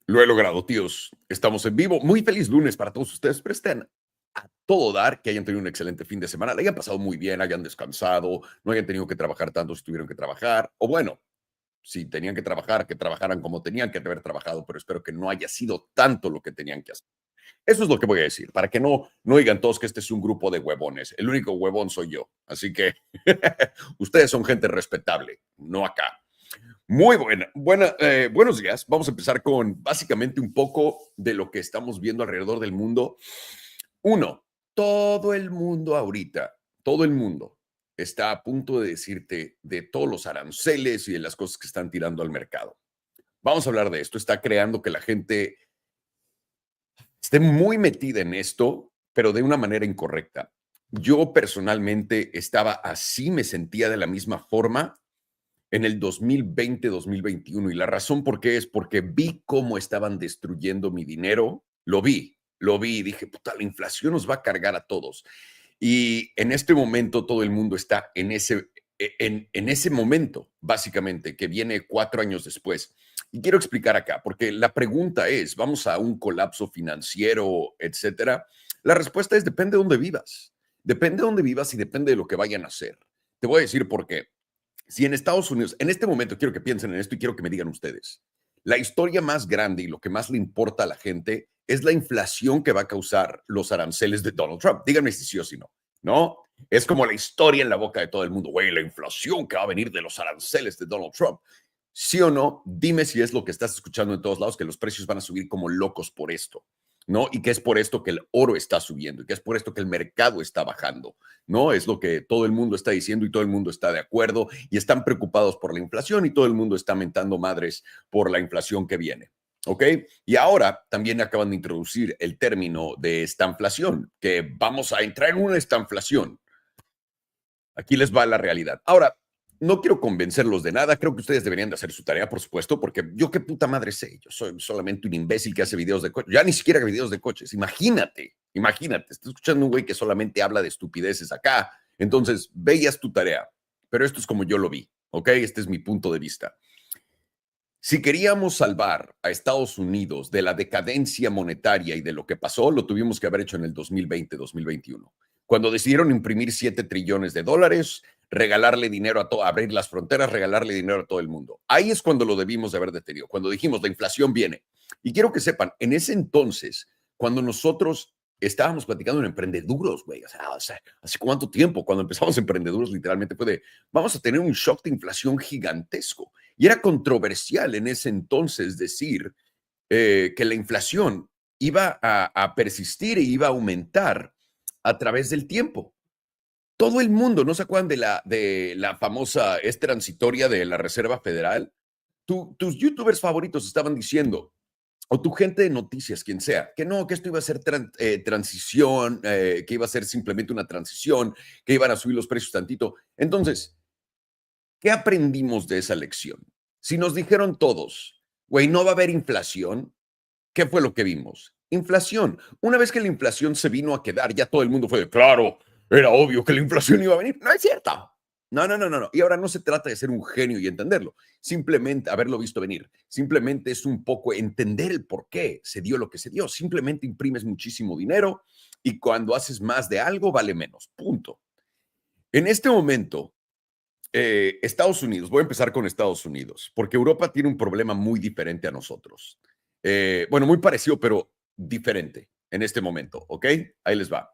Lo he logrado, tíos. Estamos en vivo. Muy feliz lunes para todos ustedes. Presten a todo dar, que hayan tenido un excelente fin de semana, le hayan pasado muy bien, hayan descansado, no hayan tenido que trabajar tanto si tuvieron que trabajar, o bueno, si tenían que trabajar, que trabajaran como tenían que haber trabajado, pero espero que no haya sido tanto lo que tenían que hacer. Eso es lo que voy a decir, para que no digan todos que este es un grupo de huevones. El único huevón soy yo. Así que ustedes son gente respetable, no acá. Muy buenos días. Vamos a empezar con básicamente un poco de lo que estamos viendo alrededor del mundo. Uno, todo el mundo ahorita, todo el mundo está a punto de decirte de todos los aranceles y de las cosas que están tirando al mercado. Vamos a hablar de esto. Está creando que la gente esté muy metida en esto, pero de una manera incorrecta. Yo personalmente estaba así, me sentía de la misma forma en el 2020, 2021. Y la razón por qué es porque vi cómo estaban destruyendo mi dinero. Lo vi y dije, puta, la inflación nos va a cargar a todos. Y en este momento todo el mundo está en ese momento, básicamente, que viene 4 años después. Y quiero explicar acá, porque la pregunta es, ¿vamos a un colapso financiero, etcétera? La respuesta es, depende de dónde vivas. Depende de dónde vivas y depende de lo que vayan a hacer. Te voy a decir por qué. Si en Estados Unidos, en este momento quiero que piensen en esto y quiero que me digan ustedes, la historia más grande y lo que más le importa a la gente es la inflación que va a causar los aranceles de Donald Trump. Díganme si sí o si no. ¿No? Es como la historia en la boca de todo el mundo. Güey, la inflación que va a venir de los aranceles de Donald Trump. ¿Sí o no? Dime si es lo que estás escuchando en todos lados, que los precios van a subir como locos por esto. ¿No? Y que es por esto que el oro está subiendo y que es por esto que el mercado está bajando, ¿no? Es lo que todo el mundo está diciendo y todo el mundo está de acuerdo y están preocupados por la inflación y todo el mundo está mentando madres por la inflación que viene, ¿ok? Y ahora también acaban de introducir el término de estanflación, que vamos a entrar en una estanflación. Aquí les va la realidad. Ahora, no quiero convencerlos de nada, creo que ustedes deberían de hacer su tarea, por supuesto, porque yo qué puta madre sé, yo soy solamente un imbécil que hace videos de coches, ya ni siquiera videos de coches, imagínate, estoy escuchando un güey que solamente habla de estupideces acá, entonces veías tu tarea, pero esto es como yo lo vi, ¿ok? Este es mi punto de vista. Si queríamos salvar a Estados Unidos de la decadencia monetaria y de lo que pasó, lo tuvimos que haber hecho en el 2020, 2021. Cuando decidieron imprimir 7 trillones de dólares, regalarle dinero a todo, abrir las fronteras, regalarle dinero a todo el mundo. Ahí es cuando lo debimos de haber detenido, cuando dijimos la inflación viene. Y quiero que sepan, en ese entonces, cuando nosotros estábamos platicando en emprendeduros, güey, ¿hace cuánto tiempo? Cuando empezamos emprendeduros, literalmente fue de, vamos a tener un shock de inflación gigantesco. Y era controversial en ese entonces decir que la inflación iba a persistir e iba a aumentar a través del tiempo. Todo el mundo, ¿no se acuerdan de la famosa, es transitoria de la Reserva Federal? Tus youtubers favoritos estaban diciendo, o tu gente de noticias, quien sea, que no, que esto iba a ser transición, que iba a ser simplemente una transición, que iban a subir los precios tantito. Entonces, ¿qué aprendimos de esa lección? Si nos dijeron todos, güey, no va a haber inflación, ¿qué fue lo que vimos? Inflación. Una vez que la inflación se vino a quedar, ya todo el mundo fue de, claro, era obvio que la inflación iba a venir. No es cierto. No. Y ahora no se trata de ser un genio y entenderlo, simplemente haberlo visto venir. Simplemente es un poco entender el por qué se dio lo que se dio. Simplemente imprimes muchísimo dinero y cuando haces más de algo vale menos. Punto. En este momento, Estados Unidos, voy a empezar con Estados Unidos, porque Europa tiene un problema muy diferente a nosotros. Bueno, muy parecido, pero diferente en este momento, ¿ok? Ahí les va.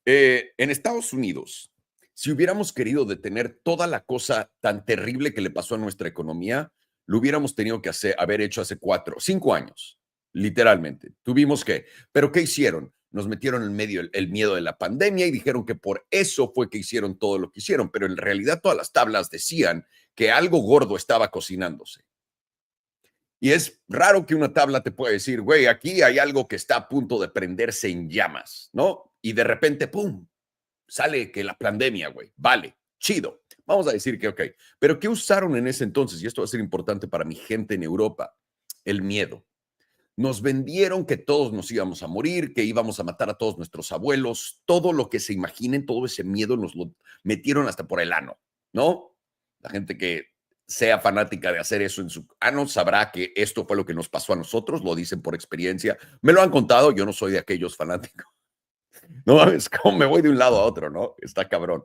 En Estados Unidos, si hubiéramos querido detener toda la cosa tan terrible que le pasó a nuestra economía, lo hubiéramos tenido que haber hecho hace 4, 5 años, literalmente. Tuvimos que, pero ¿qué hicieron? Nos metieron en medio el miedo de la pandemia y dijeron que por eso fue que hicieron todo lo que hicieron, pero en realidad todas las tablas decían que algo gordo estaba cocinándose. Y es raro que una tabla te pueda decir, güey, aquí hay algo que está a punto de prenderse en llamas, ¿no? Y de repente, ¡pum!, sale que la pandemia, güey. Vale, chido. Vamos a decir que, ok. Pero ¿qué usaron en ese entonces? Y esto va a ser importante para mi gente en Europa. El miedo. Nos vendieron que todos nos íbamos a morir, que íbamos a matar a todos nuestros abuelos, todo lo que se imaginen, todo ese miedo nos lo metieron hasta por el ano, ¿no? La gente que sea fanática de hacer eso en su ano, sabrá que esto fue lo que nos pasó a nosotros, lo dicen por experiencia. Me lo han contado, yo no soy de aquellos fanáticos. No mames, cómo me voy de un lado a otro, ¿no? Está cabrón.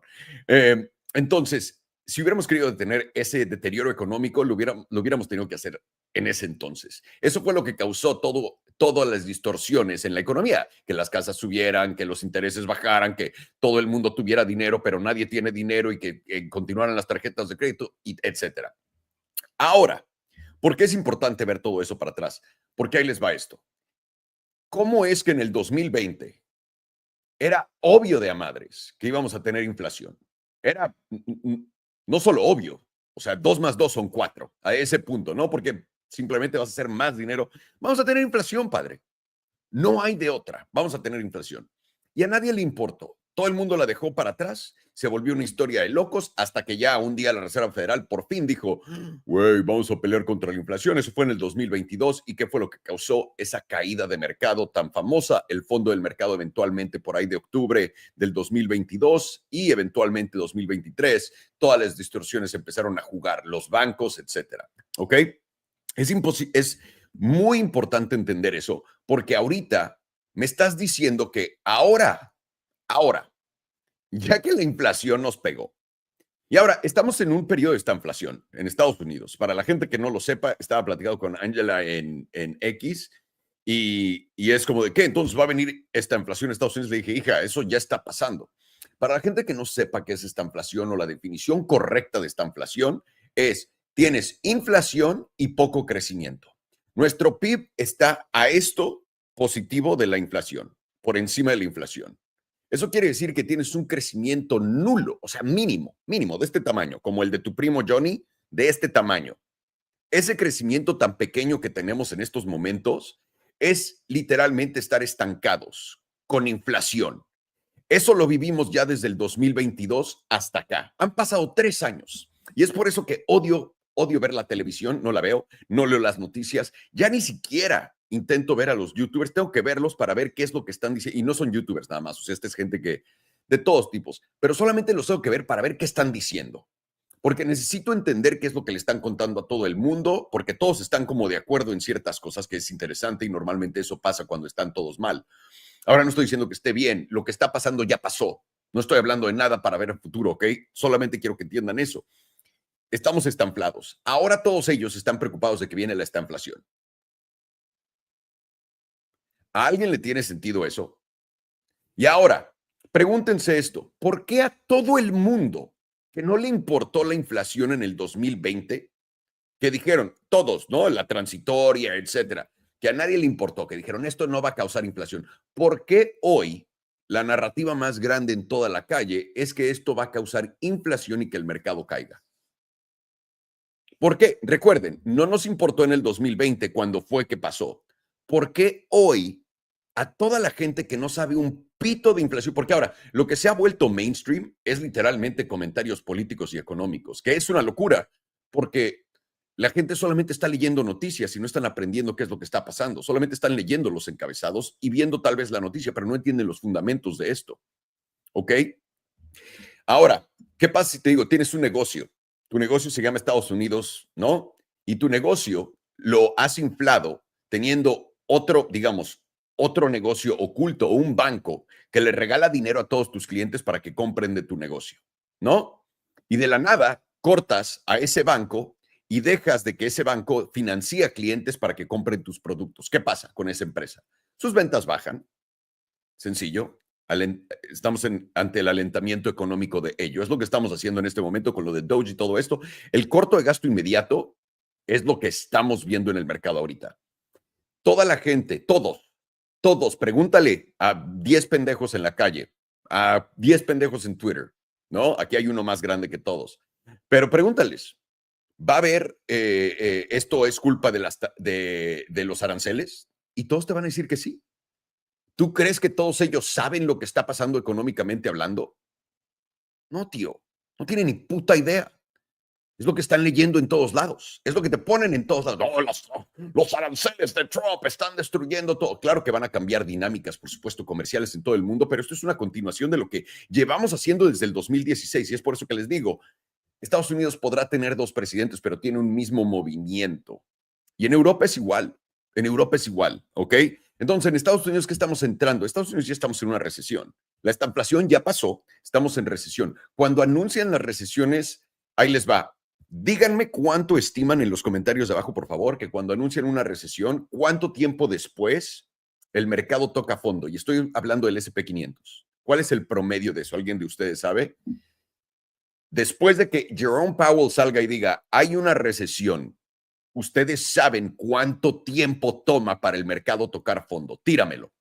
Entonces, si hubiéramos querido detener ese deterioro económico, lo hubiéramos tenido que hacer en ese entonces. Eso fue lo que causó todas las distorsiones en la economía, que las casas subieran, que los intereses bajaran, que todo el mundo tuviera dinero, pero nadie tiene dinero y que continuaran las tarjetas de crédito, etcétera. Ahora, ¿por qué es importante ver todo eso para atrás? Porque ahí les va esto. ¿Cómo es que en el 2020 era obvio de a madres que íbamos a tener inflación? Era no solo obvio, o sea, 2 más 2 son 4, a ese punto, ¿no? Porque simplemente vas a hacer más dinero. Vamos a tener inflación, padre. No hay de otra. Vamos a tener inflación. Y a nadie le importó. Todo el mundo la dejó para atrás. Se volvió una historia de locos hasta que ya un día la Reserva Federal por fin dijo, güey, vamos a pelear contra la inflación. Eso fue en el 2022. ¿Y qué fue lo que causó esa caída de mercado tan famosa? El fondo del mercado eventualmente por ahí de octubre del 2022 y eventualmente 2023. Todas las distorsiones empezaron a jugar, los bancos, etcétera. ¿Ok? Es muy importante entender eso, porque ahorita me estás diciendo que ahora, ya que la inflación nos pegó, y ahora estamos en un periodo de esta inflación en Estados Unidos. Para la gente que no lo sepa, estaba platicando con Angela en X y es como de qué, entonces va a venir esta inflación en Estados Unidos. Le dije, hija, eso ya está pasando. Para la gente que no sepa qué es esta inflación o la definición correcta de esta inflación es, tienes inflación y poco crecimiento. Nuestro PIB está a esto positivo de la inflación, por encima de la inflación. Eso quiere decir que tienes un crecimiento nulo, o sea, mínimo, de este tamaño, como el de tu primo Johnny, de este tamaño. Ese crecimiento tan pequeño que tenemos en estos momentos es literalmente estar estancados con inflación. Eso lo vivimos ya desde el 2022 hasta acá. Han pasado 3 años y es por eso que odio ver la televisión, no la veo, no leo las noticias, ya ni siquiera intento ver a los youtubers, tengo que verlos para ver qué es lo que están diciendo, y no son youtubers nada más, o sea, esta es gente que de todos tipos, pero solamente los tengo que ver para ver qué están diciendo, porque necesito entender qué es lo que le están contando a todo el mundo, porque todos están como de acuerdo en ciertas cosas, que es interesante y normalmente eso pasa cuando están todos mal. Ahora no estoy diciendo que esté bien, lo que está pasando ya pasó, no estoy hablando de nada para ver el futuro, ¿ok? Solamente quiero que entiendan eso. Estamos estanflados. Ahora todos ellos están preocupados de que viene la estanflación. ¿A alguien le tiene sentido eso? Y ahora, pregúntense esto, ¿por qué a todo el mundo que no le importó la inflación en el 2020, que dijeron todos, ¿no? La transitoria, etcétera, que a nadie le importó, que dijeron esto no va a causar inflación? ¿Por qué hoy la narrativa más grande en toda la calle es que esto va a causar inflación y que el mercado caiga? ¿Por qué? Recuerden, no nos importó en el 2020 cuando fue que pasó. ¿Por qué hoy a toda la gente que no sabe un pito de inflación? Porque ahora lo que se ha vuelto mainstream es literalmente comentarios políticos y económicos, que es una locura, porque la gente solamente está leyendo noticias y no están aprendiendo qué es lo que está pasando. Solamente están leyendo los encabezados y viendo tal vez la noticia, pero no entienden los fundamentos de esto. ¿Ok? Ahora, ¿qué pasa si te digo, tienes un negocio? Tu negocio se llama Estados Unidos, ¿no? Y tu negocio lo has inflado teniendo otro, digamos, otro negocio oculto o un banco que le regala dinero a todos tus clientes para que compren de tu negocio, ¿no? Y de la nada cortas a ese banco y dejas de que ese banco financie a clientes para que compren tus productos. ¿Qué pasa con esa empresa? Sus ventas bajan, sencillo. Estamos ante el alentamiento económico de ello. Es lo que estamos haciendo en este momento con lo de Doge y todo esto. El corto de gasto inmediato es lo que estamos viendo en el mercado ahorita. Toda la gente, todos, pregúntale a 10 pendejos en la calle, a 10 pendejos en Twitter, ¿no? Aquí hay uno más grande que todos. Pero pregúntales, ¿va a haber, esto es culpa de los aranceles? Y todos te van a decir que sí. ¿Tú crees que todos ellos saben lo que está pasando económicamente hablando? No, tío, no tienen ni puta idea. Es lo que están leyendo en todos lados. Es lo que te ponen en todos lados. No, los aranceles de Trump están destruyendo todo. Claro que van a cambiar dinámicas, por supuesto, comerciales en todo el mundo, pero esto es una continuación de lo que llevamos haciendo desde el 2016. Y es por eso que les digo, Estados Unidos podrá tener dos presidentes, pero tiene un mismo movimiento. Y en Europa es igual. En Europa es igual, ¿ok? Entonces, en Estados Unidos, ¿qué estamos entrando? Estados Unidos ya estamos en una recesión. La estanflación ya pasó, estamos en recesión. Cuando anuncian las recesiones, ahí les va. Díganme cuánto estiman en los comentarios de abajo, por favor, que cuando anuncian una recesión, cuánto tiempo después el mercado toca fondo. Y estoy hablando del SP 500. ¿Cuál es el promedio de eso? ¿Alguien de ustedes sabe? Después de que Jerome Powell salga y diga, hay una recesión, ustedes saben cuánto tiempo toma para el mercado tocar fondo. Tíramelo.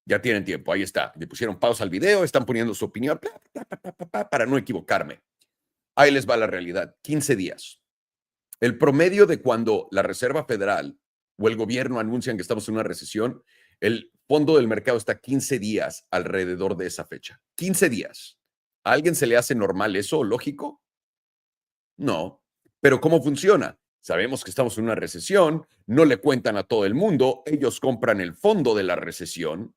Ya tienen tiempo, ahí está. Le pusieron pausa al video, están poniendo su opinión para no equivocarme. Ahí les va la realidad. 15 días. El promedio de cuando la Reserva Federal o el gobierno anuncian que estamos en una recesión, el fondo del mercado está 15 días alrededor de esa fecha. 15 días. ¿A alguien se le hace normal eso, lógico? No. Pero ¿cómo funciona? Sabemos que estamos en una recesión, no le cuentan a todo el mundo, ellos compran el fondo de la recesión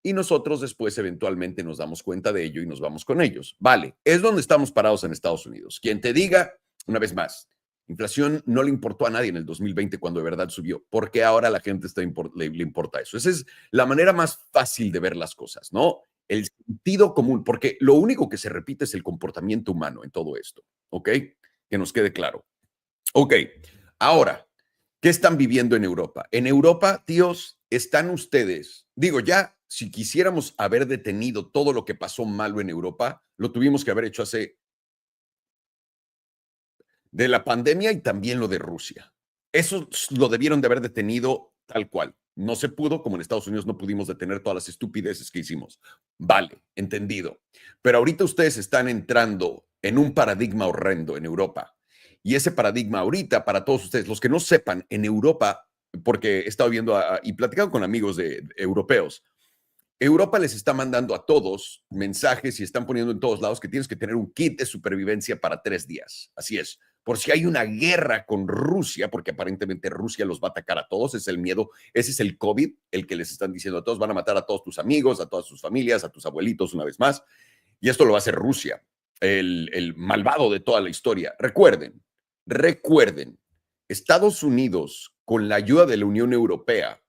y nosotros después eventualmente nos damos cuenta de ello y nos vamos con ellos. Vale, es donde estamos parados en Estados Unidos. Quien te diga, una vez más, inflación no le importó a nadie en el 2020 cuando de verdad subió, porque ahora a la gente le importa eso. Esa es la manera más fácil de ver las cosas, ¿no? El sentido común, porque lo único que se repite es el comportamiento humano en todo esto, ¿ok? Que nos quede claro. Ok, ahora, ¿qué están viviendo en Europa? En Europa, tíos, están ustedes, digo, ya si quisiéramos haber detenido todo lo que pasó malo en Europa, lo tuvimos que haber hecho hace de la pandemia y también lo de Rusia. Eso lo debieron de haber detenido tal cual. No se pudo, como en Estados Unidos no pudimos detener todas las estupideces que hicimos. Vale, entendido. Pero ahorita ustedes están entrando en un paradigma horrendo en Europa. Y ese paradigma ahorita, para todos ustedes, los que no sepan, en Europa, porque he estado viendo y platicando con amigos de europeos, Europa les está mandando a todos mensajes y están poniendo en todos lados que tienes que tener un kit de supervivencia para 3 días. Así es. Por si hay una guerra con Rusia, porque aparentemente Rusia los va a atacar a todos, es el miedo, ese es el COVID, el que les están diciendo a todos, van a matar a todos tus amigos, a todas tus familias, a tus abuelitos una vez más. Y esto lo va a hacer Rusia, el malvado de toda la historia. Recuerden, Estados Unidos, con la ayuda de la Unión Europea,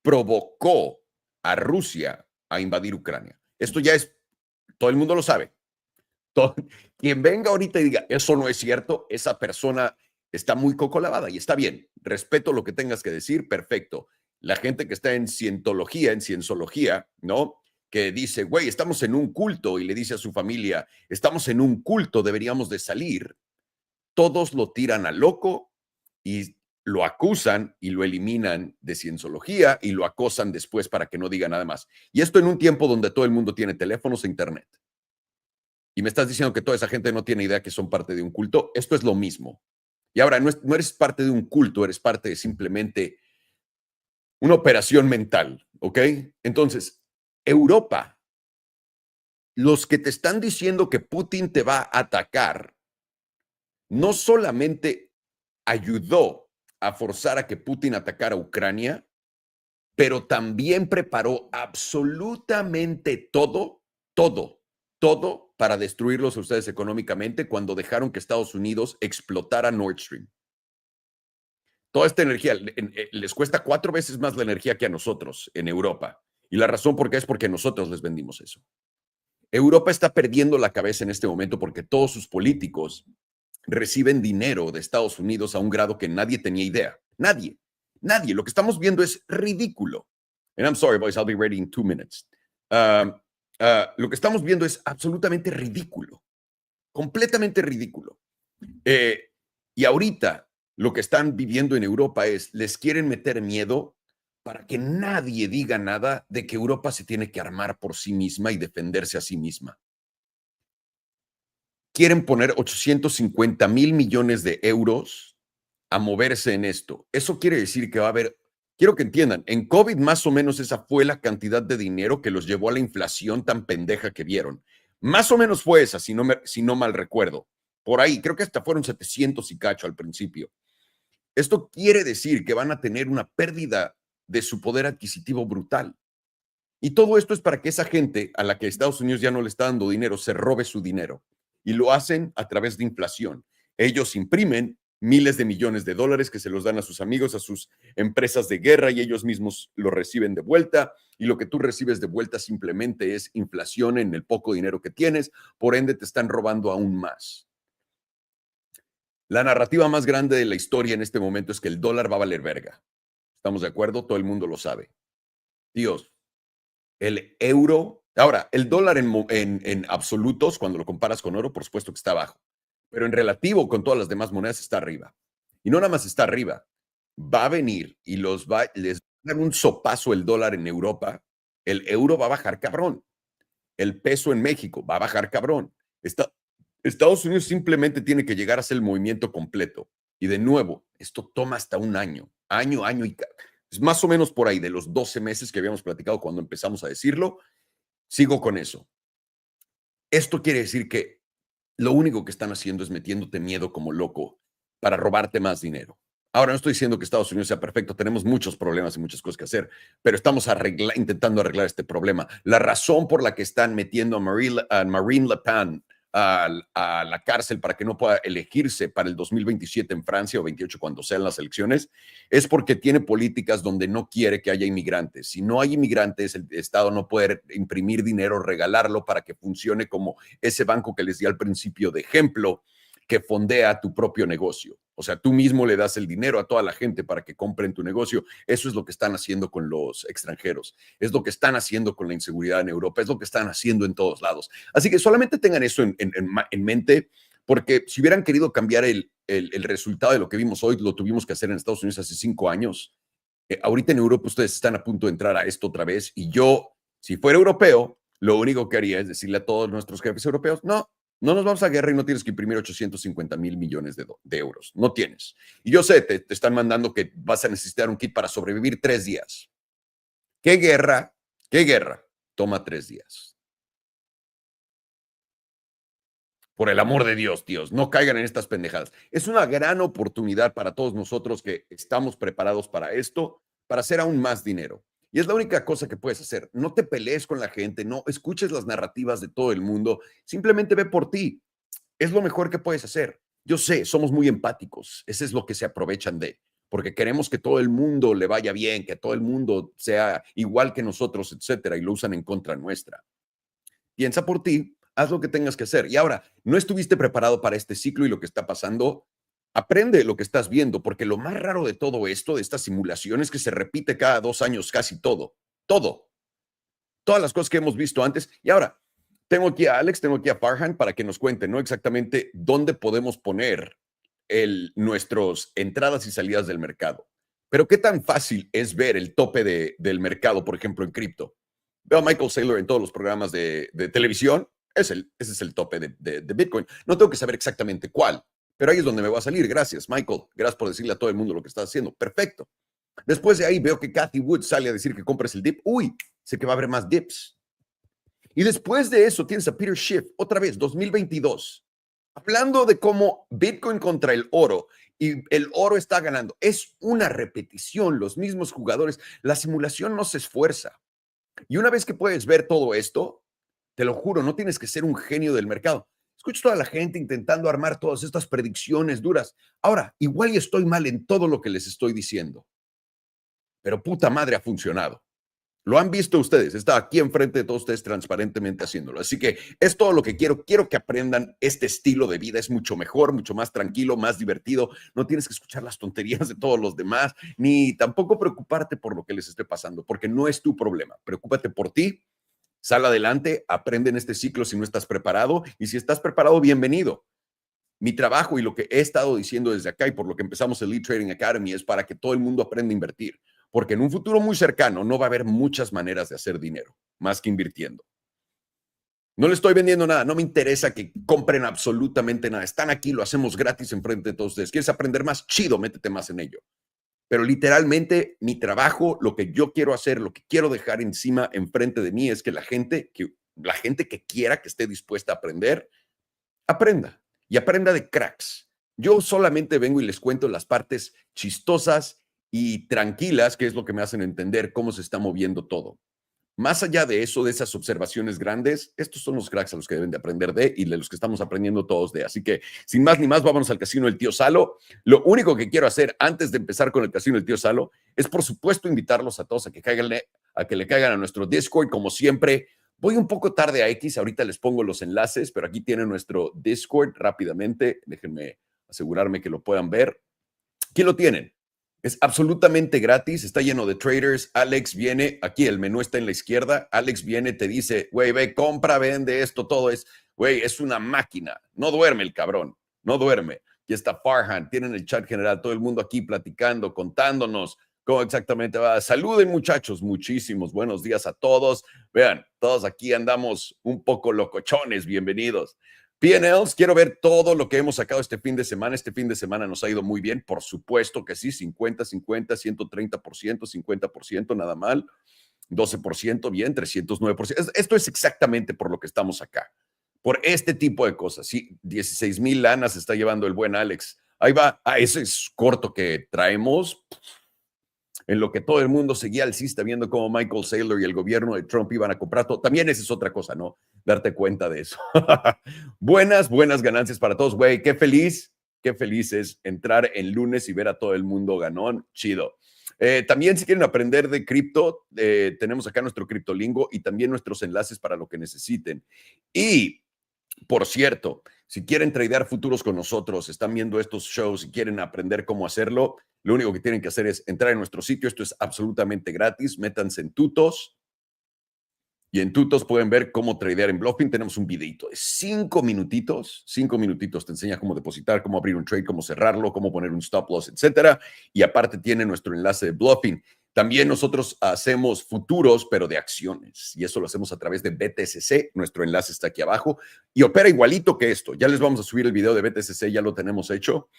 provocó a Rusia a invadir Ucrania. Esto ya es, todo el mundo lo sabe. Todo, quien venga ahorita y diga, eso no es cierto, esa persona está muy coco lavada y está bien. Respeto lo que tengas que decir, perfecto. La gente que está en cientología, en cienciología, ¿no? Que dice, güey, estamos en un culto y le dice a su familia, estamos en un culto, deberíamos de salir. Todos lo tiran a loco y lo acusan y lo eliminan de cienciología y lo acosan después para que no diga nada más. Y esto en un tiempo donde todo el mundo tiene teléfonos e internet. Y me estás diciendo que toda esa gente no tiene idea que son parte de un culto. Esto es lo mismo. Y ahora no eres parte de un culto, eres parte de simplemente una operación mental, ¿ok? Entonces, Europa, los que te están diciendo que Putin te va a atacar, no solamente ayudó a forzar a que Putin atacara a Ucrania, pero también preparó absolutamente todo para destruirlos a ustedes económicamente cuando dejaron que Estados Unidos explotara Nord Stream. Toda esta energía les cuesta 4 veces más la energía que a nosotros en Europa. Y la razón por qué es porque nosotros les vendimos eso. Europa está perdiendo la cabeza en este momento porque todos sus políticos reciben dinero de Estados Unidos a un grado que nadie tenía idea. Nadie. Lo que estamos viendo es ridículo. And I'm sorry, boys, I'll be ready in 2 minutes. Lo que estamos viendo es absolutamente ridículo. Completamente ridículo. Y ahorita lo que están viviendo en Europa es, les quieren meter miedo para que nadie diga nada de que Europa se tiene que armar por sí misma y defenderse a sí misma. Quieren poner 850,000 millones de euros a moverse en esto. Eso quiere decir que va a haber, quiero que entiendan, en COVID más o menos esa fue la cantidad de dinero que los llevó a la inflación tan pendeja que vieron. Más o menos fue esa, si no mal recuerdo. Por ahí, creo que hasta fueron 700 y cacho al principio. Esto quiere decir que van a tener una pérdida de su poder adquisitivo brutal. Y todo esto es para que esa gente a la que Estados Unidos ya no le está dando dinero se robe su dinero. y lo hacen a través de inflación. Ellos imprimen miles de millones de dólares que se los dan a sus amigos, a sus empresas de guerra y ellos mismos lo reciben de vuelta y lo que tú recibes de vuelta simplemente es inflación en el poco dinero que tienes, por ende te están robando aún más. La narrativa más grande de la historia en este momento es que el dólar va a valer verga. ¿Estamos de acuerdo? Todo el mundo lo sabe. Dios, el euro. Ahora, el dólar en absolutos, cuando lo comparas con oro, por supuesto que está abajo. Pero en relativo con todas las demás monedas está arriba. Y no nada más está arriba. Va a venir y les va a dar un sopazo el dólar en Europa. El euro va a bajar cabrón. El peso en México va a bajar cabrón. Estados Unidos simplemente tiene que llegar a hacer el movimiento completo. Y de nuevo, esto toma hasta un año. Año y es más o menos por ahí de los 12 meses que habíamos platicado cuando empezamos a decirlo. Sigo con eso. Esto quiere decir que lo único que están haciendo es metiéndote miedo como loco para robarte más dinero. Ahora, no estoy diciendo que Estados Unidos sea perfecto, tenemos muchos problemas y muchas cosas que hacer, pero estamos intentando arreglar este problema. La razón por la que están metiendo a Marine Le Pen a la cárcel para que no pueda elegirse para el 2027 en Francia o 28 cuando sean las elecciones, es porque tiene políticas donde no quiere que haya inmigrantes. Si no hay inmigrantes, el Estado no puede imprimir dinero, regalarlo para que funcione como ese banco que les di al principio de ejemplo, que fondea tu propio negocio. O sea, tú mismo le das el dinero a toda la gente para que compren tu negocio. Eso es lo que están haciendo con los extranjeros. Es lo que están haciendo con la inseguridad en Europa. Es lo que están haciendo en todos lados. Así que solamente tengan eso en mente, porque si hubieran querido cambiar el resultado de lo que vimos hoy, lo tuvimos que hacer en Estados Unidos hace 5 años. Ahorita en Europa ustedes están a punto de entrar a esto otra vez y yo, si fuera europeo, lo único que haría es decirle a todos nuestros jefes europeos, no nos vamos a guerra y no tienes que imprimir 850,000 millones de euros. No tienes. Y yo sé, te están mandando que vas a necesitar un kit para sobrevivir 3 días. ¿Qué guerra? ¿Qué guerra? Toma 3 días. Por el amor de Dios, tíos, no caigan en estas pendejadas. Es una gran oportunidad para todos nosotros que estamos preparados para esto, para hacer aún más dinero. Y es la única cosa que puedes hacer. No te pelees con la gente, no escuches las narrativas de todo el mundo, simplemente ve por ti. Es lo mejor que puedes hacer. Yo sé, somos muy empáticos, eso es lo que se aprovechan de, porque queremos que todo el mundo le vaya bien, que todo el mundo sea igual que nosotros, etcétera, y lo usan en contra nuestra. Piensa por ti, haz lo que tengas que hacer. Y ahora, no estuviste preparado para este ciclo y lo que está pasando. Aprende lo que estás viendo, porque lo más raro de todo esto, de estas simulaciones, es que se repite cada 2 años casi todo, todas las cosas que hemos visto antes. Y ahora, tengo aquí a Alex, tengo aquí a Farhan para que nos cuenten, ¿no? Exactamente dónde podemos poner nuestras entradas y salidas del mercado. Pero qué tan fácil es ver el tope del mercado, por ejemplo, en cripto. Veo a Michael Saylor en todos los programas de televisión. Ese es el tope de Bitcoin. No tengo que saber exactamente cuál, pero ahí es donde me va a salir. Gracias, Michael. Gracias por decirle a todo el mundo lo que estás haciendo. Perfecto. Después de ahí veo que Cathy Wood sale a decir que compres el dip. Uy, sé que va a haber más dips. Y después de eso tienes a Peter Schiff, otra vez, 2022, hablando de cómo Bitcoin contra el oro y el oro está ganando. Es una repetición, los mismos jugadores. La simulación no se esfuerza. Y una vez que puedes ver todo esto, te lo juro, no tienes que ser un genio del mercado. Escucho a toda la gente intentando armar todas estas predicciones duras. Ahora, igual y estoy mal en todo lo que les estoy diciendo, pero puta madre ha funcionado. Lo han visto ustedes, está aquí enfrente de todos ustedes transparentemente haciéndolo. Así que es todo lo que quiero. Quiero que aprendan este estilo de vida. Es mucho mejor, mucho más tranquilo, más divertido. No tienes que escuchar las tonterías de todos los demás, ni tampoco preocuparte por lo que les esté pasando, porque no es tu problema. Preocúpate por ti, sal adelante, aprende en este ciclo si no estás preparado. Y si estás preparado, bienvenido. Mi trabajo y lo que he estado diciendo desde acá y por lo que empezamos el Lead Trading Academy es para que todo el mundo aprenda a invertir. Porque en un futuro muy cercano no va a haber muchas maneras de hacer dinero, más que invirtiendo. No le estoy vendiendo nada, no me interesa que compren absolutamente nada. Están aquí, lo hacemos gratis enfrente de todos ustedes. ¿Quieres aprender más? Chido, métete más en ello. Pero literalmente mi trabajo, lo que yo quiero hacer, lo que quiero dejar encima, enfrente de mí, es que la gente que quiera, que esté dispuesta a aprender, aprenda. Y aprenda de cracks. Yo solamente vengo y les cuento las partes chistosas y tranquilas, que es lo que me hacen entender cómo se está moviendo todo. más allá de eso, de esas observaciones grandes, estos son los cracks a los que deben de aprender de y de los que estamos aprendiendo todos de. Así que, sin más ni más, vámonos al casino del tío Salo. Lo único que quiero hacer antes de empezar con el casino del tío Salo es, por supuesto, invitarlos a todos a que le caigan a nuestro Discord. Como siempre, voy un poco tarde a X, ahorita les pongo los enlaces, pero aquí tienen nuestro Discord rápidamente. Déjenme asegurarme que lo puedan ver. Aquí lo tienen. Es absolutamente gratis, está lleno de traders. Alex viene, aquí el menú está en la izquierda. Alex viene, te dice, güey, ve, compra, vende esto, todo es, güey, es una máquina. No duerme el cabrón, no duerme. Aquí está Farhan, tienen el chat general, todo el mundo aquí platicando, contándonos cómo exactamente va. Saluden, muchachos, muchísimos buenos días a todos. Vean, todos aquí andamos un poco locochones, bienvenidos. P&Ls, quiero ver todo lo que hemos sacado este fin de semana. Este fin de semana nos ha ido muy bien, por supuesto que sí, 50, 50, 130%, 50%, nada mal, 12%, bien, 309%. Esto es exactamente por lo que estamos acá, por este tipo de cosas. Sí, 16,000 lanas está llevando el buen Alex. Ahí va, ese es corto que traemos. En lo que todo el mundo seguía alcista viendo cómo Michael Saylor y el gobierno de Trump iban a comprar todo. También esa es otra cosa, ¿no? Darte cuenta de eso. buenas ganancias para todos, güey. Qué feliz es entrar en lunes y ver a todo el mundo ganón. Chido. También si quieren aprender de cripto, tenemos acá nuestro criptolingo y también nuestros enlaces para lo que necesiten. Y, por cierto, si quieren tradear futuros con nosotros, están viendo estos shows y quieren aprender cómo hacerlo, lo único que tienen que hacer es entrar en nuestro sitio. Esto es absolutamente gratis. Métanse en Tutos. Y en Tutos pueden ver cómo tradear en Bluffing. Tenemos un videito de 5 minutitos. 5 minutitos te enseña cómo depositar, cómo abrir un trade, cómo cerrarlo, cómo poner un stop loss, etcétera. Y aparte tiene nuestro enlace de Bluffing. También nosotros hacemos futuros, pero de acciones. Y eso lo hacemos a través de BTCC. Nuestro enlace está aquí abajo. Y opera igualito que esto. Ya les vamos a subir el video de BTCC, ya lo tenemos hecho,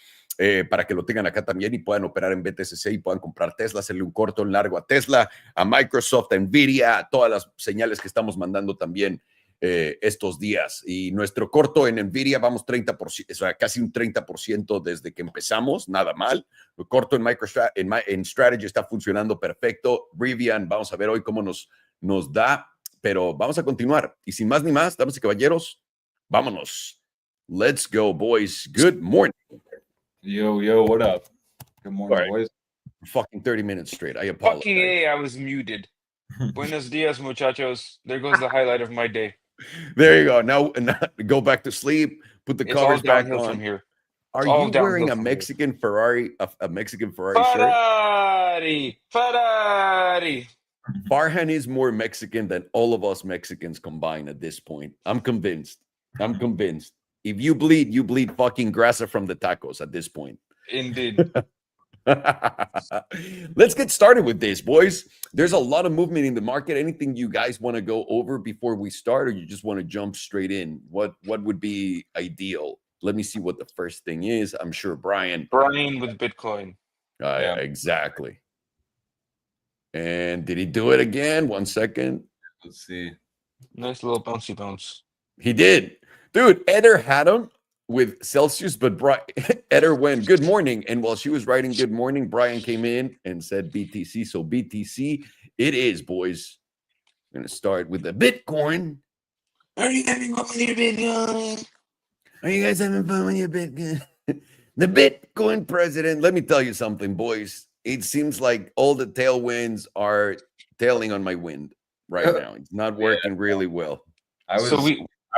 para que lo tengan acá también y puedan operar en BTCC y puedan comprar Tesla, hacerle un corto, un largo a Tesla, a Microsoft, a Nvidia, a todas las señales que estamos mandando también estos días. Y nuestro corto en Nvidia vamos 30%, o sea, casi un 30% desde que empezamos, nada mal. El corto en MicroStrategy, en Strategy está funcionando perfecto. Rivian, vamos a ver hoy cómo nos da, pero vamos a continuar. Y sin más ni más, damas y caballeros, vámonos. Let's go, boys. Good morning. Yo, what up? Good morning, Right. boys. Fucking 30 minutes straight. I apologize. Fucking A, I was muted. Buenos dias, muchachos. There goes the highlight of my day. There you go. Now go back to sleep. Put the It's covers all back downhill on. from here. Are all you wearing downhill a from here. Mexican Ferrari, a Mexican Ferrari shirt? Ferrari. Farhan is more Mexican than all of us Mexicans combined at this point. I'm convinced. If you bleed fucking grasa from the tacos at this point. Indeed. Let's get started with this, boys. There's a lot of movement in the market. Anything you guys want to go over before we start, or you just want to jump straight in? What would be ideal? Let me see what the first thing is. I'm sure Brian with Bitcoin. Yeah. Exactly. And did he do it again? 1 second. Let's see. Nice little bouncy bounce. He did. Dude, Eder had him with Celsius, but Eder went good morning. And while she was writing good morning, Brian came in and said BTC. So BTC it is, boys. I'm going to start with the Bitcoin. Are you having fun with your Bitcoin? Are you guys having fun with your Bitcoin? The Bitcoin president. Let me tell you something, boys. It seems like all the tailwinds are tailing on my wind right now. It's not working really well.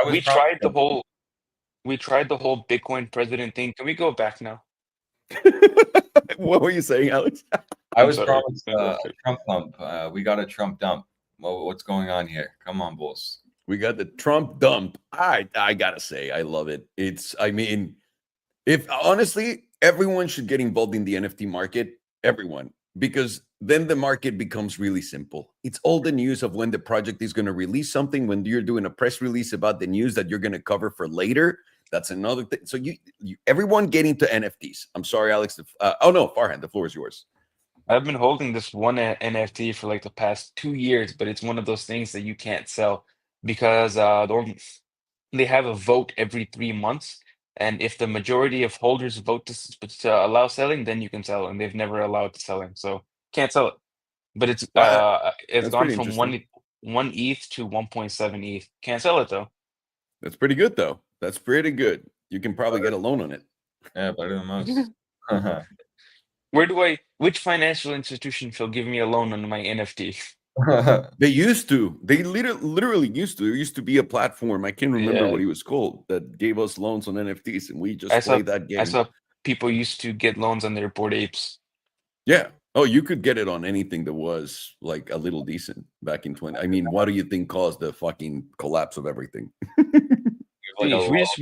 We tried the whole Bitcoin president thing. Can we go back now? What were you saying, Alex? I was promised a Trump pump. We got a Trump dump. Well, what's going on here? Come on, boss. We got the Trump dump. I gotta say, I love it. If honestly, everyone should get involved in the NFT market. Everyone, because then the market becomes really simple. It's all the news of when the project is going to release something, when you're doing a press release about the news that you're going to cover for later. That's another thing. So you everyone get into NFTs. I'm sorry, Alex. Oh no, Farhan, the floor is yours. I've been holding this one NFT for like the past 2 years, but it's one of those things that you can't sell because they have a vote every 3 months. And if the majority of holders vote to allow selling, then you can sell. And they've never allowed selling, so can't sell it. But it's gone from 1 ETH to 1.7 ETH. Can't sell it though. That's pretty good, though. That's pretty good. You can probably get a loan on it. Yeah, better than most. Which financial institution shall give me a loan on my NFT? They used to. They literally used to. There used to be a platform. I can't remember Yeah. what he was called that gave us loans on NFTs, and we just I saw played that game. I saw people used to get loans on their Bored Apes. Yeah. Oh, you could get it on anything that was like a little decent back in 20. I mean, what do you think caused the fucking collapse of everything? Like If a we low just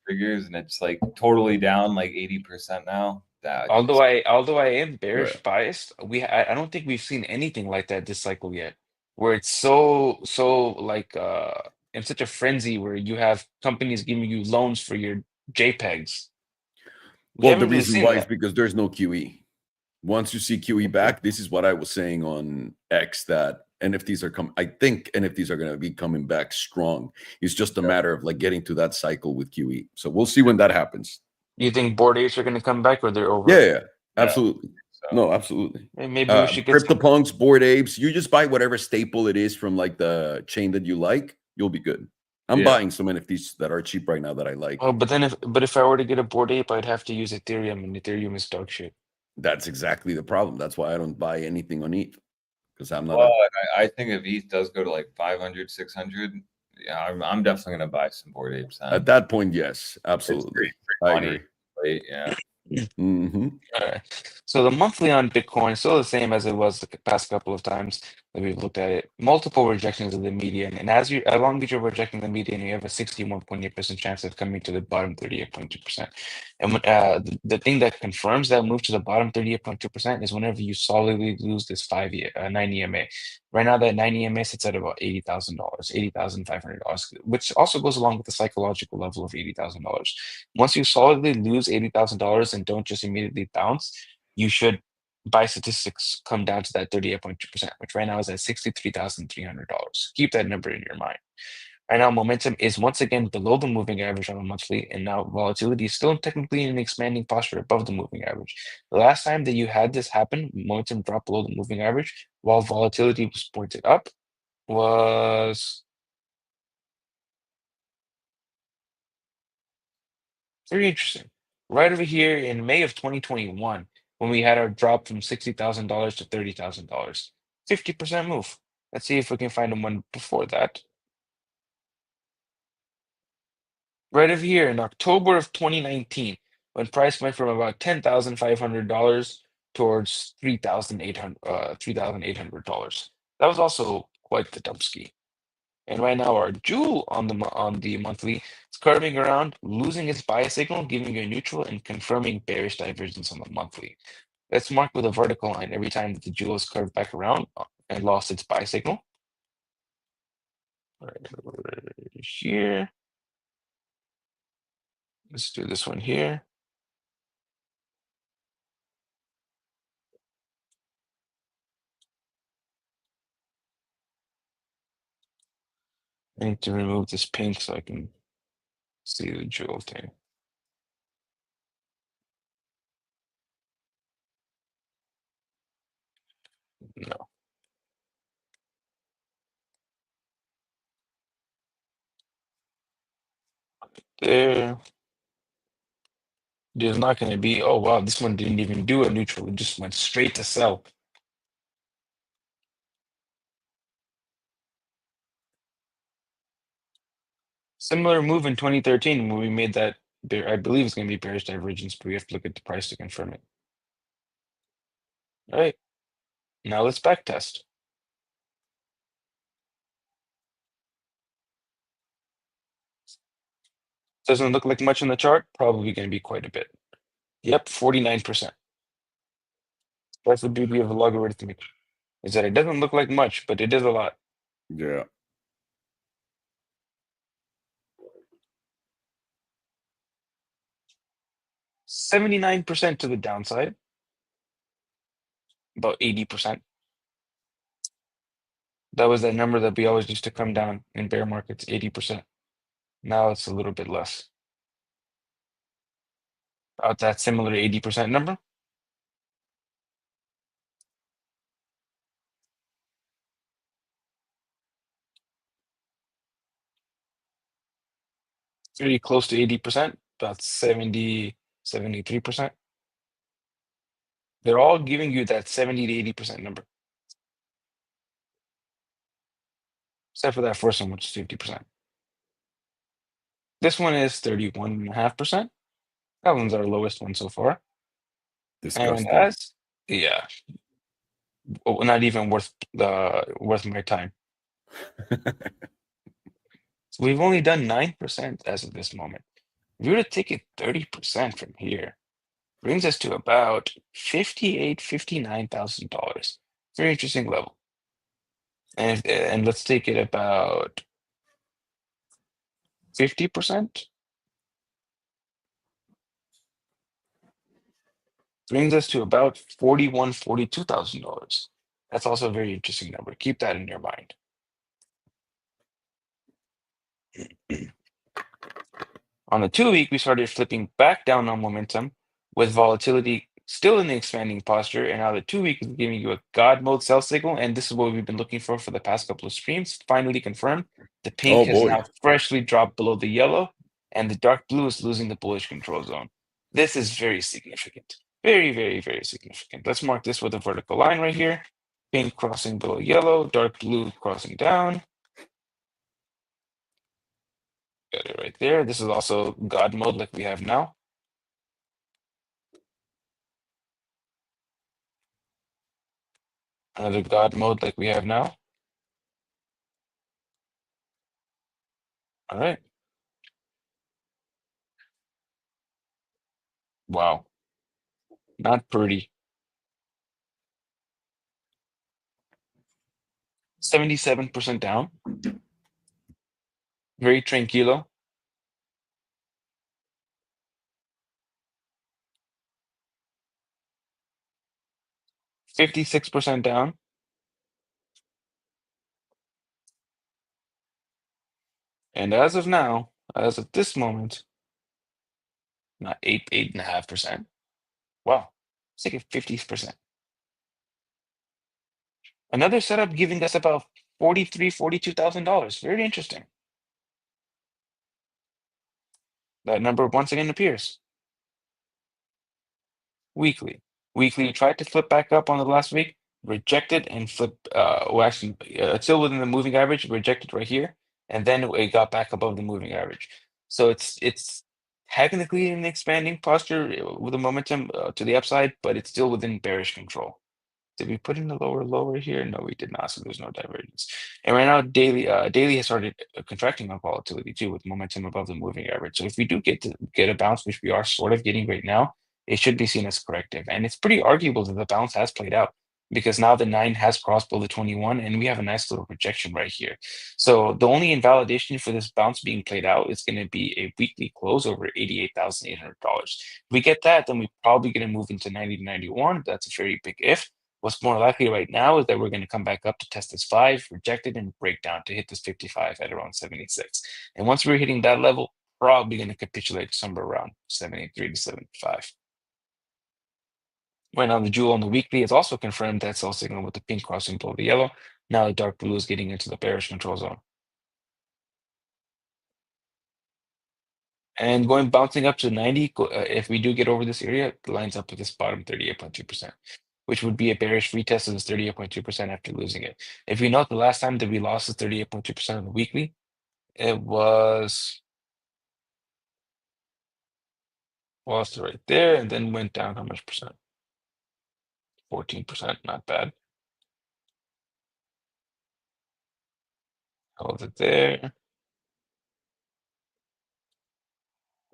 figures, and it's like totally down like 80% now. That although I am bearish Right. biased, I don't think we've seen anything like that this cycle yet, where it's so like in such a frenzy where you have companies giving you loans for your JPEGs. We Well, the haven't really reason seen why is that. because there's no QE. Once you see QE back, this is what I was saying on X, that NFTs are coming. I think NFTs are going to be coming back strong. It's just a matter of like getting to that cycle with QE. So we'll see when that happens. You think Bored Apes are going to come back or they're over? Yeah, absolutely. So No, absolutely. Maybe we should get some. CryptoPunks, Bored Apes. You just buy whatever staple it is from like the chain that you like. You'll be good. I'm Yeah. buying some NFTs that are cheap right now that I like. Oh, but if I were to get a Bored Ape, I'd have to use Ethereum, and Ethereum is dog shit. That's exactly the problem. That's why I don't buy anything on ETH, because I'm not. Well, I think if ETH does go to like 500, 600, yeah, I'm definitely gonna buy some Bored Apes then. At that point, yes, It's absolutely. free I money, agree. right? Yeah. Mm-hmm. All right. So the monthly on Bitcoin is still the same as it was the past couple of times that we've looked at it. Multiple rejections of the median, and as long as you're rejecting the median, you have a 61.8% chance of coming to the bottom 38.2%. And the thing that confirms that move to the bottom 38.2% is whenever you solidly lose this 9 EMA. Right now, that 9 EMA sits at about $80,000, $80,500, which also goes along with the psychological level of $80,000. Once you solidly lose $80,000 and don't just immediately bounce, you should, by statistics, come down to that 38.2%, which right now is at $63,300. Keep that number in your mind. Right now, momentum is once again below the moving average on a monthly, and now volatility is still technically in an expanding posture above the moving average. The last time that you had this happen, momentum dropped below the moving average while volatility was pointed up, was very interesting. Right over here in May of 2021, when we had our drop from $60,000 to $30,000. 50% move. Let's see if we can find one before that. Right over here in October of 2019, when price went from about $10,500 towards $3,800. That was also quite the dumpski. And right now, our jewel on the monthly is curving around, losing its buy signal, giving you a neutral, and confirming bearish divergence on the monthly. That's marked with a vertical line every time that the jewel is curved back around and lost its buy signal. Right here. Let's do this one here. I need to remove this pink so I can see the jewel thing. No. There. There's not going to be, oh wow, this one didn't even do a neutral. It just went straight to sell. Similar move in 2013 when we made that, I believe it's going to be bearish divergence, but we have to look at the price to confirm it. All right. Now let's back test. Doesn't look like much on the chart. Probably going to be quite a bit. Yep, 49%. That's the beauty of a logarithmic, is that it doesn't look like much, but it is a lot. Yeah. 79% to the downside, about 80%. That was that number that we always used to come down in bear markets, 80%. Now it's a little bit less. About that similar 80% number. very close to 80%, about 70, 73%. They're all giving you that 70 to 80% number. Except for that first one, which is 50%. This one is 31.5%. That one's our lowest one so far. And Disgusting. yeah, not even worth my time. So we've only done 9% as of this moment. If we were to take it 30% from here, brings us to about $59,000. Very interesting level. And let's take it about 50%. Brings us to about $42,000. That's also a very interesting number. Keep that in your mind. On the 2-week, we started flipping back down on momentum with volatility still in the expanding posture. And now the 2-week is giving you a God mode sell signal. And this is what we've been looking for the past couple of streams. Finally confirmed. The pink Oh has boy. now freshly dropped below the yellow, and the dark blue is losing the bullish control zone. This is very significant. Very, very, very significant. Let's mark this with a vertical line right here. Pink crossing below yellow, dark blue crossing down. Got it right there. This is also God mode like we have now. Another God mode like we have now. All right. Wow. Not pretty. 77% down. Very tranquilo. $56 down. And as of now, as of this moment, not 8.5%. Wow. It's like a 50%. Another setup giving us about $42,000. Very interesting. That number once again appears. Weekly. Weekly tried to flip back up on the last week, rejected and flip. Well, actually, it's still within the moving average, rejected right here, and then it got back above the moving average. So it's technically in the expanding posture with a momentum to the upside, but it's still within bearish control. Did we put in the lower here? No, we did not. So there's no divergence. And right now, daily has started contracting on volatility too, with momentum above the moving average. So if we do get a bounce, which we are sort of getting right now, it should be seen as corrective. And it's pretty arguable that the bounce has played out because now the 9 has crossed below the 21, and we have a nice little projection right here. So the only invalidation for this bounce being played out is going to be a weekly close over $88,800. If we get that, then we're probably going to move into 90 to 91. That's a very big if. What's more likely right now is that we're going to come back up to test this 5, reject it, and break down to hit this 55 at around 76. And once we're hitting that level, probably going to capitulate somewhere around 73 to 75. Right now, the jewel on the weekly is also confirmed that sell signal with the pink crossing below the yellow. Now the dark blue is getting into the bearish control zone. And bouncing up to 90, if we do get over this area, it lines up with this bottom 38.2%, which would be a bearish retest of this 38.2% after losing it. If we note the last time that we lost this 38.2% on the weekly, it was lost right there and then went down how much percent? 14%, not bad. Held it there.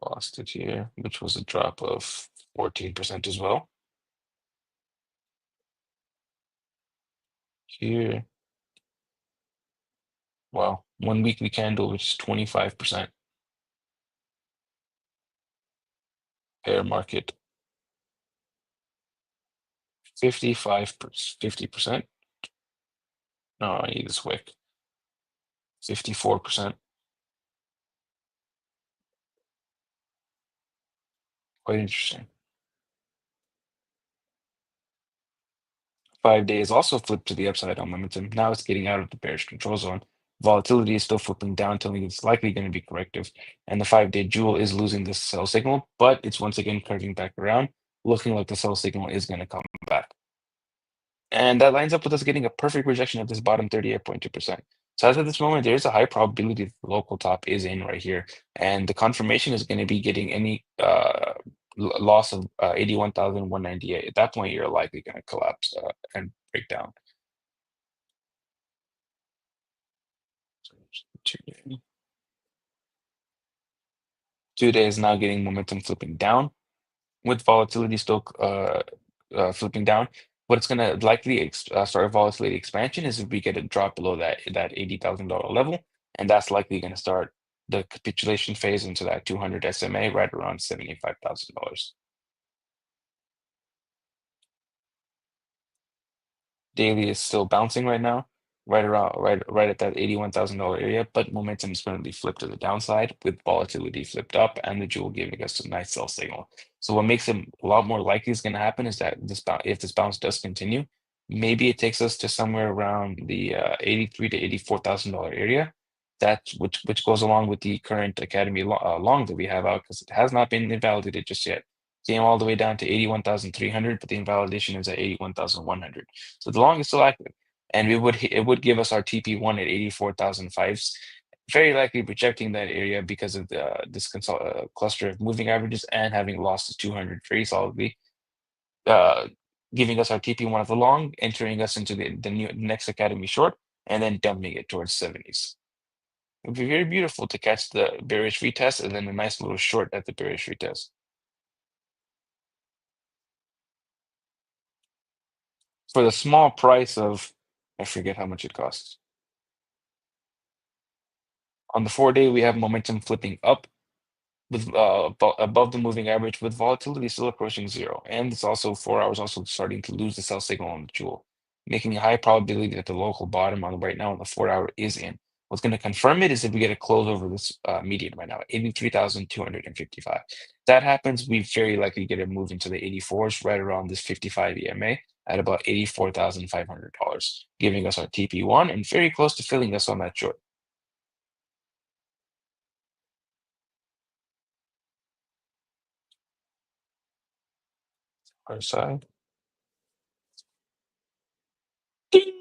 Lost it here, which was a drop of 14% as well. Here. Wow, 1 weekly candle, which is 25%. Bear market. 50%. No, I need this wick. 54%. Quite interesting. 5 days also flipped to the upside on momentum. Now it's getting out of the bearish control zone. Volatility is still flipping down, telling you it's likely going to be corrective. And the 5-day jewel is losing this sell signal, but it's once again curving back around, looking like the sell signal is going to come back. And that lines up with us getting a perfect rejection of this bottom 38.2%. So as of this moment, there's a high probability that the local top is in right here. And the confirmation is going to be getting any loss of 81,198. At that point, you're likely going to collapse and break down. Two-day is now getting momentum flipping down, with volatility still flipping down. What's going to likely start a volatility expansion is if we get a drop below that $80,000 level, and that's likely going to start the capitulation phase into that 200 SMA right around $75,000. Daily is still bouncing right now, right at that $81,000 area, but momentum is currently flipped to the downside with volatility flipped up and the jewel giving us a nice sell signal. So what makes it a lot more likely is going to happen is that if this bounce does continue, maybe it takes us to somewhere around the $83,000 to $84,000 area. That's which goes along with the current Academy long that we have out, because it has not been invalidated just yet. Came all the way down to 81,300, but the invalidation is at 81,100. So the long is still active, and it would give us our TP1 at 84,005, very likely rejecting that area because of this cluster of moving averages and having lost to 200 very solidly, giving us our TP1 of the long, entering us into the next Academy short, and then dumping it towards 70s. It would be very beautiful to catch the bearish retest and then a nice little short at the bearish retest. For the small price of, I forget how much it costs. On the 4-day, we have momentum flipping up with above the moving average, with volatility still approaching zero. And it's also 4 hours also starting to lose the sell signal on the jewel, making a high probability that the local bottom on right now on the 4-hour is in. What's going to confirm it is if we get a close over this median right now, 83,255. That happens, we very likely get a move into the 84s right around this 55 EMA at about $84,500, giving us our TP1 and very close to filling us on that short. Our side. Ding!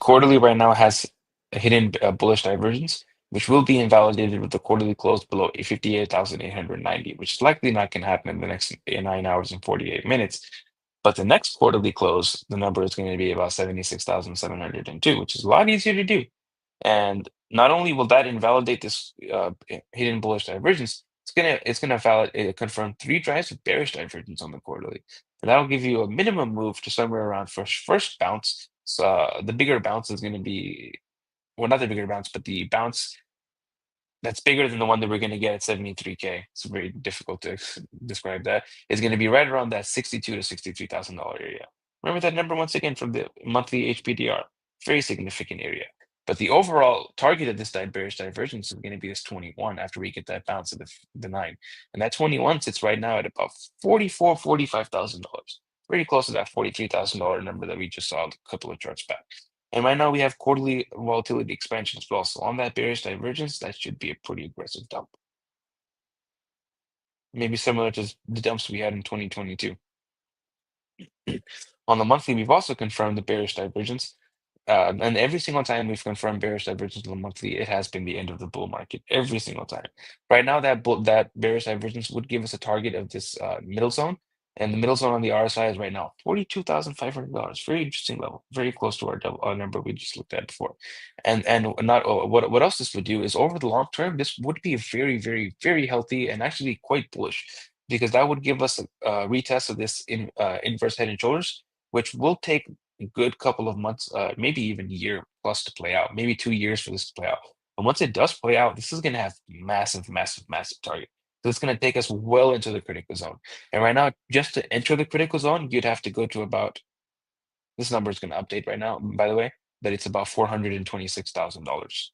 Quarterly right now has a hidden bullish divergence, which will be invalidated with the quarterly close below 58,890, which is likely not going to happen in the next 9 hours and 48 minutes. But the next quarterly close, the number is going to be about 76,702, which is a lot easier to do. And not only will that invalidate this hidden bullish divergence, it's gonna confirm 3 drives of bearish divergence on the quarterly. And that'll give you a minimum move to somewhere around first bounce. So the bigger bounce is going to be, well, not the bigger bounce, but the bounce that's bigger than the one that we're going to get at 73K. It's very difficult to describe that. It's going to be right around that $62,000 to $63,000 area. Remember that number once again from the monthly HPDR. Very significant area. But the overall target of this bearish divergence is going to be this 21 after we get that bounce of the 9. And that 21 sits right now at about $45,000. Very close to that $43,000 number that we just saw a couple of charts back. And right now we have quarterly volatility expansion as well. So on that bearish divergence, that should be a pretty aggressive dump. Maybe similar to the dumps we had in 2022. On the monthly, we've also confirmed the bearish divergence. And every single time we've confirmed bearish divergence on the monthly, it has been the end of the bull market every single time. Right now, that bearish divergence would give us a target of this middle zone, and the middle zone on the RSI is right now $42,500. Very interesting level, very close to our number we just looked at before. And not what else this would do is over the long term, this would be a very, very, very healthy and actually quite bullish, because that would give us a retest of this inverse head and shoulders, which will take a good couple of months, maybe even a year plus to play out, maybe 2 years for this to play out. And once it does play out, this is going to have massive, massive, massive target. So it's going to take us well into the critical zone. And right now, just to enter the critical zone, you'd have to go to about, this number is going to update right now, by the way, but it's about $426,000.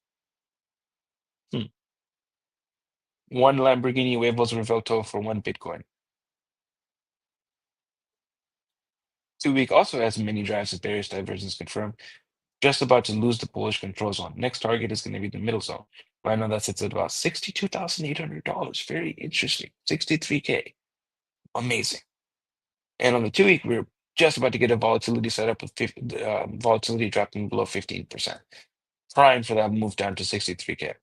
One Lamborghini Huevos Revuelto for 1 Bitcoin. 2-week also has many drives of bearish divergence confirmed. Just about to lose the bullish control zone. Next target is going to be the middle zone. Right now that sits at about $62,800. Very interesting. 63K. Amazing. And on the 2-week, we're just about to get a volatility set up with volatility dropping below 15%. Prime for that move down to 63K.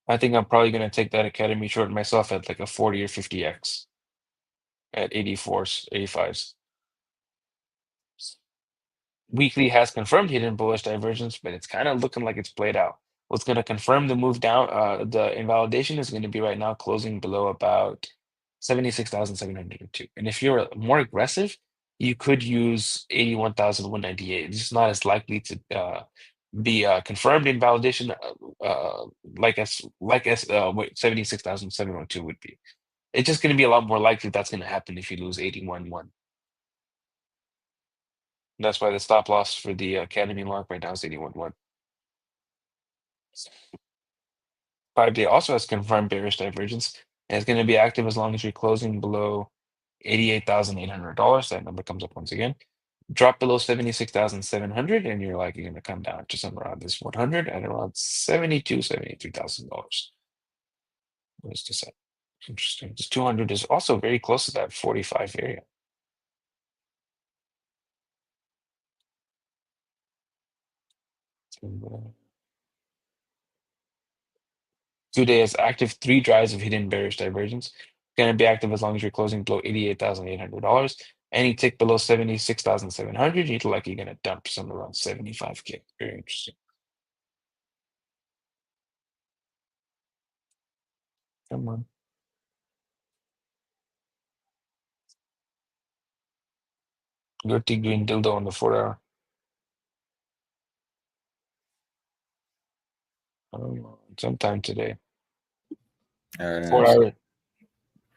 I think I'm probably going to take that Academy short myself at like a 40 or 50x at 84s, 85s. Weekly has confirmed hidden bullish divergence, but it's kind of looking like it's played out. What's going to confirm the move down, the invalidation is going to be right now closing below about 76,702. And if you're more aggressive, you could use 81,198. It's just not as likely to be confirmed invalidation like 76,702 would be. It's just going to be a lot more likely that's going to happen if you lose 81.1. That's why the stop loss for the Academy lock right now is 81.1. 5-day also has confirmed bearish divergence and it's going to be active as long as you're closing below $88,800. That number comes up once again. Drop below 76,700 and you're likely going to come down to somewhere around this 100 at around $73,000. What is this at? Interesting. This 200 is also very close to that 45 area. Two-day has active 3 drives of hidden bearish divergence. Going to be active as long as you're closing below $88,800. Any tick below 76,700, you're likely going to dump somewhere around 75K. Very interesting. Come on. Dirty green dildo on the 4-hour. Sometime today. There it 4 is. hour.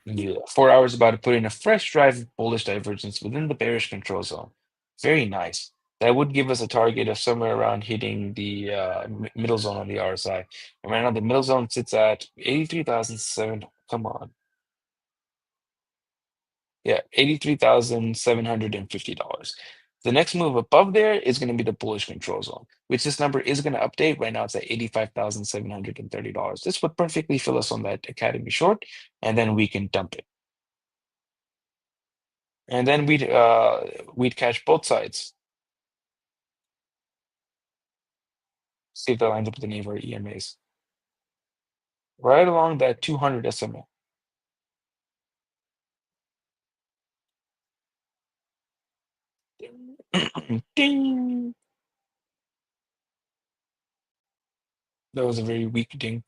Yeah, 4 hours about to put in a fresh drive of bullish divergence within the bearish control zone. Very nice. That would give us a target of somewhere around hitting the middle zone on the RSI. And right now the middle zone sits at 83,007. Come on. Yeah, $83,750. The next move above there is going to be the bullish control zone, which this number is going to update. Right now it's at $85,730. This would perfectly fill us on that Academy short, and then we can dump it. And then we'd catch both sides. See if that lines up with any of our EMAs. Right along that 200 SMA. Ding. That was a very weak ding.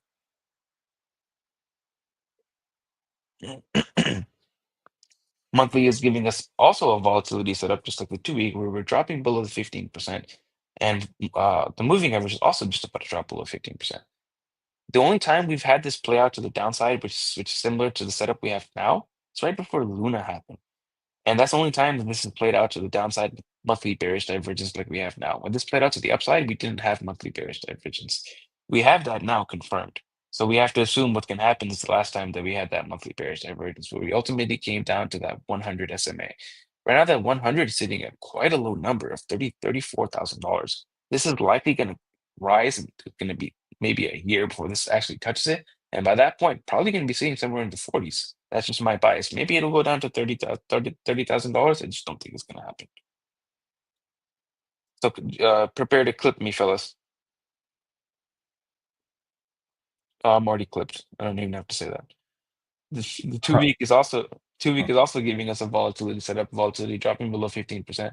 Monthly is giving us also a volatility setup, just like the 2-week, where we're dropping below the 15%. And the moving average is also just about to drop below 15%. The only time we've had this play out to the downside, which is similar to the setup we have now, it's right before Luna happened. And that's the only time that this has played out to the downside with monthly bearish divergence like we have now. When this played out to the upside, we didn't have monthly bearish divergence. We have that now confirmed. So we have to assume what can happen is the last time that we had that monthly bearish divergence, where we ultimately came down to that 100 SMA. Right now, that 100 is sitting at quite a low number of $34,000. This is likely going to rise, and it's going to be maybe a year before this actually touches it. And by that point, probably going to be sitting somewhere in the 40s. That's just my bias. Maybe it'll go down to $30,000. I just don't think it's going to happen. So prepare to clip me, fellas. I'm already clipped. I don't even have to say that. The 2-week is also 2-week is also giving us a volatility setup. Volatility dropping below 15%.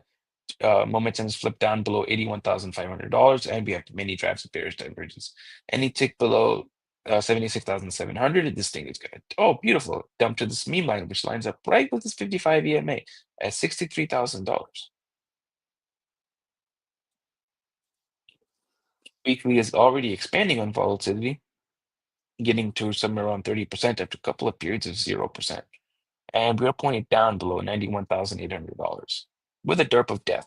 Momentum is flipped down below $81,500, and we have many drives of bearish divergence. Any tick below 76,700, this thing is good. Oh, beautiful. Dump to this meme line, which lines up right with this 55 EMA at $63,000. Weekly is already expanding on volatility, getting to somewhere around 30% after a couple of periods of 0%. And we're pointing down below $91,800 with a derp of death.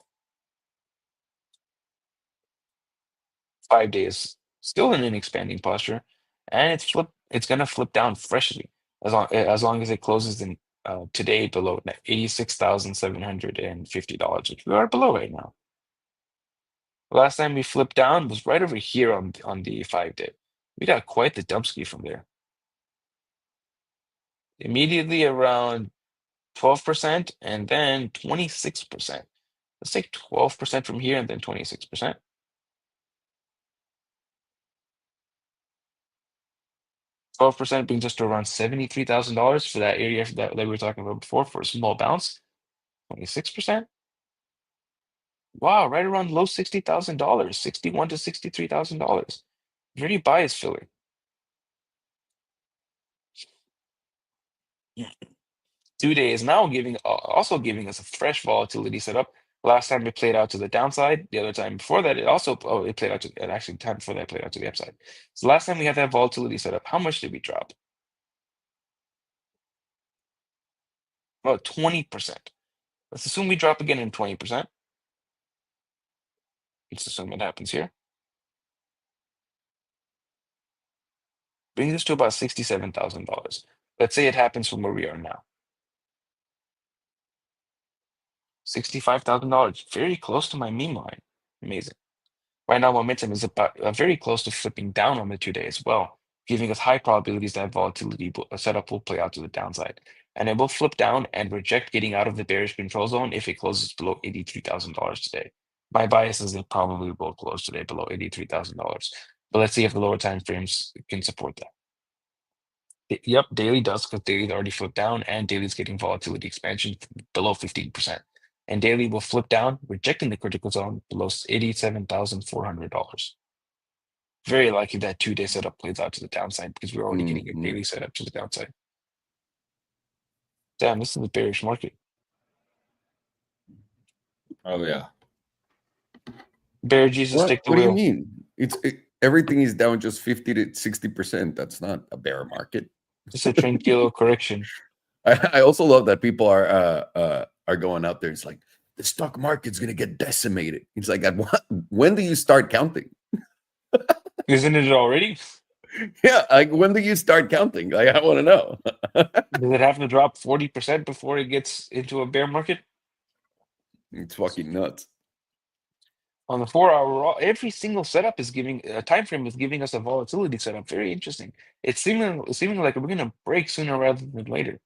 5 days, still in an expanding posture, and it's going to flip down freshly. as long as it closes in today below $86,750, which we are below right now. Last time we flipped down was right over here on the 5-day. We got quite the dump ski from there. Immediately around 12% and then 26%. Let's take 12% from here and then 26%. %12 brings us to around $73,000 for that area that we were talking about before for a small bounce. 26%. Wow, right around low $60,000, $61,000 to $63,000. Very bias filling. 2 days now also giving us a fresh volatility setup. Last time it played out to the downside. The other time before that, it played out to, and actually time before that it played out to the upside. So last time we had that volatility setup, how much did we drop? About 20%. Let's assume we drop again in 20%. Let's assume it happens here. Brings us to about $67,000. Let's say it happens from where we are now. $65,000, very close to my meme line. Amazing. Right now, momentum is about very close to flipping down on the 2-day as well, giving us high probabilities that volatility setup will play out to the downside. And it will flip down and reject getting out of the bearish control zone if it closes below $83,000 today. My bias is it probably will close today below $83,000. But let's see if the lower time frames can support that. Yep, daily does, because daily's already flipped down and daily's getting volatility expansion below 15%. And daily will flip down, rejecting the critical zone below $87,400. Very likely that 2-day setup plays out to the downside because we're already getting a daily setup to the downside. Damn, this is the bearish market. Oh yeah. Bear Jesus, take the What do wheel. you mean? Everything is down just 50 to 60%. That's not a bear market. It's a tranquilo correction. I also love that people are going out there. It's like the stock market's gonna get decimated. It's like, when do you start counting? Isn't it already? Yeah, like when do you start counting? Like, I want to know. Does it have to drop 40% before it gets into a bear market? It's fucking nuts. On the 4-hour, every single setup is giving a time frame is giving us a volatility setup. Very interesting. It's seeming like we're gonna break sooner rather than later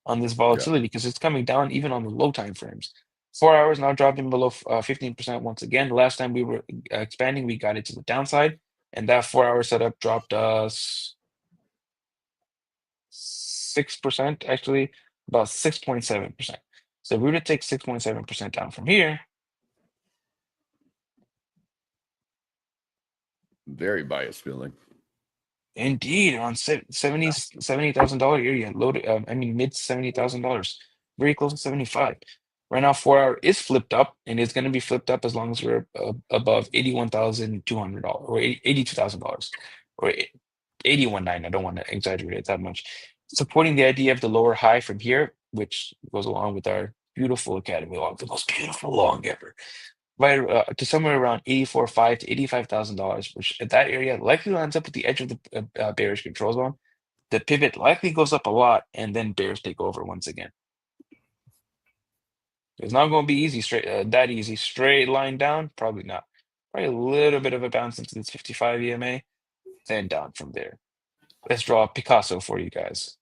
on this volatility because it's coming down even on the low time frames. 4 hours now dropping below 15% once again. The last time we were expanding, we got it to the downside, and that 4-hour setup dropped us 6%, actually about 6.7%. So if we were to take 6.7% down from here, Very biased feeling. indeed, around $70,000 area, mid $70,000, very close to 75. Right now, 4-hour is flipped up, and it's going to be flipped up as long as we're above $81,200 or $82,000 or 81.9. I don't want to exaggerate it that much. Supporting the idea of the lower high from here, which goes along with our beautiful academy long, the most beautiful long ever. Right to somewhere around $84,500 to $85,000, which at that area likely lines up at the edge of the bearish control zone. The pivot likely goes up a lot, and then bears take over once again. It's not going to be easy, that easy. Straight line down, probably not. Probably a little bit of a bounce into this 55 EMA, then down from there. Let's draw a Picasso for you guys.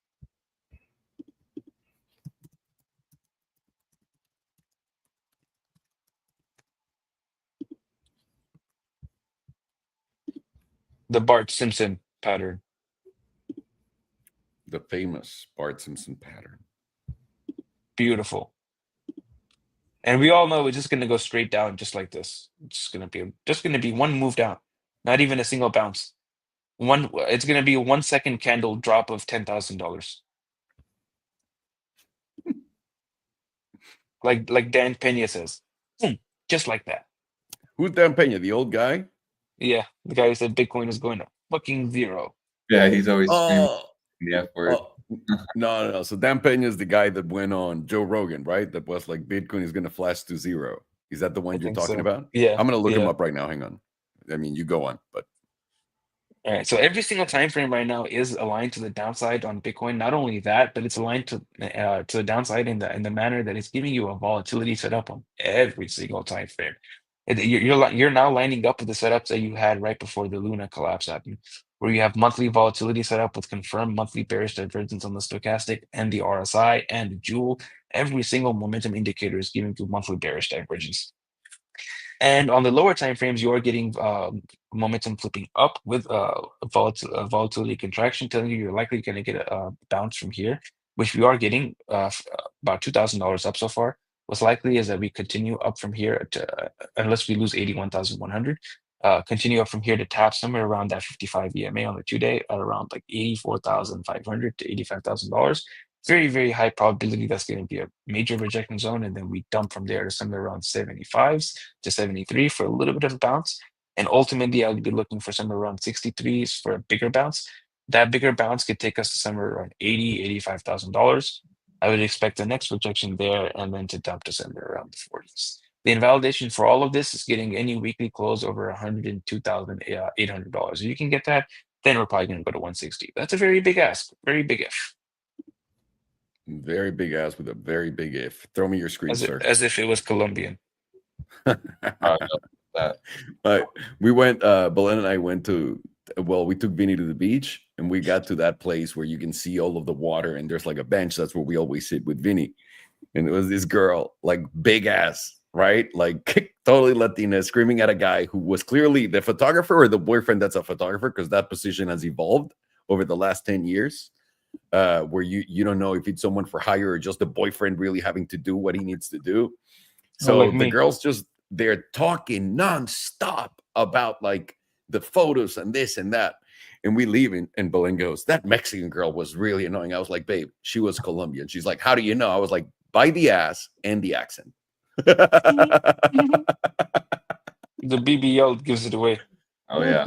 The Bart Simpson pattern. The famous Bart Simpson pattern. Beautiful. And we all know it's just going to go straight down just like this. It's going to be one move down, not even a single bounce. It's going to be a 1 second candle drop of $10,000. Like Dan Pena says, just like that. Who's Dan Pena? The old guy? Yeah, the guy who said Bitcoin is going to fucking zero. Yeah, he's always screaming the F word. No. So Dan Pena is the guy that went on Joe Rogan, right? That was like, Bitcoin is going to flash to zero. Is that the one you're talking about? Yeah. I'm going to look him up right now. Hang on. I mean, you go on, but All right, so every single time frame right now is aligned to the downside on Bitcoin. Not only that, but it's aligned to the downside in the manner that it's giving you a volatility setup on every single time frame. You're now lining up with the setups that you had right before the Luna collapse happened, where you have monthly volatility set up with confirmed monthly bearish divergence on the stochastic and the RSI and the Joule. Every single momentum indicator is giving you monthly bearish divergence. And on the lower time frames, you are getting momentum flipping up with volatility contraction, telling you you're likely going to get a bounce from here, which we are getting about $2,000 up so far. What's likely is that we continue up from here unless we lose 81,100. Continue up from here to tap somewhere around that 55 EMA on the 2-day at around like 84,500 to $85,000. Very, very high probability that's going to be a major rejection zone, and then we dump from there to somewhere around 75s to 73 for a little bit of a bounce. And ultimately, I would be looking for somewhere around 63s for a bigger bounce. That bigger bounce could take us to somewhere around $85,000. I would expect the next rejection there and then to dump to somewhere around the 40s. The invalidation for all of this is getting any weekly close over $102,800. If you can get that, then we're probably going to go to 160. That's a very big ask, very big if. Very big ass with a very big if. Throw me your screen, sir. As if it was Colombian. But we went, Belen and I went to, well, we took Vinny to the beach and we got to that place where you can see all of the water and there's like a bench. That's where we always sit with Vinny. And it was this girl, like big ass, right? Like totally Latina, screaming at a guy who was clearly the photographer or the boyfriend that's a photographer, because that position has evolved over the last 10 years. Where you don't know if it's someone for hire or just a boyfriend really having to do what he needs to do. So like the me. girls just, they're talking nonstop about like the photos and this and that. And we leave and Belen goes, that Mexican girl was really annoying. I was like, babe, she was Colombian. She's like, how do you know? I was like, by the ass and the accent. The BBL gives it away. Oh yeah.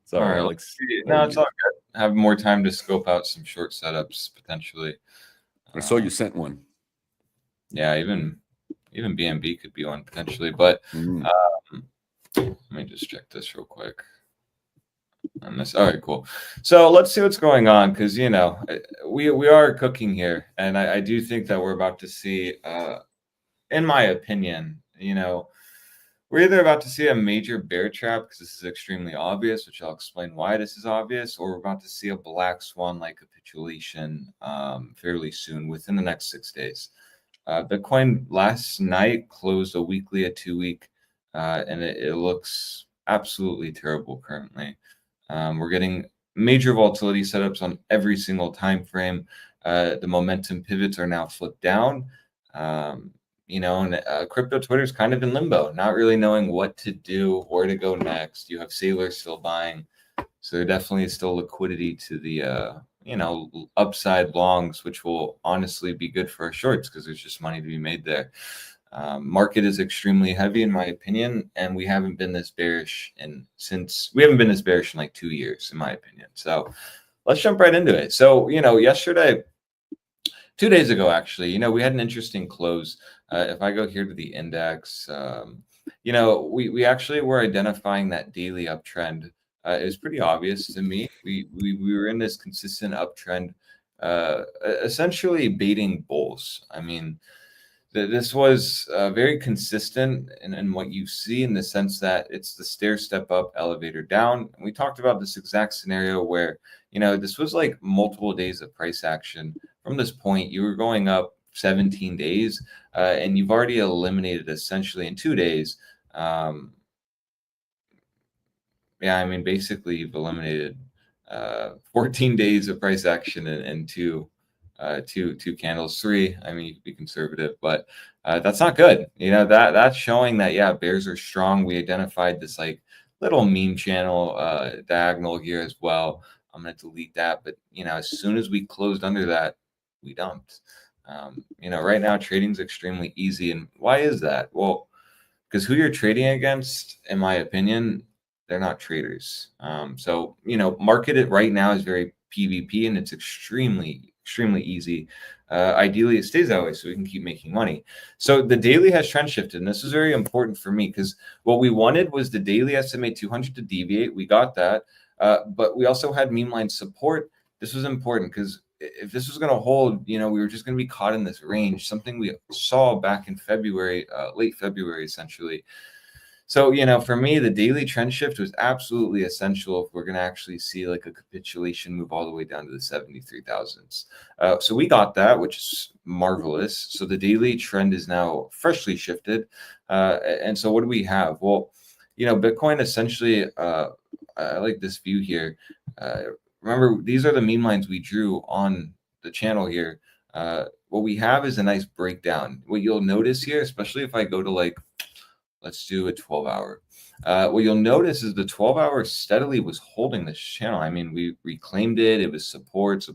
Sorry, all right, Alex. No, it's all good. Have more time to scope out some short setups potentially. I saw you sent one. Yeah, even BNB could be one potentially, but let me just check this real quick. On this, all right, cool. So let's see what's going on, because you know we are cooking here, and I do think that we're about to see, in my opinion, you know, we're either about to see a major bear trap because this is extremely obvious, which I'll explain why this is obvious, or we're about to see a black swan-like capitulation fairly soon, within the next 6 days. Bitcoin last night closed a weekly, a 2-week, and it looks absolutely terrible currently. We're getting major volatility setups on every single time frame. The momentum pivots are now flipped down. You know, and crypto Twitter is kind of in limbo, not really knowing what to do, where to go next. You have sailors still buying, so there definitely is still liquidity to the you know, upside longs, which will honestly be good for our shorts because there's just money to be made there. Market is extremely heavy in my opinion, and we haven't been this bearish in like 2 years in my opinion. So let's jump right into it. So, you know, yesterday, 2 days ago, actually, you know, we had an interesting close. If I go here to the index, you know, we actually were identifying that daily uptrend. It was pretty obvious to me. We were in this consistent uptrend, essentially baiting bulls. I mean, this was very consistent in what you see, in the sense that it's the stair step up, elevator down. And we talked about this exact scenario where, you know, this was like multiple days of price action. From this point, you were going up 17 days, and you've already eliminated essentially in 2 days. Yeah, I mean, basically you've eliminated 14 days of price action and two candles, 3. I mean, you could be conservative, but that's not good. You know, that's showing that, yeah, bears are strong. We identified this like little meme channel diagonal here as well. I'm going to delete that, but you know, as soon as we closed under that, we dumped. You know, right now trading is extremely easy. And why is that? Well, because who you're trading against, in my opinion, they're not traders. So, you know, market it right now is very PvP, and it's extremely easy Ideally, it stays that way so we can keep making money. So the daily has trend shifted, and this is very important for me because what we wanted was the daily SMA 200 to deviate. We got that, but we also had meme line support. This was important because if this was going to hold, we were just going to be caught in this range, something we saw back in February, late February, essentially. So, for me, the daily trend shift was absolutely essential if we're going to actually see like a capitulation move all the way down to the 73,000s. So we got that, which is marvelous. So the daily trend is now freshly shifted. And so what do we have? Well, Bitcoin essentially, I like this view here. Remember, these are the meme lines we drew on the channel here. What we have is a nice breakdown. What you'll notice here, especially if I go to let's do a 12-hour. What you'll notice is the 12-hour steadily was holding this channel. I mean, we reclaimed it. It was support,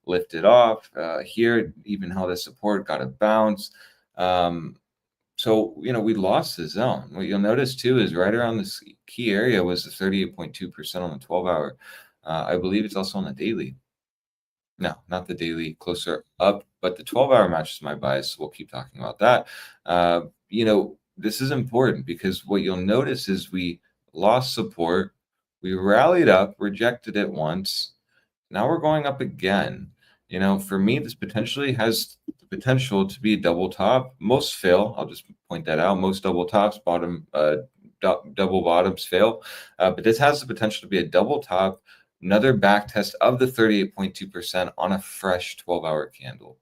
lifted off. Here, even held a support, got a bounce. So, we lost the zone. What you'll notice, too, is right around this key area was the 38.2% on the 12-hour. I believe it's also on the daily. No, not the daily, closer up, but the 12-hour matches my bias. So we'll keep talking about that. This is important because what you'll notice is we lost support. We rallied up, rejected it once. Now we're going up again. For me, this potentially has the potential to be a double top. Most fail. I'll just point that out. Most double tops, double bottoms fail. But this has the potential to be a double top. Another back test of the 38.2% on a fresh 12-hour candle.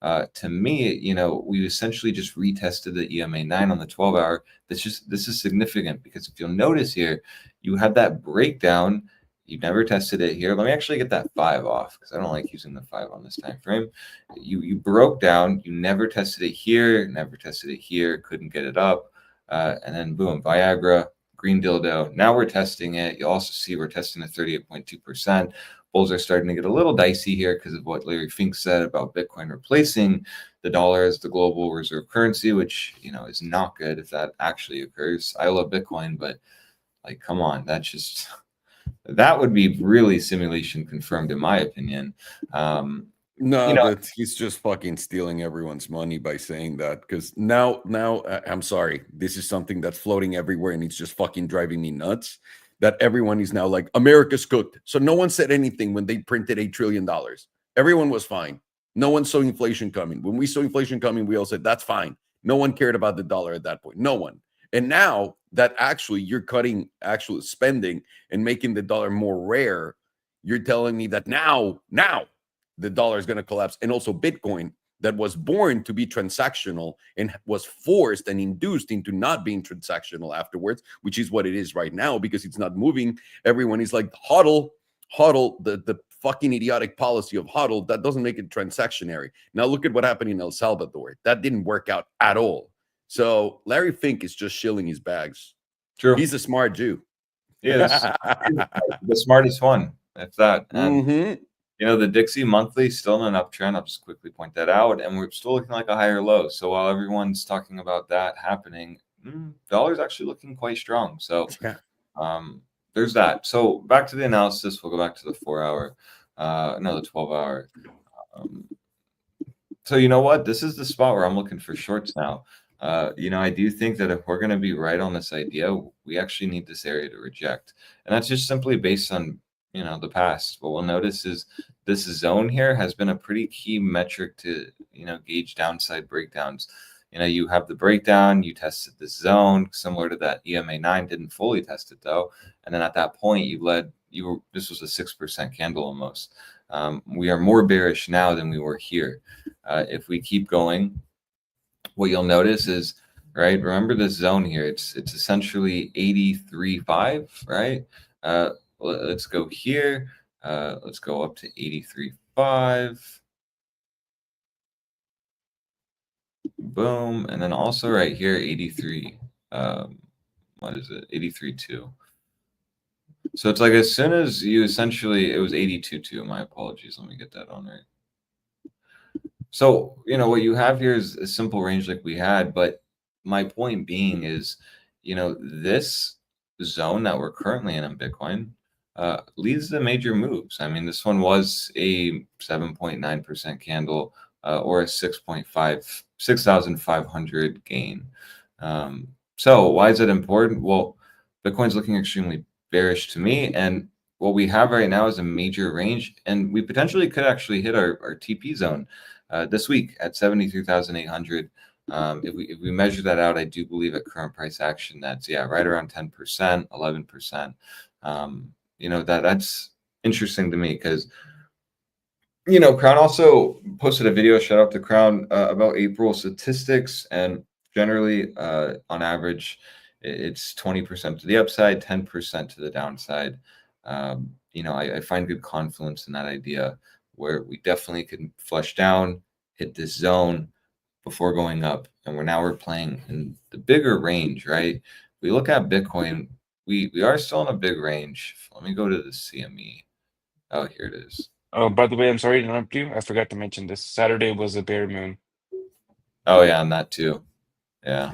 To me, we essentially just retested the EMA 9 on the 12-hour. This is significant because if you'll notice here, you had that breakdown. You never tested it here. Let me actually get that 5 off because I don't like using the 5 on this time frame. You broke down. You never tested it here. Never tested it here. Couldn't get it up. And then boom, Viagra. Green dildo. Now we're testing it. You also see we're testing the 38.2%. Bulls are starting to get a little dicey here because of what Larry Fink said about Bitcoin replacing the dollar as the global reserve currency, which, is not good if that actually occurs. I love Bitcoin, but come on, that would be really simulation confirmed in my opinion. No, but he's just fucking stealing everyone's money by saying that. Because now, I'm sorry, this is something that's floating everywhere, and it's just fucking driving me nuts. That everyone is now like, America's cooked. So no one said anything when they printed $8 trillion. Everyone was fine. No one saw inflation coming. When we saw inflation coming, we all said that's fine. No one cared about the dollar at that point. No one. And now that actually you're cutting actual spending and making the dollar more rare, you're telling me that now the dollar is going to collapse. And also Bitcoin, that was born to be transactional and was forced and induced into not being transactional afterwards, which is what it is right now because it's not moving. Everyone is like, hodl, the fucking idiotic policy of hodl, that doesn't make it transactionary. Now look at what happened in El Salvador. That didn't work out at all. So Larry Fink is just shilling his bags. True. He's a smart Jew. Yes. The smartest one, if that. And the Dixie monthly still in an uptrend. I'll just quickly point that out. And we're still looking like a higher low. So while everyone's talking about that happening, dollar's actually looking quite strong. So there's that. So back to the analysis. We'll go back to the 4-hour, the 12-hour. So you know what? This is the spot where I'm looking for shorts now. I do think that if we're going to be right on this idea, we actually need this area to reject. And that's just simply based on the past. What we'll notice is this zone here has been a pretty key metric to, gauge downside breakdowns. You have the breakdown, you tested this zone, similar to that EMA 9, didn't fully test it though. And then at that point this was a 6% candle almost. We are more bearish now than we were here. If we keep going, what you'll notice is, right, remember this zone here, it's essentially 83.5, right? Let's go here. Let's go up to 83.5. Boom. And then also right here, 83. What is it? 83.2. So it's like as soon as you essentially, it was 82.2. My apologies. Let me get that on right. So, what you have here is a simple range like we had. But my point being is, this zone that we're currently in Bitcoin, leads the major moves. I mean, this one was a 7.9% candle or a 6,500 gain. So why is it important? Well, Bitcoin's looking extremely bearish to me, and what we have right now is a major range, and we potentially could actually hit our TP zone this week at 73,800. If we measure that out, I do believe at current price action, that's right around 10%, 11%. That's interesting to me because Crown also posted a video, shout out to Crown, about April statistics, and generally on average it's 20% to the upside, 10% to the downside. I find good confluence in that idea where we definitely can flush down, hit this zone before going up, and we're playing in the bigger range, right? We look at Bitcoin, we are still in a big range. Let me go to the CME. Oh, here it is. Oh, by the way, I'm sorry to interrupt you. I forgot to mention this. Saturday was a bare moon. Oh yeah, and that too. Yeah.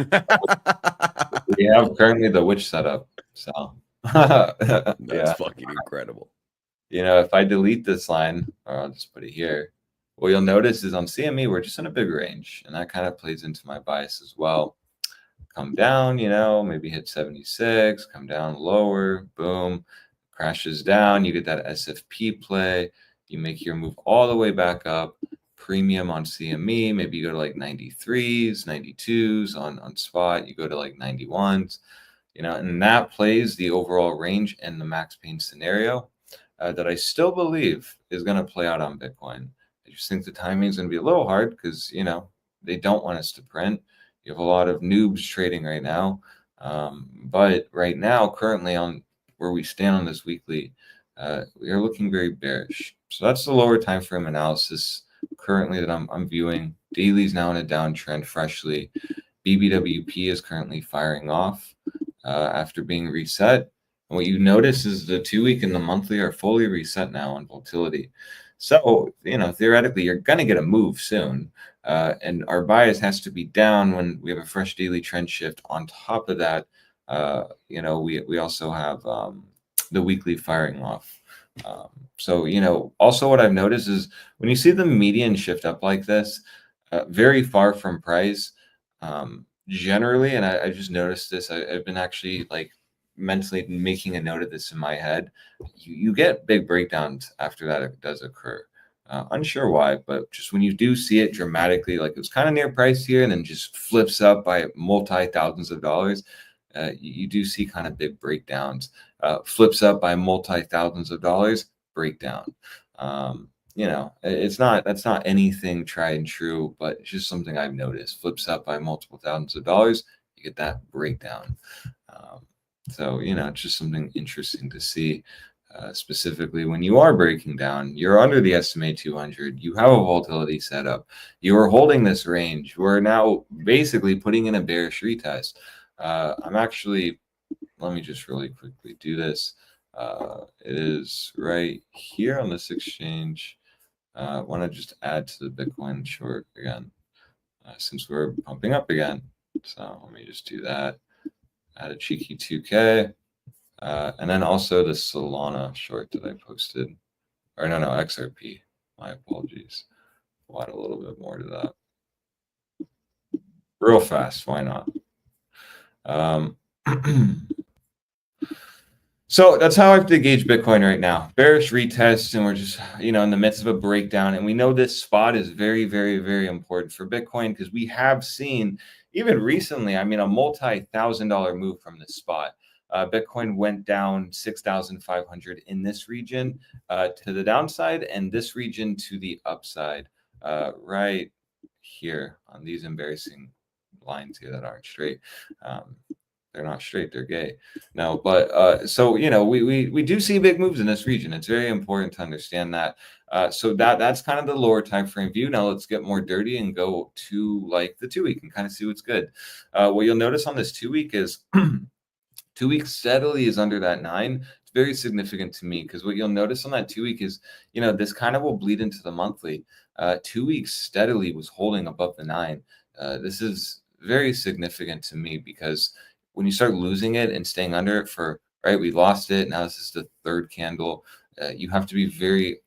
We have currently the witch setup. So That's fucking incredible. If I delete this line, or I'll just put it here, what you'll notice is on CME, we're just in a big range, and that kind of plays into my bias as well. Come down, maybe hit 76, come down lower, boom, crashes down, you get that SFP play, you make your move all the way back up, premium on CME, maybe you go to like 93s, 92s on spot, you go to like 91s, and that plays the overall range and the max pain scenario that I still believe is going to play out on Bitcoin. I just think the timing is going to be a little hard because, they don't want us to print. You have a lot of noobs trading right now. But right now, currently on where we stand on this weekly, we are looking very bearish. So that's the lower time frame analysis currently that I'm viewing. Daily is now in a downtrend freshly. BBWP is currently firing off after being reset. And what you notice is the 2-week and the monthly are fully reset now on volatility. So, theoretically, you're going to get a move soon. And our bias has to be down when we have a fresh daily trend shift. On top of that, we also have the weekly firing off. So, also what I've noticed is when you see the median shift up like this, very far from price, generally, and I just noticed this, I've been actually like mentally making a note of this in my head, you get big breakdowns after that it does occur. Unsure why, but just when you do see it dramatically, like it was kind of near price here and then just flips up by multi-thousands of dollars, you do see kind of big breakdowns. Flips up by multi-thousands of dollars, breakdown. That's not anything tried and true, but it's just something I've noticed. Flips up by multiple thousands of dollars, you get that breakdown. So, it's just something interesting to see, specifically when you are breaking down, you're under the SMA 200, you have a volatility setup, you are holding this range. We're now basically putting in a bearish retest. Let me just really quickly do this. It is right here on this exchange. I want to just add to the Bitcoin short again, since we're pumping up again. So let me just do that. Add a cheeky 2K. And then also the Solana short that I posted. Or no, XRP. My apologies. I'll add a little bit more to that. Real fast. Why not? So that's how I have to gauge Bitcoin right now. Bearish retest, and we're just, in the midst of a breakdown. And we know this spot is very, very, very important for Bitcoin because we have seen, even recently, a multi-$1,000 move from this spot. Bitcoin went down 6,500 in this region to the downside, and this region to the upside, right here on these embarrassing lines here that aren't straight. They're not straight, they're gay. No, but so we do see big moves in this region. It's very important to understand that. So that's kind of the lower time frame view. Now let's get more dirty and go to like the 2-week and kind of see what's good. What you'll notice on this 2-week is 2 weeks steadily is under that 9. It's very significant to me because what you'll notice on that 2-week is, this kind of will bleed into the monthly. 2 weeks steadily was holding above the 9. This is very significant to me because when you start losing it and staying under it for right? We lost it. Now this is the third candle. You have to be very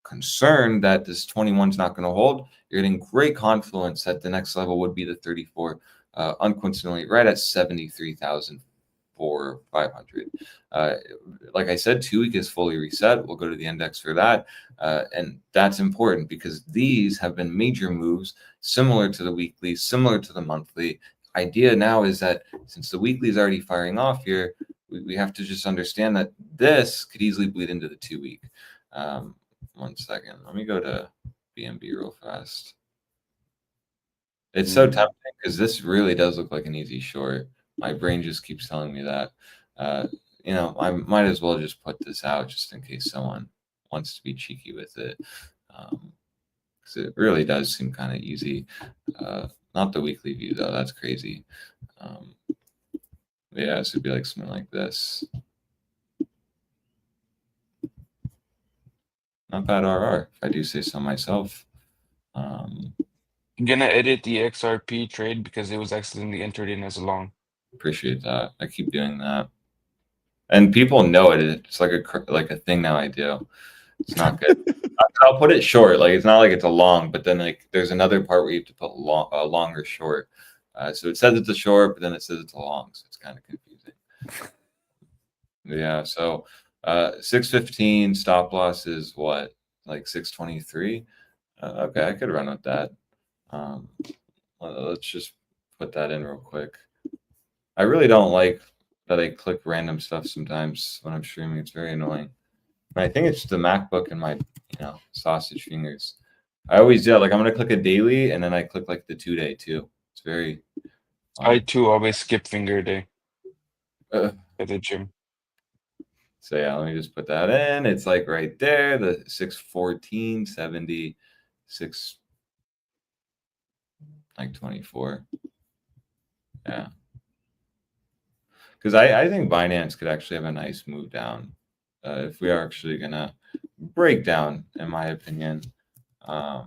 concerned that this 21 is not going to hold. You're getting great confluence that the next level would be the 34, uncoincidentally, right at 73,500. Like I said, 2 week is fully reset. We'll go to the index for that. And that's important because these have been major moves similar to the weekly, similar to the monthly. Idea now is that since the weekly is already firing off here, we have to just understand that this could easily bleed into the 2 week. 1 second. Let me go to BNB real fast. It's so tempting because this really does look like an easy short. My brain just keeps telling me that. You know, I might as well just put this out just in case someone wants to be cheeky with it. Because it really does seem kind of easy. Not the weekly view, though. That's crazy. Yeah, this would be like something like this. Not bad RR, if I do say so myself. I'm gonna edit the XRP trade because it was accidentally entered in as a long. Appreciate that. I keep doing that, and people know it. It's like a thing now I do. It's not good. I'll put it short. Like it's not like it's a long, but then like there's another part where you have to put a longer short. So it says it's a short, but then it says it's a long. So it's kind of confusing. Yeah. So 615 stop loss is what, like 623. Okay, I could run with that. Let's just put that in real quick. I really don't like that I click random stuff sometimes when I'm streaming. It's very annoying. And I think it's the MacBook and my, sausage fingers. I always do that. Like I'm gonna click a daily and then I click like the 2-day too. It's very. I too always skip finger day At the gym. So yeah, let me just put that in. It's like right there, the 614.70, 6 like 24. Yeah. Because I think Binance could actually have a nice move down if we are actually gonna break down, in my opinion. I'll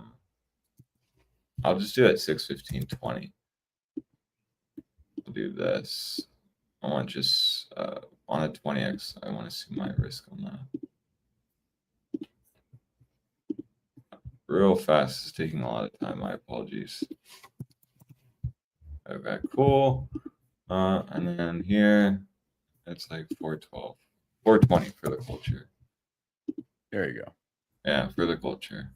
just do it 615.20. We'll do this. I want just on a 20x. I want to see my risk on that. Real fast. It's taking a lot of time. My apologies. Okay, cool. And then here, it's like 412, 420 for the culture. There you go. Yeah, for the culture.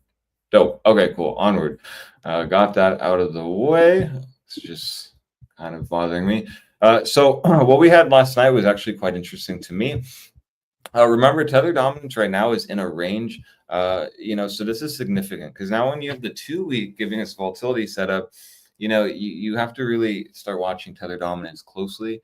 Dope. Okay, cool. Onward. Got that out of the way. It's just kind of bothering me. So what we had last night was actually quite interesting to me. Remember, tether dominance right now is in a range. So this is significant because now when you have the 2 week giving us volatility setup, you have to really start watching tether dominance closely.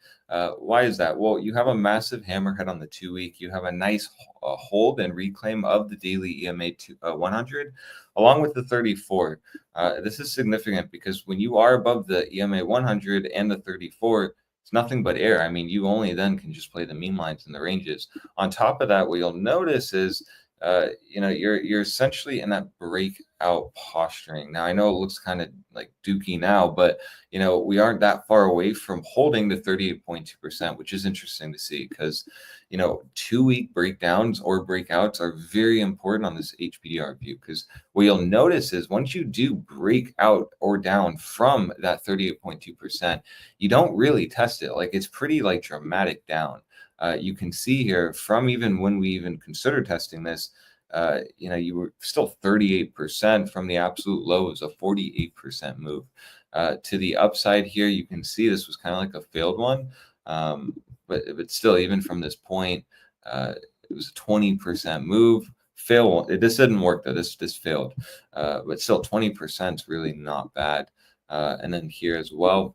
Why is that? Well, you have a massive hammerhead on the 2 week. You have a nice hold and reclaim of the daily EMA 100 along with the 34. This is significant because when you are above the EMA 100 and the 34, it's nothing but air. I mean, you only then can just play the mean lines and the ranges. On top of that, what you'll notice is you're essentially in that breakout posturing. Now I know it looks kind of like dookie now, but we aren't that far away from holding the 38.2%, which is interesting to see because 2 week breakdowns or breakouts are very important on this HPDR view because what you'll notice is once you do break out or down from that 38.2%, you don't really test it. Like it's pretty like dramatic down. You can see here from even when we even considered testing this, you were still 38% from the absolute lows, a 48% move. To the upside here, you can see this was kind of like a failed one. But still, even from this point, it was a 20% move. This didn't work though. This failed. But still 20% is really not bad. And then here as well,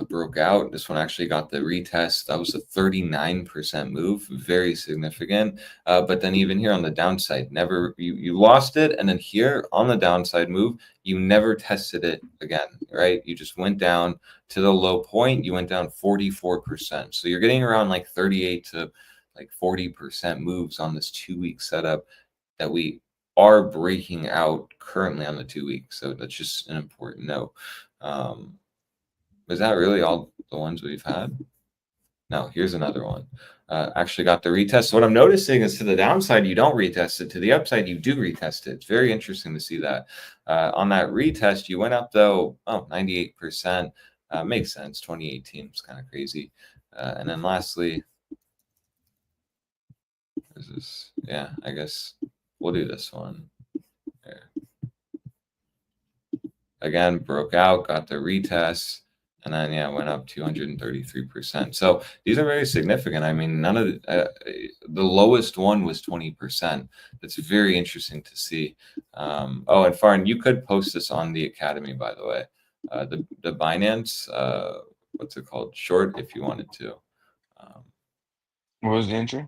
broke out. This one actually got the retest. That was a 39% move, very significant. But then even here on the downside, never you lost it, and then here on the downside move, you never tested it again, right? You just went down to the low point. You went down 44%. So you're getting around like 38 to like 40% moves on this 2 week setup that we are breaking out currently on the 2 week. So that's just an important note. Is that really all the ones we've had? No, here's another one. Actually got the retest. So what I'm noticing is to the downside, you don't retest it. To the upside, you do retest it. It's very interesting to see that. On that retest, you went up though, 98%. Makes sense. 2018 was kind of crazy. And then lastly, is this? Yeah, I guess we'll do this one. There. Again, broke out, got the retest. And then, yeah, went up 233%. So these are very significant. I mean, none of the lowest one was 20%. That's very interesting to see. Oh, and Farn, you could post this on the Academy, by the way. The Binance, what's it called? Short, if you wanted to. What was the entry?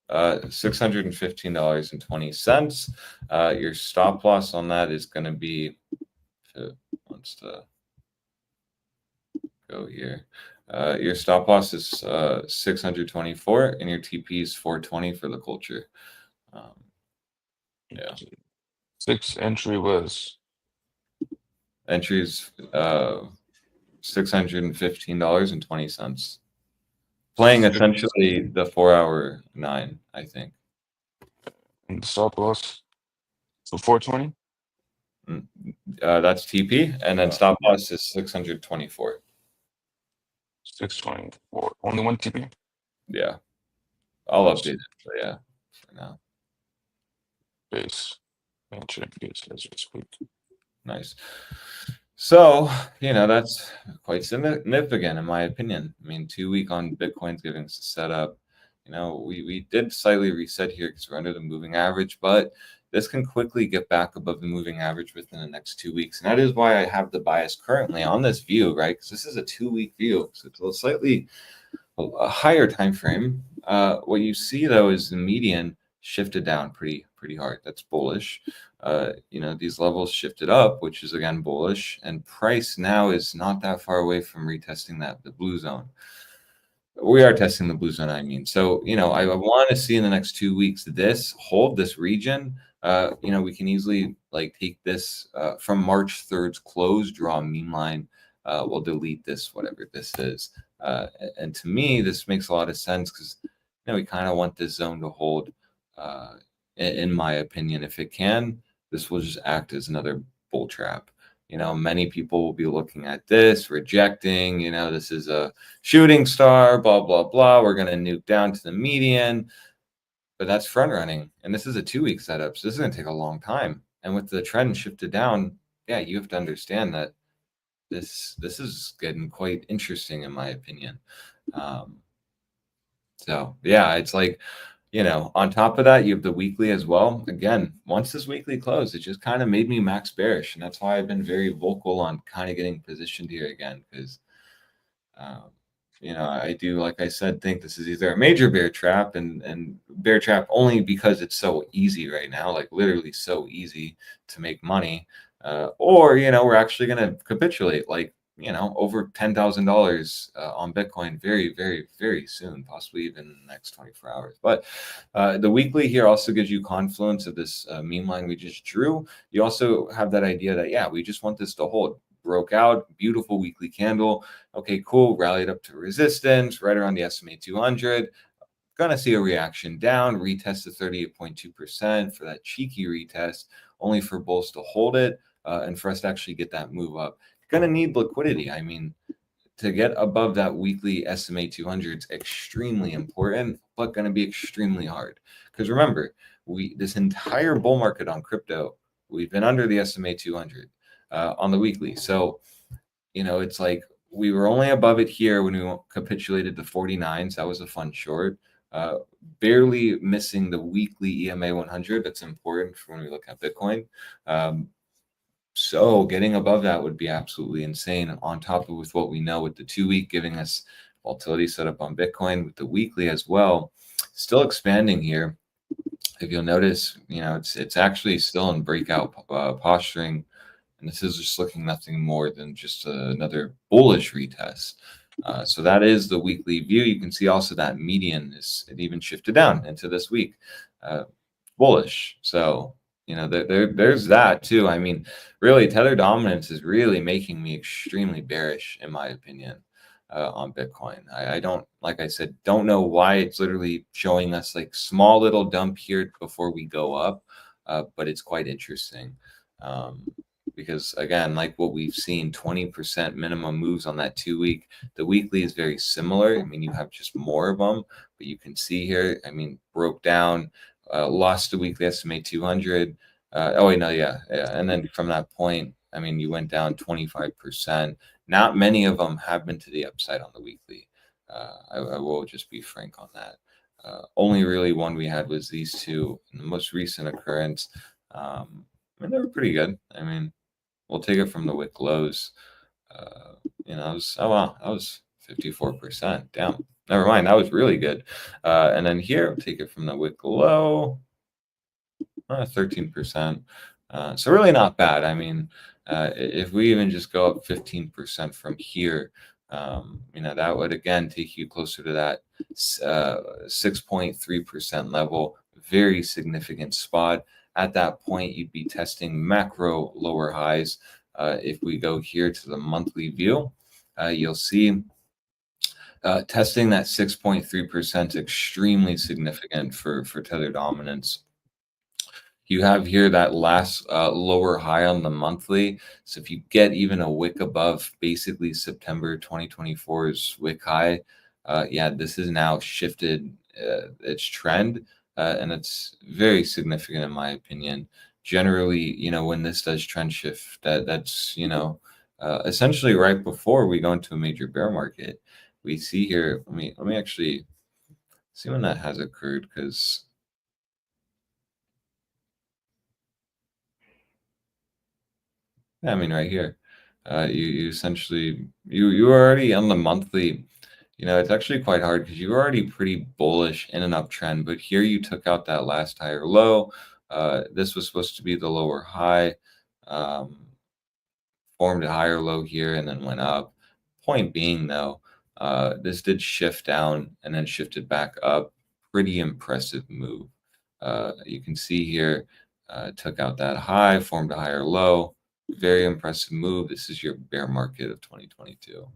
$615.20. Your stop loss on that is going to be, if it wants to go here. Your stop loss is 624 and your TP is 420 for the culture. Yeah. Entry was entries $615.20. Playing essentially the 4-hour 9, I think. And the stop loss. So 420? That's TP, and then stop loss is 624. 624. Only one TP? Yeah. I'll update it, but yeah, for now. Base. Let's Nice. So, that's quite significant in my opinion. I mean, 2 week on Bitcoin's giving us a setup. We did slightly reset here because we're under the moving average, but this can quickly get back above the moving average within the next 2 weeks. And that is why I have the bias currently on this view, right? Because this is a 2-week view. So it's a slightly higher time frame. What you see though is the median shifted down pretty hard. That's bullish. These levels shifted up, which is again bullish, and price now is not that far away from retesting the blue zone. We are testing the blue zone, I mean. So, I want to see in the next 2 weeks this hold this region. We can easily take this from March 3rd's close, draw a mean line. We'll delete this, whatever this is. And to me, this makes a lot of sense because we kind of want this zone to hold. In my opinion, if it can, this will just act as another bull trap. Many people will be looking at this, rejecting, this is a shooting star, blah, blah, blah. We're going to nuke down to the median. But that's front running. And this is a 2-week setup. So this is going to take a long time. And with the trend shifted down, yeah, you have to understand that this is getting quite interesting, in my opinion. So, yeah, it's on top of that, you have the weekly as well. Again, once this weekly closed, it just kind of made me max bearish. And that's why I've been very vocal on kind of getting positioned here again. Because, I do, like I said, think this is either a major bear trap and bear trap only because it's so easy right now, literally so easy to make money. Or, we're actually going to capitulate, over $10,000 on Bitcoin very, very, very soon, possibly even in the next 24 hours. But the weekly here also gives you confluence of this meme line we just drew. You also have that idea that, yeah, we just want this to hold. Broke out, beautiful weekly candle. Okay, cool. Rallied up to resistance right around the SMA 200. Gonna see a reaction down, retest to 38.2% for that cheeky retest, only for bulls to hold it and for us to actually get that move up. Going to need liquidity. I mean, to get above that weekly SMA 200 is extremely important, but going to be extremely hard. Because remember, this entire bull market on crypto, we've been under the SMA 200 on the weekly. So, it's we were only above it here when we capitulated to 49. So that was a fun short. Barely missing the weekly EMA 100. That's important for when we look at Bitcoin. So getting above that would be absolutely insane, on top of with what we know with the 2-week giving us volatility set up on Bitcoin, with the weekly as well, still expanding here. If you'll notice, it's actually still in breakout posturing, and this is just looking nothing more than just another bullish retest. So that is the weekly view. You can see also that median it even shifted down into this week, bullish. So there's that too. I mean, really, Tether dominance is really making me extremely bearish, in my opinion. on Bitcoin. I don't, like I said, don't know why it's literally showing us like small little dump here before we go up, but it's quite interesting. Because again, like what we've seen, 20% minimum moves on that 2-week. The weekly is very similar. I mean, you have just more of them, but you can see here, I mean, broke down, lost the weekly estimate 200. Oh wait, no, yeah. And then from that point, I mean, you went down 25%. Not many of them have been to the upside on the weekly. I will just be frank on that. Only really one we had was these two in the most recent occurrence. I mean, they were pretty good. I mean, we'll take it from the wick lows. You know, oh wow, that was 54%. Damn, never mind, that was really good. And then here, we'll take it from the wick low, 13%. So really not bad. I mean, if we even just go up 15% from here, you know, that would again take you closer to that 6.3% level. Very significant spot. At that point, you'd be testing macro lower highs. If we go here to the monthly view, you'll see testing that 6.3% extremely significant for Tether dominance. You have here that last lower high on the monthly. So if you get even a wick above basically September 2024's wick high, yeah, this has now shifted its trend. And it's very significant in my opinion. Generally, you know, when this does trend shift, that's, you know, essentially right before we go into a major bear market. We see here, let me actually see when that has occurred, because I mean, right here, you essentially, you were already on the monthly. You know, it's actually quite hard because you were already pretty bullish in an uptrend, but here you took out that last higher low. This was supposed to be the lower high, formed a higher low here and then went up. Point being though, this did shift down and then shifted back up. Pretty impressive move. You can see here, took out that high, formed a higher low. Very impressive move. This is your bear market of 2022.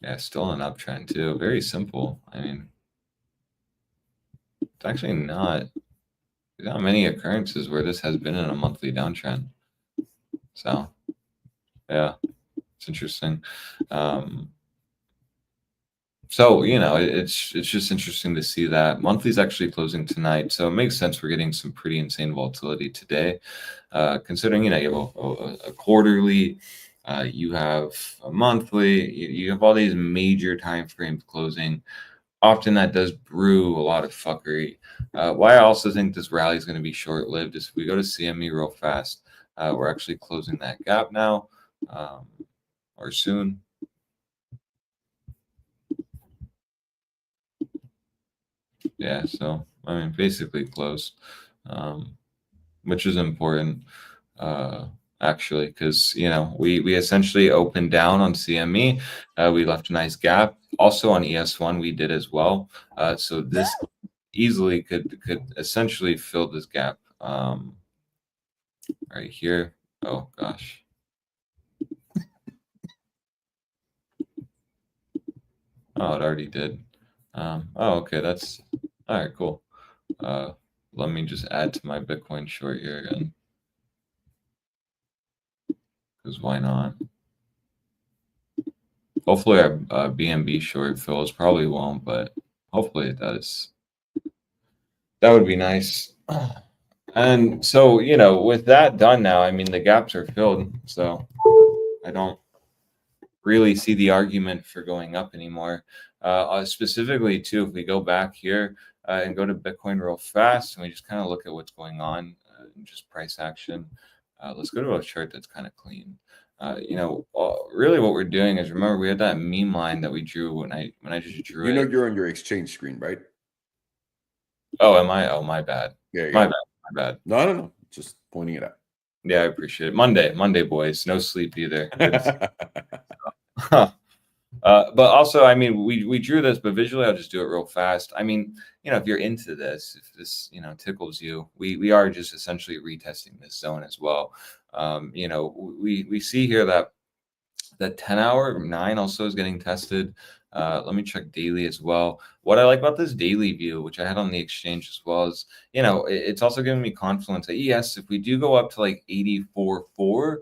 Yeah, still an uptrend too. Very simple. I mean, it's actually not many occurrences where this has been in a monthly downtrend. So yeah, it's interesting. So, you know, it's just interesting to see that monthly's actually closing tonight. So it makes sense we're getting some pretty insane volatility today, considering, you know, you have a quarterly, you have a monthly, you have all these major time frames closing. Often that does brew a lot of fuckery. Why I also think this rally is going to be short-lived is if we go to CME real fast, we're actually closing that gap now, or soon. Yeah, so I mean, basically close, which is important, actually, because, you know, we essentially opened down on CME. We left a nice gap. Also on ES1 we did as well. So this easily could essentially fill this gap right here. Oh gosh. Oh, it already did. Oh, okay, that's all right. Cool. Let me just add to my Bitcoin short here again, because why not? Hopefully our BNB short fills. Probably won't, but hopefully it does. That would be nice. And so, you know, with that done now, I mean, the gaps are filled, so I don't really see the argument for going up anymore. Specifically, too, if we go back here and go to Bitcoin real fast, and we just kind of look at what's going on, just price action. Let's go to a chart that's kind of clean. You know, really what we're doing is, remember, we had that meme line that we drew when I just drew it. You know, you're on your exchange screen, right? Oh, am I? Oh, my bad. My bad. No. Just pointing it out. Yeah, I appreciate it. Monday, boys. No sleep either. But also, I mean, we drew this, but visually, I'll just do it real fast. I mean, you know, if you're into this, if this, you know, tickles you, we are just essentially retesting this zone as well. You know, we see here that That 10-hour 9 also is getting tested. Let me check daily as well. What I like about this daily view, which I had on the exchange as well, is, it's also giving me confidence that yes, if we do go up to like 84.4,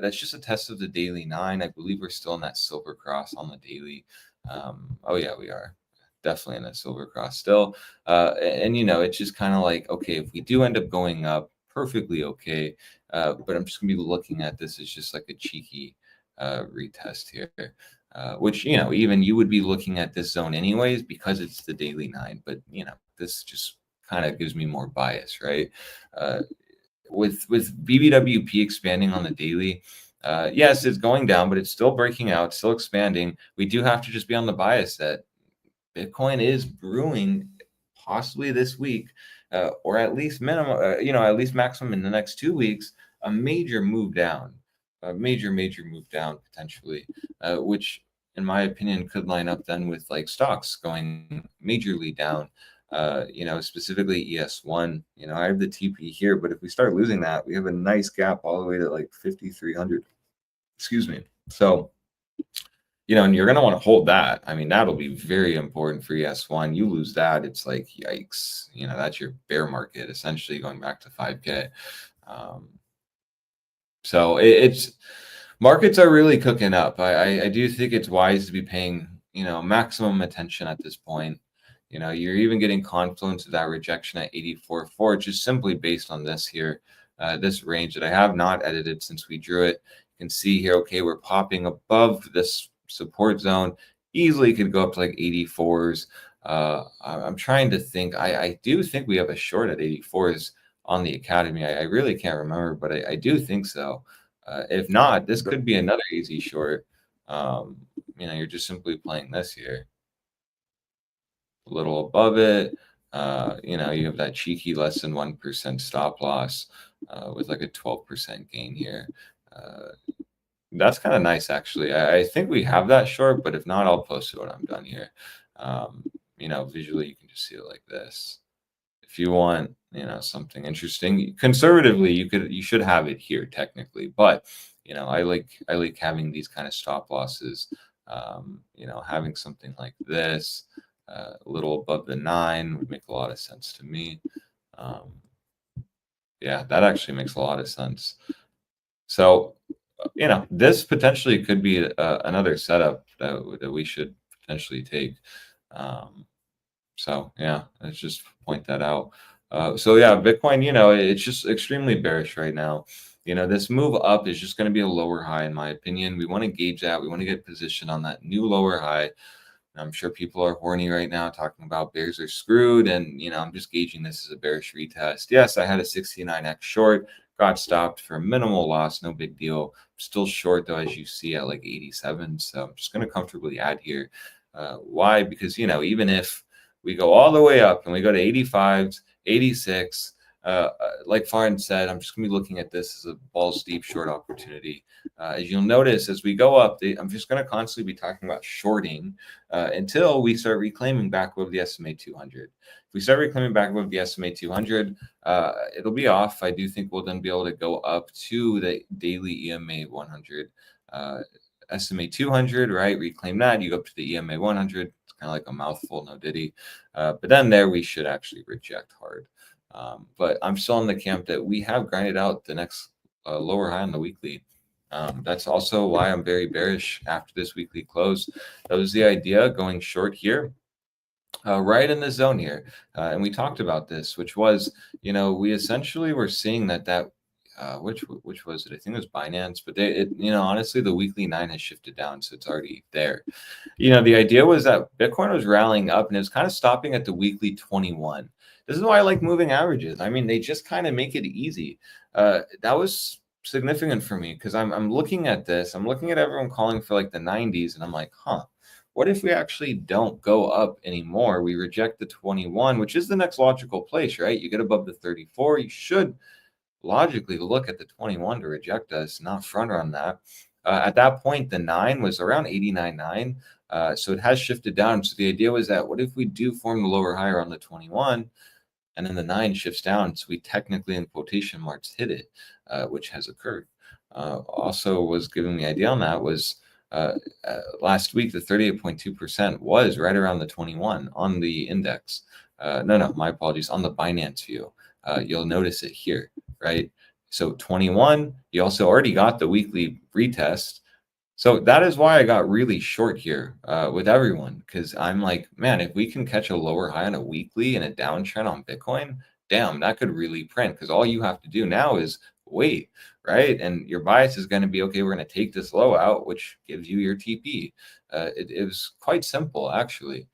that's just a test of the daily 9. I believe we're still in that silver cross on the daily. Oh yeah, we are definitely in that silver cross still. And it's just kind of like, okay, if we do end up going up, perfectly okay. But I'm just gonna be looking at this as just like a cheeky retest here, which even you would be looking at this zone anyways because it's the daily 9. But this just kind of gives me more bias, right? With BBWP expanding on the daily, yes, it's going down, but it's still breaking out, still expanding. We do have to just be on the bias that Bitcoin is brewing possibly this week, or at least minimum, at least maximum in the next 2 weeks, a major move down, a major move down potentially, which in my opinion could line up then with like stocks going majorly down. Specifically ES1. I have the TP here, but if we start losing that, we have a nice gap all the way to like 5,300. Excuse me. So, and you're going to want to hold that. I mean, that'll be very important for ES1. You lose that, it's like, yikes. That's your bear market, essentially going back to 5K. So it's markets are really cooking up. I do think it's wise to be paying, maximum attention at this point. You're even getting confluence of that rejection at 84.4, just simply based on this here, this range that I have not edited since we drew it. You can see here, okay, we're popping above this support zone, easily could go up to like 84s. I'm trying to think. I do think we have a short at 84s on the Academy. I really can't remember, but I do think so. If not, this could be another easy short. You're just simply playing this here. A little above it, you have that cheeky less than 1% stop loss with like a 12% gain here. That's kind of nice, actually. I think we have that short, but if not, I'll post it when I'm done here. Visually, you can just see it like this. If you want, something interesting, conservatively, you should have it here technically, but I like having these kind of stop losses. Having something like this. A little above the 9 would make a lot of sense to me. Yeah, that actually makes a lot of sense. So, this potentially could be another setup that we should potentially take. So yeah, let's just point that out. So yeah, Bitcoin, it's just extremely bearish right now. This move up is just going to be a lower high, in my opinion. We want to gauge that. We want to get positioned on that new lower high. I'm sure people are horny right now talking about bears are screwed. And, I'm just gauging this as a bearish retest. Yes, I had a 69x short, got stopped for a minimal loss. No big deal. Still short, though, as you see at like 87. So I'm just going to comfortably add here. Why? Because, even if we go all the way up and we go to 85s, 86, like Farn said, I'm just going to be looking at this as a balls deep short opportunity. As you'll notice, as we go up, I'm just going to constantly be talking about shorting until we start reclaiming back above the SMA 200. If we start reclaiming back above the SMA 200, it'll be off. I do think we'll then be able to go up to the daily EMA 100. SMA 200, right? Reclaim that. You go up to the EMA 100. It's kind of like a mouthful, no diddy. But then there we should actually reject hard. But I'm still in the camp that we have grinded out the next lower high on the weekly. That's also why I'm very bearish after this weekly close. That was the idea, going short here, right in the zone here. And we talked about this, which was, we essentially were seeing that which was it? I think it was Binance, but honestly, the weekly 9 has shifted down, so it's already there. The idea was that Bitcoin was rallying up and it was kind of stopping at the weekly 21. This is why I like moving averages. I mean, they just kind of make it easy. That was significant for me because I'm looking at this. I'm looking at everyone calling for like the 90s, and I'm like, what if we actually don't go up anymore? We reject the 21, which is the next logical place, right? You get above the 34, you should logically look at the 21 to reject us, not front run that. At that point, the 9 was around 89.9. So it has shifted down. So the idea was that what if we do form the lower higher on the 21 and then the 9 shifts down? So we technically, in quotation marks, hit it, which has occurred. Also was giving the idea on that was, Last week, the 38.2% was right around the 21 on the index. No, my apologies, on the Binance view. You'll notice it here, right? So 21, you also already got the weekly retest. So that is why I got really short here with everyone, because I'm like, man, if we can catch a lower high on a weekly and a downtrend on Bitcoin, damn, that could really print, because all you have to do now is wait, right? And your bias is going to be, okay, we're going to take this low out, which gives you your TP. It was quite simple, actually.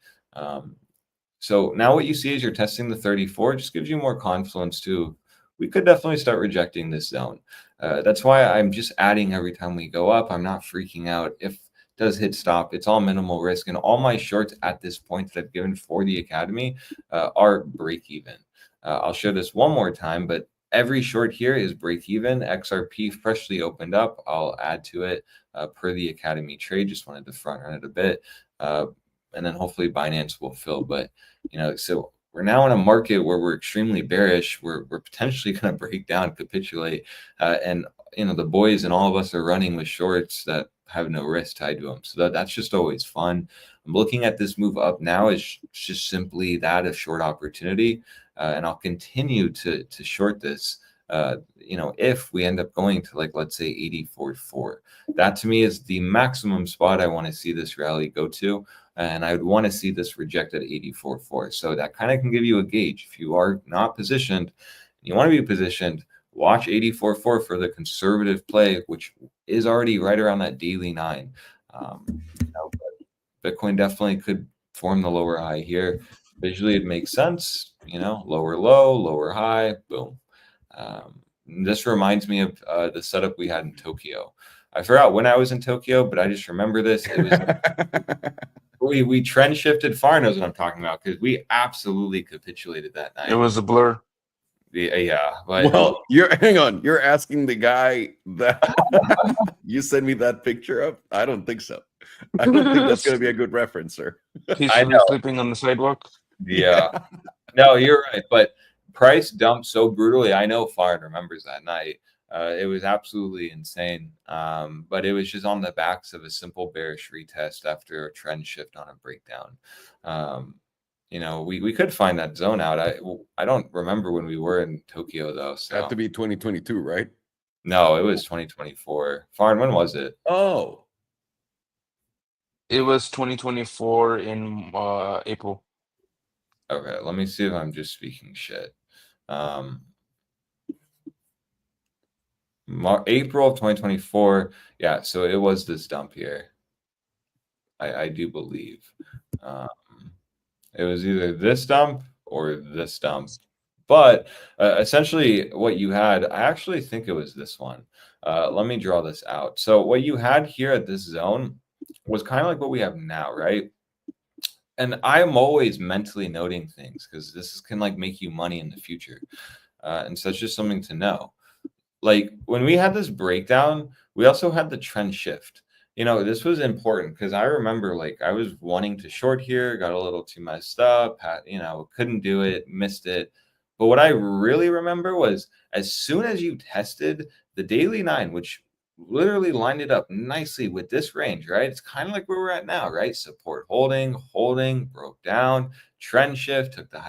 So now what you see is you're testing the 34, just gives you more confluence too. We could definitely start rejecting this zone. That's why I'm just adding every time we go up. I'm not freaking out. If it does hit stop, it's all minimal risk. And all my shorts at this point that I've given for the Academy are break even. I'll show this one more time, but every short here is break even. XRP freshly opened up. I'll add to it per the Academy trade. Just wanted to front run it a bit. And then hopefully Binance will fill. But, so we're now in a market where we're extremely bearish. We're potentially going to break down, capitulate. And, the boys and all of us are running with shorts that have no risk tied to them. So that's just always fun. I'm looking at this move up now as just simply that, a short opportunity. And I'll continue to short this. If we end up going to, like, let's say 84.4, that to me is the maximum spot I want to see this rally go to. And I would want to see this reject at 84.4. So that kind of can give you a gauge. If you are not positioned, you want to be positioned, watch 84.4 for the conservative play, which is already right around that daily 9. Bitcoin definitely could form the lower high here. Visually, it makes sense. Lower low, lower high, boom. This reminds me of the setup we had in Tokyo. I forgot when I was in Tokyo, but I just remember this. It was we trend shifted. Far knows what I'm talking about, because we absolutely capitulated that night. It was a blur. Yeah. But well, hang on. You're asking the guy that you send me that picture of? I don't think so. I don't think that's going to be a good reference, sir. Peacefully sleeping on the sidewalk. Yeah. No, you're right. But price dumped so brutally. I know Fard remembers that night. It was absolutely insane. But it was just on the backs of a simple bearish retest after a trend shift on a breakdown. We could find that zone out. I don't remember when we were in Tokyo, though. So. Had to be 2022, right? No, it was 2024. Farn, when was it? Oh. It was 2024 in April. Okay, let me see if I'm just speaking shit. April of 2024. Yeah, so it was this dump here. I do believe. It was either this dump or this dump. But essentially what you had, I actually think it was this one. Let me draw this out. So what you had here at this zone was kind of like what we have now, right? And I'm always mentally noting things, because this can like make you money in the future. And so it's just something to know. Like when we had this breakdown, we also had the trend shift. This was important, because I remember like I was wanting to short here, got a little too messed up, couldn't do it, missed it. But what I really remember was as soon as you tested the daily 9, which literally lined it up nicely with this range, right? It's kind of like where we're at now, right? Support holding, broke down, trend shift, took the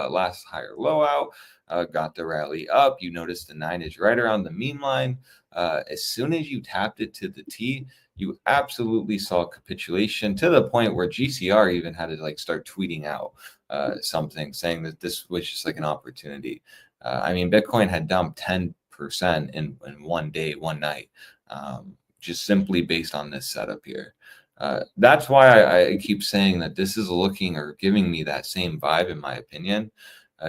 last higher low out, got the rally up. You notice the 9 is right around the mean line. As soon as you tapped it to the T, you absolutely saw capitulation, to the point where GCR even had to like start tweeting out something saying that this was just like an opportunity. Bitcoin had dumped 10% in one day, one night, just simply based on this setup here. That's why I keep saying that this is looking or giving me that same vibe, in my opinion.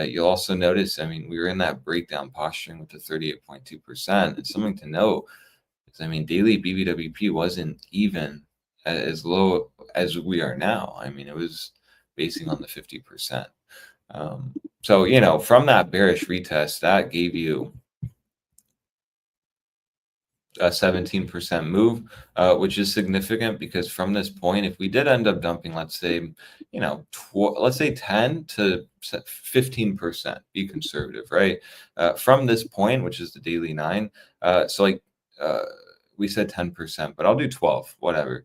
You'll also notice, we were in that breakdown posturing with the 38.2%. It's something to know. Daily BBWP wasn't even as low as we are now. It was basing on the 50%. So, from that bearish retest, that gave you a 17% move, which is significant, because from this point, if we did end up dumping, let's say, let's say 10 to 15%, be conservative, right? From this point, which is the daily 9, we said 10%, but I'll do 12, whatever.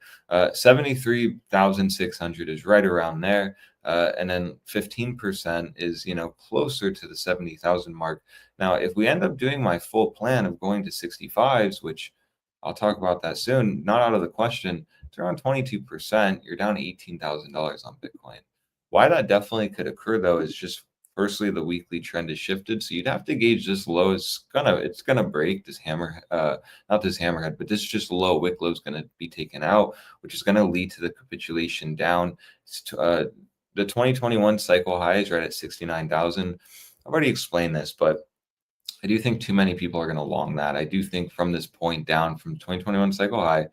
73,600 is right around there. And then 15% is, you know, closer to the 70,000 mark. Now, if we end up doing my full plan of going to 65s, which I'll talk about that soon, not out of the question, it's around 22%. You're down $18,000 on Bitcoin. Why that definitely could occur, though, is just firstly, the weekly trend is shifted. So you'd have to gauge this low is it's gonna break this hammer, not this hammerhead, but this just low wick low is gonna be taken out, which is gonna lead to the capitulation down. The 2021 cycle high is right at 69,000. I've already explained this, but I do think too many people are going to long that. I do think from this point down from 2021 cycle high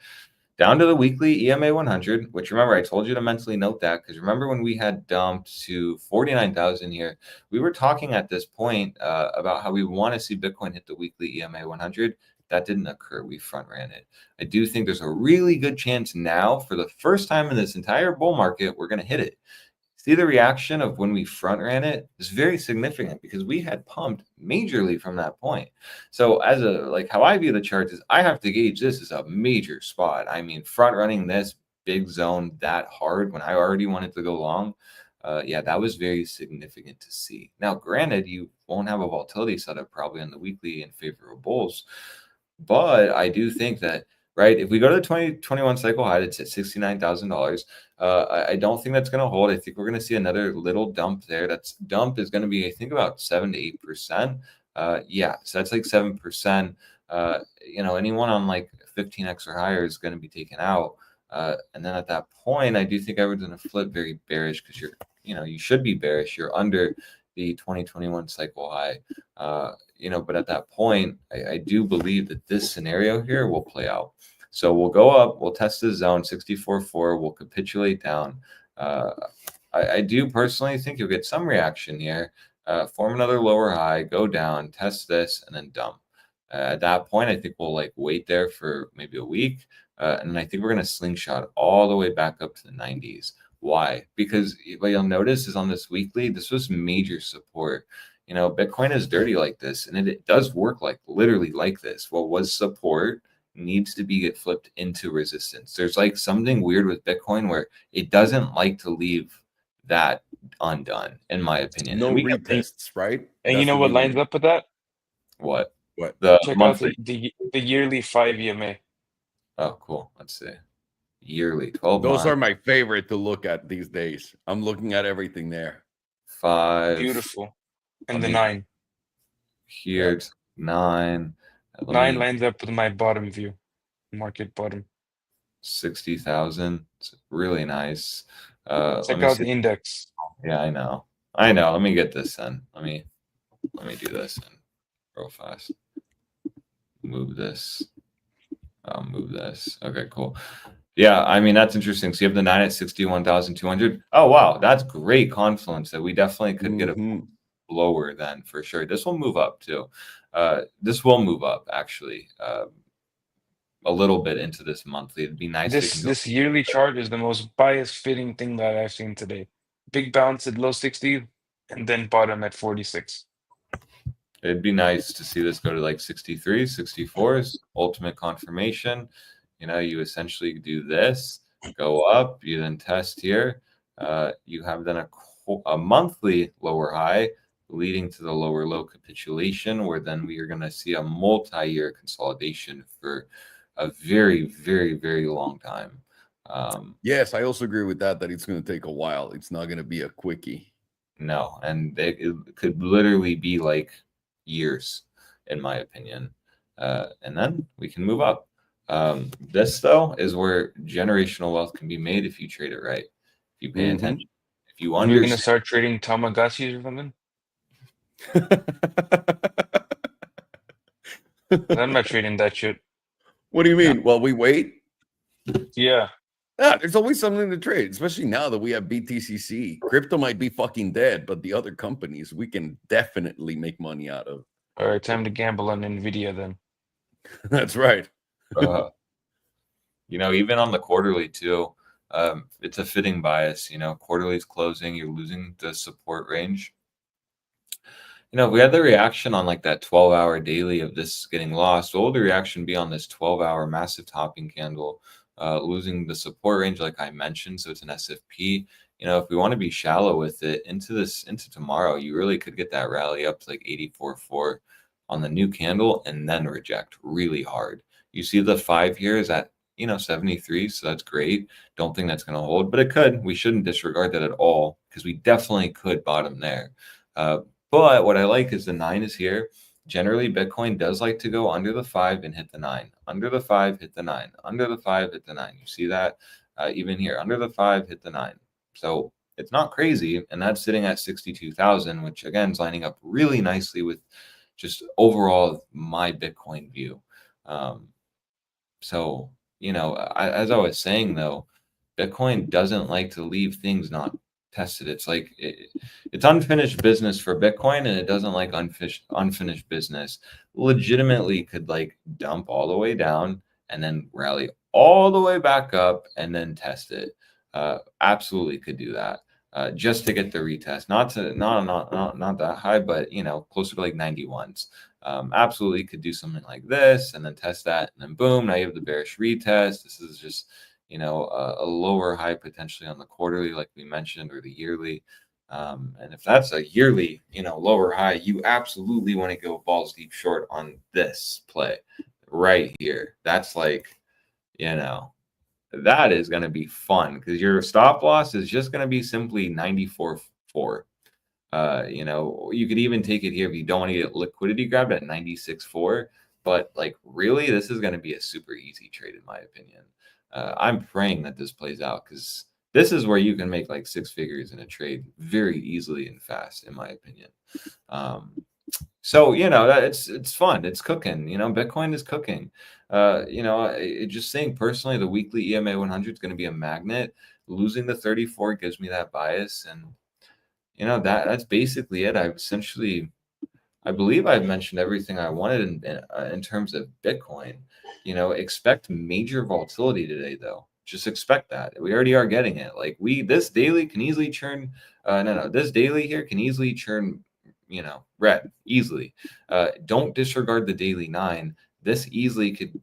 down to the weekly EMA 100, which remember, I told you to mentally note that, because remember when we had dumped to 49,000 here, we were talking at this point about how we want to see Bitcoin hit the weekly EMA 100. That didn't occur. We front ran it. I do think there's a really good chance now, for the first time in this entire bull market, we're going to hit it. See, the reaction of when we front ran it is very significant because we had pumped majorly from that point. So as how I view the charts is I have to gauge this as a major spot. I mean, front running this big zone that hard when I already wanted to go long. Yeah, that was very significant to see. Now, granted, you won't have a volatility setup probably on the weekly in favor of bulls, but I do think that, right, if we go to the 2021 cycle high, it's at $69,000. I don't think that's going to hold. I think we're going to see another little dump there. That's dump is going to be, I think, about 7 to 8%. Yeah, so that's like 7%. You know, anyone on like 15x or higher is going to be taken out. And then at that point, I do think everyone's going to flip very bearish because you should be bearish. You're under the 2021 cycle high. But at that point, I do believe that this scenario here will play out. So we'll go up, we'll test the zone 64.4, we'll capitulate down. I do personally think you'll get some reaction here, form another lower high, go down, test this, and then dump. At that point, I think we'll wait there for maybe a week. And then I think we're going to slingshot all the way back up to the 90s. Why? Because what you'll notice is on this weekly, this was major support. You know, Bitcoin is dirty like this, and it does work literally like this. What was support needs to get flipped into resistance. There's something weird with Bitcoin where it doesn't like to leave that undone, in my opinion. No retests, right? And you know what lines up with that? What? The check monthly? Out the yearly 5 EMA. Oh, cool. Let's see. Yearly 12 Those are my favorite to look at these days. I'm looking at everything there. 5. Beautiful. And the 9. Here, it's 9. 9 lines up with my bottom view, market bottom. 60,000. It's really nice. Check out the index. Yeah, I know. Let me get this then. Let me do this real fast. Move this. I'll move this. Okay, cool. Yeah, I mean, that's interesting. So you have the 9 at 61,200. Oh, wow. That's great confluence that we definitely could get a lower then for sure. This will move up too. This will move up actually a little bit into this monthly. It'd be nice. This yearly chart is the most bias fitting thing that I've seen today. Big bounce at low 60 and then bottom at 46. It'd be nice to see this go to 63, 64s, ultimate confirmation. You know, you essentially do this, go up, you then test here. You have then a monthly lower high leading to the lower low capitulation, where then we are going to see a multi-year consolidation for a very, very, very long time. Yes, I also agree with that it's going to take a while. It's not going to be a quickie. No, and it could literally be years, in my opinion. And then we can move up. This, though, is where generational wealth can be made if you trade it right. If you pay attention. If you understand. You're going to start trading Tamagotchis or something? I'm not trading that shit. What do you mean? Well, we wait? Yeah. There's always something to trade, especially now that we have BTCC. Crypto might be fucking dead, but the other companies we can definitely make money out of. All right, time to gamble on NVIDIA then. That's right. Even on the quarterly too, it's a fitting bias. Quarterly is closing, you're losing the support range. if we had the reaction on like that 12-hour daily of this getting lost, what would the reaction be on this 12-hour massive topping candle, losing the support range like I mentioned? So it's an SFP. If we want to be shallow with it into tomorrow, you really could get that rally up to like 84.4 on the new candle and then reject really hard. You see the 5 here is at 73, so that's great. Don't think that's going to hold, but it could. We shouldn't disregard that at all because we definitely could bottom there. But what I like is the 9 is here. Generally, Bitcoin does like to go under the 5 and hit the 9. Under the 5, hit the 9. Under the 5, hit the 9. You see that? Even here, under the 5, hit the 9. So it's not crazy, and that's sitting at 62,000, which again is lining up really nicely with just overall my Bitcoin view. So, as I was saying though, Bitcoin doesn't like to leave things not tested. It's like it's unfinished business for Bitcoin, and it doesn't like unfinished business. Legitimately could like dump all the way down and then rally all the way back up and then test it. Absolutely could do that. Just to get the retest, not that high, but closer to like 91s. Absolutely could do something like this and then test that, and then boom, now you have the bearish retest. This is just a lower high potentially on the quarterly, like we mentioned, or the yearly. And if that's a yearly, lower high, you absolutely want to go balls deep short on this play right here. That's like, that is going to be fun because your stop loss is just going to be simply 94.4. You could even take it here if you don't want to get liquidity grabbed at 96.4. But like, really, this is going to be a super easy trade in my opinion. I'm praying that this plays out because this is where you can make like 6 figures in a trade very easily and fast, in my opinion. So it's fun. It's cooking. Bitcoin is cooking. Just saying personally, the weekly EMA 100 is going to be a magnet. Losing the 34 gives me that bias, and that's basically it. I believe I've mentioned everything I wanted in terms of Bitcoin. Expect major volatility today, though. Just expect that. We already are getting it. Like this daily can easily churn. This daily here can easily churn. Red easily. Don't disregard the daily 9. This easily could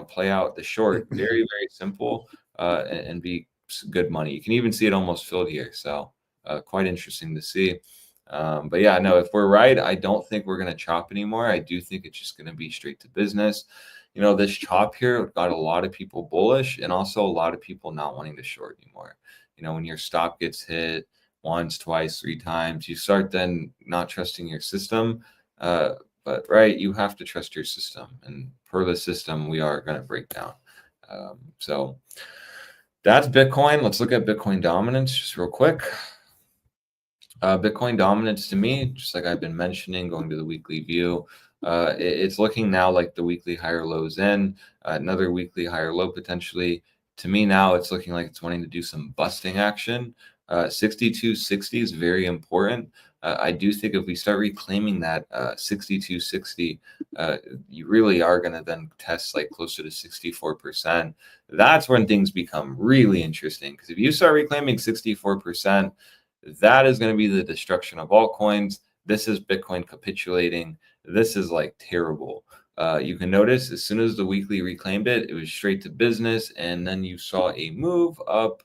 play out the short. Very very simple and be good money. You can even see it almost filled here. So quite interesting to see. But yeah, no, if we're right, I don't think we're going to chop anymore. I do think it's just going to be straight to business. This chop here got a lot of people bullish and also a lot of people not wanting to short anymore. When your stop gets hit once, twice, 3 times, you start then not trusting your system. But right, you have to trust your system. And per the system, we are going to break down. So that's Bitcoin. Let's look at Bitcoin dominance just real quick. Bitcoin dominance to me, just like I've been mentioning, going to the weekly view, it's looking now like the weekly higher lows in, another weekly higher low potentially. To me now, it's looking like it's wanting to do some busting action. 62.60 is very important. I do think if we start reclaiming that 62.60, you really are going to then test like closer to 64%. That's when things become really interesting, because if you start reclaiming 64%, that is going to be the destruction of altcoins. This is Bitcoin capitulating. This is like terrible. You can notice as soon as the weekly reclaimed it, it was straight to business. And then you saw a move up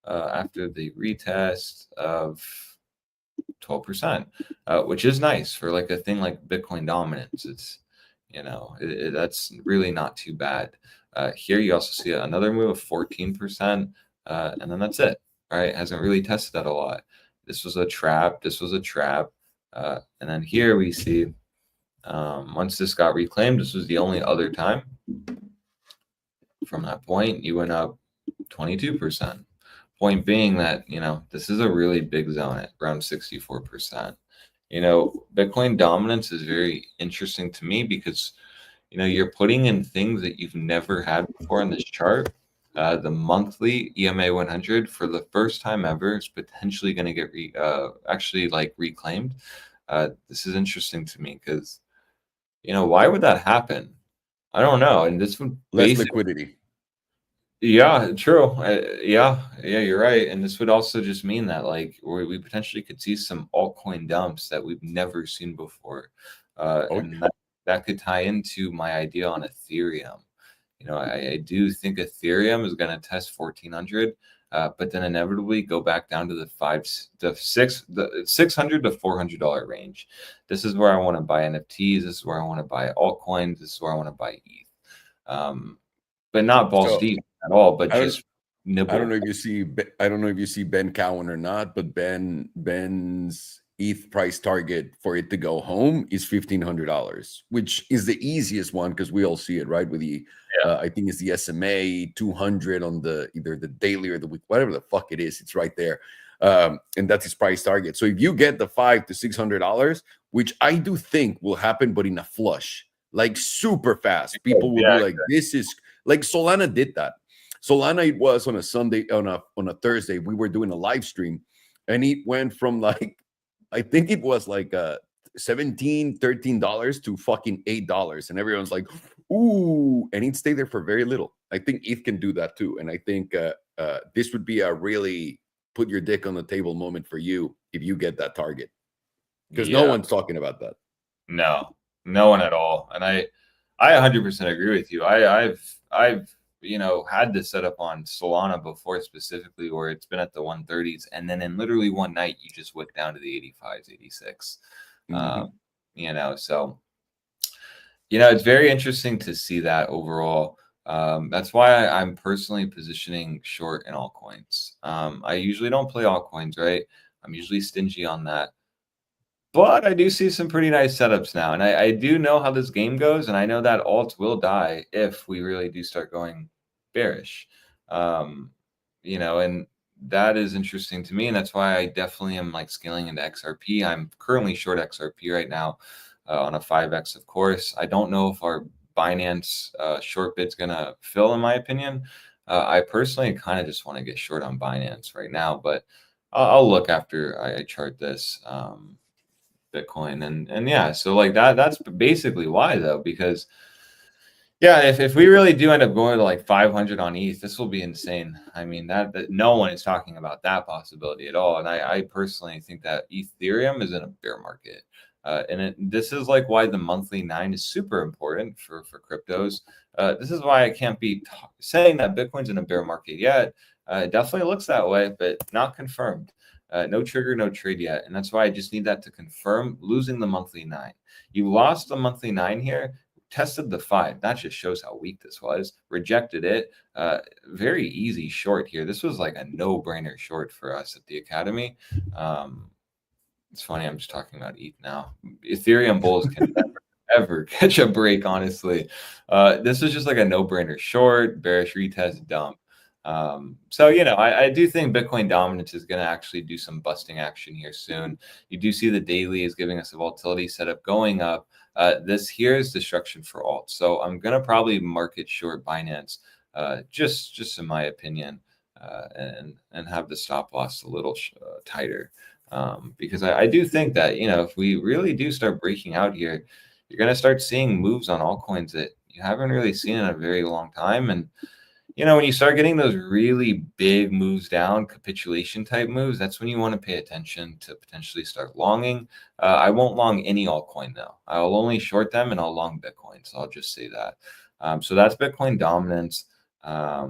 after the retest of 12%, which is nice for like a thing like Bitcoin dominance. It's, that's really not too bad. Here you also see another move of 14%, and then that's it. Right? Hasn't really tested that a lot. This was a trap. This was a trap. And then here we see once this got reclaimed, this was the only other time. From that point, you went up 22%. Point being that, this is a really big zone at around 64%. Bitcoin dominance is very interesting to me because, you're putting in things that you've never had before in this chart. The monthly EMA 100 for the first time ever is potentially going to get actually like reclaimed. This is interesting to me because, why would that happen? I don't know. And this would less liquidity. Yeah, true. Yeah, you're right. And this would also just mean that like we potentially could see some altcoin dumps that we've never seen before, Oh, and that could tie into my idea on Ethereum. You know, I do think Ethereum is going to test 1400, but then inevitably go back down to the the 600 to $400 range. This is where I want to buy NFTs. This is where I want to buy altcoins. This is where I want to buy ETH. But not balls so deep at all, but I don't just I don't know nibble. if you see I don't know if you see Ben Cowan or not, but Ben's ETH price target for it to go home is $1,500, which is the easiest one because we all see it, right? With the Yeah. I think it's the SMA 200 on the either the daily or the week, whatever the fuck it is, it's right there. And that's his price target. So if you get the $500 to $600, which I do think will happen, but in a flush, like super fast, people will be Yeah. like, "This is like Solana did that." Solana, it was on a Sunday, on a Thursday. We were doing a live stream, and it went from like, I think it was like $17, $13 to fucking $8, and everyone's like, "Ooh!" And it stayed there for very little. I think ETH can do that too, and I think this would be a really put your dick on the table moment for you if you get that target, because no Yeah. one's talking about that. No, no one at all. And I 100% agree with you. I've had this set up on Solana before specifically where it's been at the 130s, and then in literally one night you just went down to the 85s, 86. Mm-hmm. So it's very interesting to see that overall. That's why I'm personally positioning short in altcoins. I usually don't play altcoins, right? I'm usually stingy on that. But I do see some pretty nice setups now. And I do know how this game goes. And I know that alts will die if we really do start going bearish. And that is interesting to me. And that's why I definitely am like scaling into XRP. I'm currently short XRP right now on a 5X, of course. I don't know if our Binance short bid's going to fill, in my opinion. I personally kind of just want to get short on Binance right now, but I'll look after I chart this. Bitcoin and yeah, so like that's basically why though, because yeah, if we really do end up going to like 500 on ETH, this will be insane. I mean that no one is talking about that possibility at all, and I personally think that Ethereum is in a bear market, this is like why the monthly 9 is super important for cryptos. This is why I can't be saying that Bitcoin's in a bear market yet. It definitely looks that way, but not confirmed. No trigger, no trade yet. And that's why I just need that to confirm losing the monthly 9. You lost the monthly 9 here, tested the 5. That just shows how weak this was. Rejected it. Very easy short here. This was like a no-brainer short for us at the Academy. It's funny, I'm just talking about ETH now. Ethereum bulls can never, ever catch a break, honestly. This is just like a no-brainer short, bearish retest, dump. So I do think Bitcoin dominance is going to actually do some busting action here soon. You do see the daily is giving us a volatility setup going up. This here is destruction for alt. So I'm going to probably market short Binance, just in my opinion, and have the stop loss a little tighter. Because I do think that, if we really do start breaking out here, you're going to start seeing moves on altcoins that you haven't really seen in a very long time. And when you start getting those really big moves down, capitulation type moves, that's when you want to pay attention to potentially start longing. I won't long any altcoin though. I'll only short them and I'll long Bitcoin. So I'll just say that. So that's Bitcoin dominance.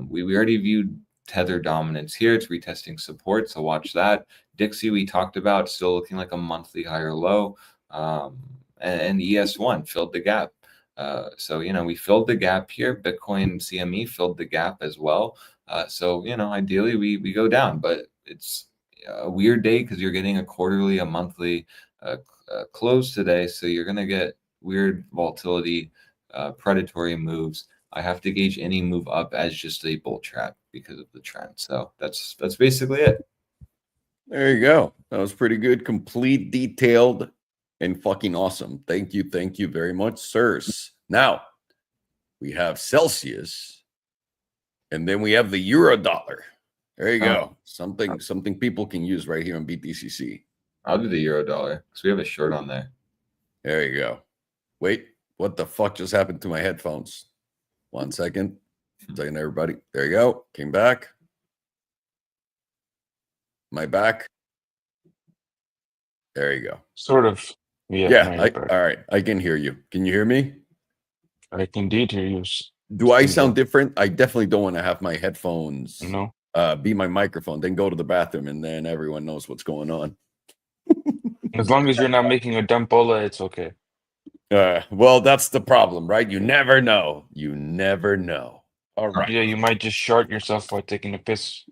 We already viewed Tether dominance here. It's retesting support. So watch that. Dixie, we talked about, still looking like a monthly higher low. And ES1 filled the gap. So we filled the gap here. Bitcoin CME filled the gap as well. So ideally we go down, but it's a weird day because you're getting a quarterly, a monthly close today. So you're gonna get weird volatility, predatory moves. I have to gauge any move up as just a bull trap because of the trend. So that's basically it. There you go. That was pretty good, complete, detailed, and fucking awesome. Thank you very much, sirs. Now we have Celsius, and then we have the euro dollar. There you go. Something people can use right here on BTCC. I'll do the euro dollar because we have a short on there. There you go. Wait, what the fuck just happened to my headphones? 1 second. Second, everybody. There you go. Came back. My back. There you go. Sort of. Yeah, Yeah. now you're back. All right. I can hear you. Can you hear me? I can indeed hear you. Do I sound different? I definitely don't want to have my headphones No. be my microphone, then go to the bathroom, and then everyone knows what's going on. As long as you're not making a dumb bola, it's okay. Well, that's the problem, right? You never know. You never know. All right. Yeah, you might just shart yourself while taking a piss.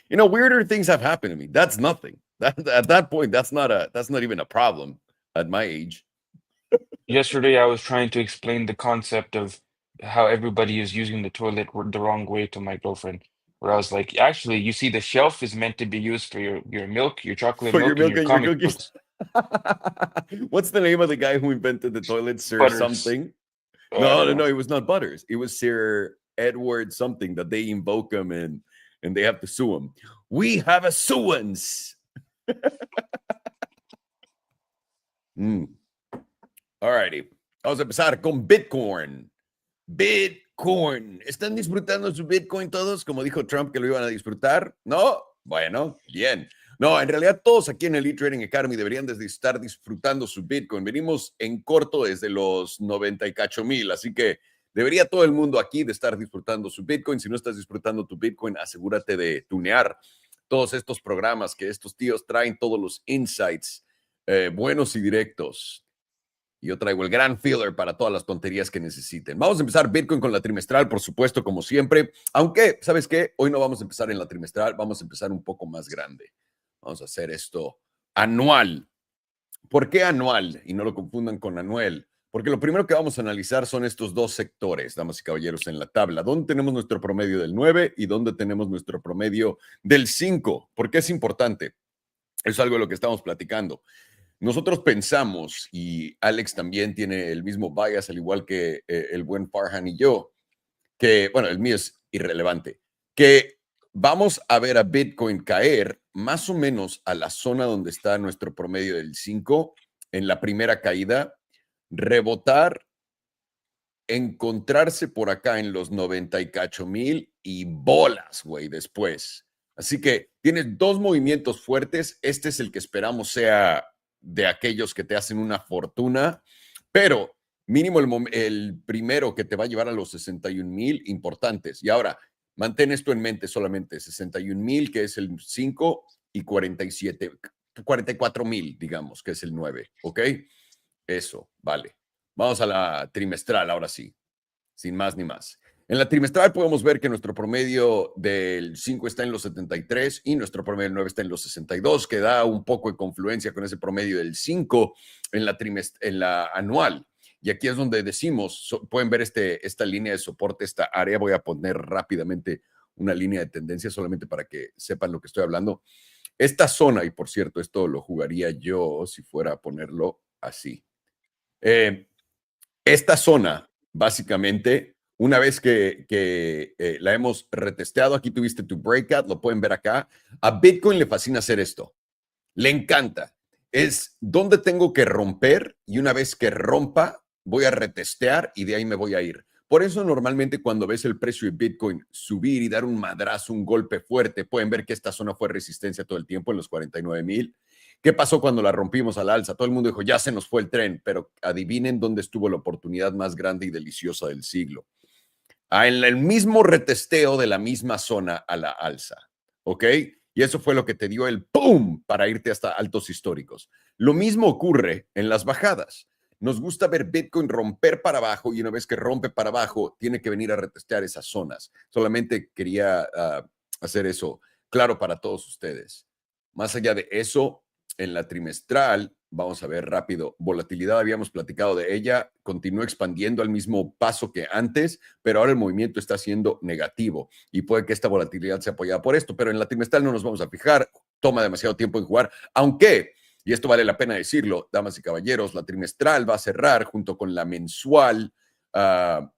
You know, weirder things have happened to me. That's nothing. At that point, that's not even a problem at my age. Yesterday, I was trying to explain the concept of how everybody is using the toilet the wrong way to my girlfriend. Where I was like, actually, you see, the shelf is meant to be used for your milk, your chocolate For your milk, and milk your and your comic cookies. books. What's the name of the guy who invented the toilet, Sir Butters. something? I don't know. No, it was not Butters. It was Sir Edward something that they invoke him and they have to sue him. We have a suance. All righty. Vamos a empezar con Bitcoin. Bitcoin. ¿Están disfrutando su Bitcoin todos? Como dijo Trump que lo iban a disfrutar. ¿No? Bueno, bien. No, en realidad todos aquí en el E-Trading Academy deberían de estar disfrutando su Bitcoin. Venimos en corto desde los 98,000, así que debería todo el mundo aquí de estar disfrutando su Bitcoin. Si no estás disfrutando tu Bitcoin, asegúrate de tunear todos estos programas que estos tíos traen, todos los insights buenos y directos. Y yo traigo el gran filler para todas las tonterías que necesiten. Vamos a empezar Bitcoin con la trimestral, por supuesto, como siempre. Aunque, ¿sabes qué? Hoy no vamos a empezar en la trimestral, vamos a empezar un poco más grande. Vamos a hacer esto anual. ¿Por qué anual? Y no lo confundan con anual. Porque lo primero que vamos a analizar son estos dos sectores, damas y caballeros, en la tabla. ¿Dónde tenemos nuestro promedio del 9 y dónde tenemos nuestro promedio del 5? ¿Por qué es importante? Es algo de lo que estamos platicando. Nosotros pensamos, y Alex también tiene el mismo bias, al igual que el buen Farhan y yo, que, bueno, el mío es irrelevante, que vamos a ver a Bitcoin caer más o menos a la zona donde está nuestro promedio del 5 en la primera caída, rebotar, encontrarse por acá en los 98,000 y bolas, güey, después. Así que tienes dos movimientos fuertes. Este es el que esperamos sea de aquellos que te hacen una fortuna, pero mínimo el primero que te va a llevar a los 61,000 importantes. Y ahora, mantén esto en mente solamente, 61,000, que es el 5, y 44,000, digamos, que es el 9, ¿ok? Eso, vale. Vamos a la trimestral, ahora sí, sin más ni más. En la trimestral podemos ver que nuestro promedio del 5 está en los 73 y nuestro promedio del 9 está en los 62, que da un poco de confluencia con ese promedio del 5 en la anual. Y aquí es donde decimos, pueden ver esta línea de soporte, esta área. Voy a poner rápidamente una línea de tendencia solamente para que sepan lo que estoy hablando. Esta zona, y por cierto, esto lo jugaría yo si fuera a ponerlo así. Esta zona, básicamente, una vez que la hemos retesteado, aquí tuviste tu breakout, lo pueden ver acá. A Bitcoin le fascina hacer esto. Le encanta. Es donde tengo que romper y una vez que rompa, voy a retestear y de ahí me voy a ir. Por eso normalmente cuando ves el precio de Bitcoin subir y dar un madrazo, un golpe fuerte, pueden ver que esta zona fue resistencia todo el tiempo en los 49,000. ¿Qué pasó cuando la rompimos al alza? Todo el mundo dijo, ya se nos fue el tren, pero adivinen dónde estuvo la oportunidad más grande y deliciosa del siglo. En el mismo retesteo de la misma zona a la alza, ¿ok? Y eso fue lo que te dio el ¡pum! Para irte hasta altos históricos. Lo mismo ocurre en las bajadas. Nos gusta ver Bitcoin romper para abajo y una vez que rompe para abajo, tiene que venir a retestear esas zonas. Solamente quería hacer eso claro para todos ustedes. Más allá de eso, en la trimestral, vamos a ver rápido, volatilidad, habíamos platicado de ella, continúa expandiendo al mismo paso que antes, pero ahora el movimiento está siendo negativo y puede que esta volatilidad sea apoyada por esto, pero en la trimestral no nos vamos a fijar, toma demasiado tiempo en jugar, aunque, y esto vale la pena decirlo, damas y caballeros, la trimestral va a cerrar junto con la mensual, la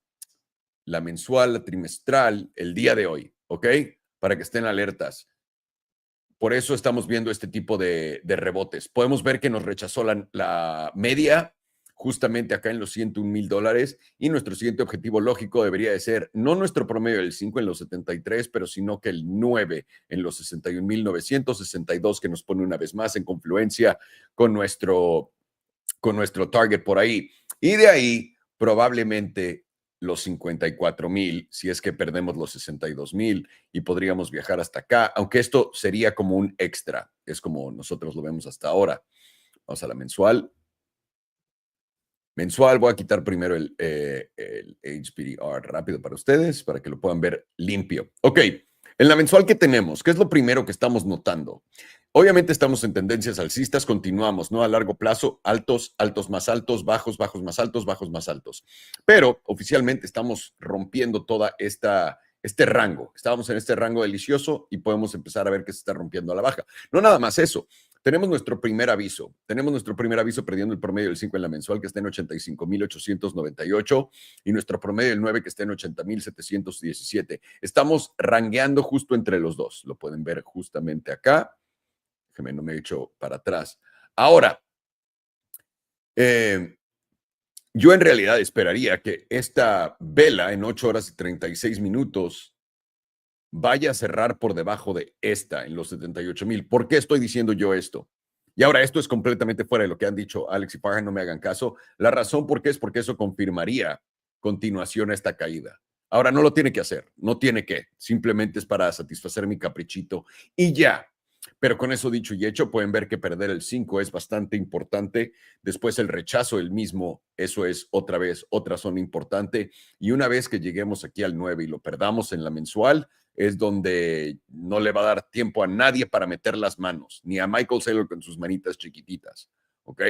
trimestral, el día de hoy, ¿ok? Para que estén alertas. Por eso estamos viendo este tipo de rebotes. Podemos ver que nos rechazó la media justamente acá en los $101,000 y nuestro siguiente objetivo lógico debería de ser no nuestro promedio del 5 en los 73, pero sino que el 9 en los 61,962 que nos pone una vez más en confluencia con nuestro target por ahí. Y de ahí probablemente los 54,000 si es que perdemos los 62,000 y podríamos viajar hasta acá, aunque esto sería como un extra, es como nosotros lo vemos hasta ahora. Vamos a la mensual. Mensual, voy a quitar primero el HPDR rápido para ustedes, para que lo puedan ver limpio. Ok, en la mensual, ¿qué tenemos? ¿Qué es lo primero que estamos notando? Obviamente estamos en tendencias alcistas, continuamos, ¿no? A largo plazo, altos, altos más altos, bajos, bajos más altos, bajos más altos. Pero oficialmente estamos rompiendo toda este rango. Estábamos en este rango delicioso y podemos empezar a ver que se está rompiendo a la baja. No nada más eso. Tenemos nuestro primer aviso. Tenemos nuestro primer aviso perdiendo el promedio del 5 en la mensual, que está en 85,898, y nuestro promedio del 9, que está en 80,717. Estamos rangueando justo entre los dos. Lo pueden ver justamente acá. Déjenme, no me he hecho para atrás. Ahora, yo en realidad esperaría que esta vela en 8 horas y 36 minutos vaya a cerrar por debajo de esta en los 78,000. ¿Por qué estoy diciendo yo esto? Y ahora esto es completamente fuera de lo que han dicho Alex y Farhan, no me hagan caso. La razón por qué es porque eso confirmaría continuación a esta caída. Ahora no lo tiene que hacer, no tiene que, simplemente es para satisfacer mi caprichito y ya. Pero con eso dicho y hecho, pueden ver que perder el 5 es bastante importante. Después el rechazo del mismo, eso es otra vez otra zona importante. Y una vez que lleguemos aquí al 9 y lo perdamos en la mensual, es donde no le va a dar tiempo a nadie para meter las manos, ni a Michael Saylor con sus manitas chiquititas. ¿Ok?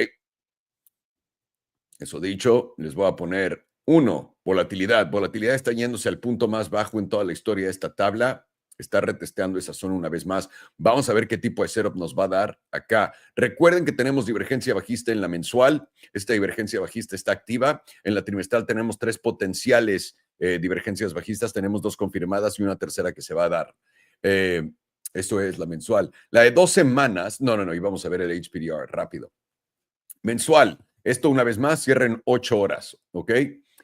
Eso dicho, les voy a poner 1, volatilidad. Volatilidad está yéndose al punto más bajo en toda la historia de esta tabla. Está retesteando esa zona una vez más. Vamos a ver qué tipo de setup nos va a dar acá. Recuerden que tenemos divergencia bajista en la mensual. Esta divergencia bajista está activa. En la trimestral tenemos 3 potenciales divergencias bajistas. Tenemos 2 confirmadas y una tercera que se va a dar. Esto es la mensual. La de 2 semanas, no, y vamos a ver el HPDR rápido. Mensual. Esto una vez más cierra en 8 horas, ¿ok?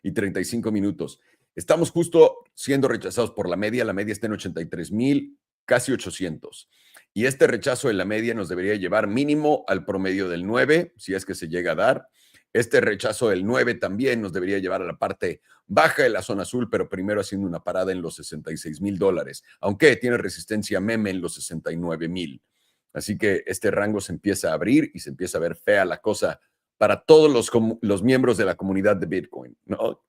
Y 35 minutos. Estamos justo siendo rechazados por la media. La media está en 83,000, casi 800. Y este rechazo en la media nos debería llevar mínimo al promedio del 9, si es que se llega a dar. Este rechazo del 9 también nos debería llevar a la parte baja de la zona azul, pero primero haciendo una parada en los $66,000, aunque tiene resistencia meme en los 69,000. Así que este rango se empieza a abrir y se empieza a ver fea la cosa para todos los miembros de la comunidad de Bitcoin, ¿no?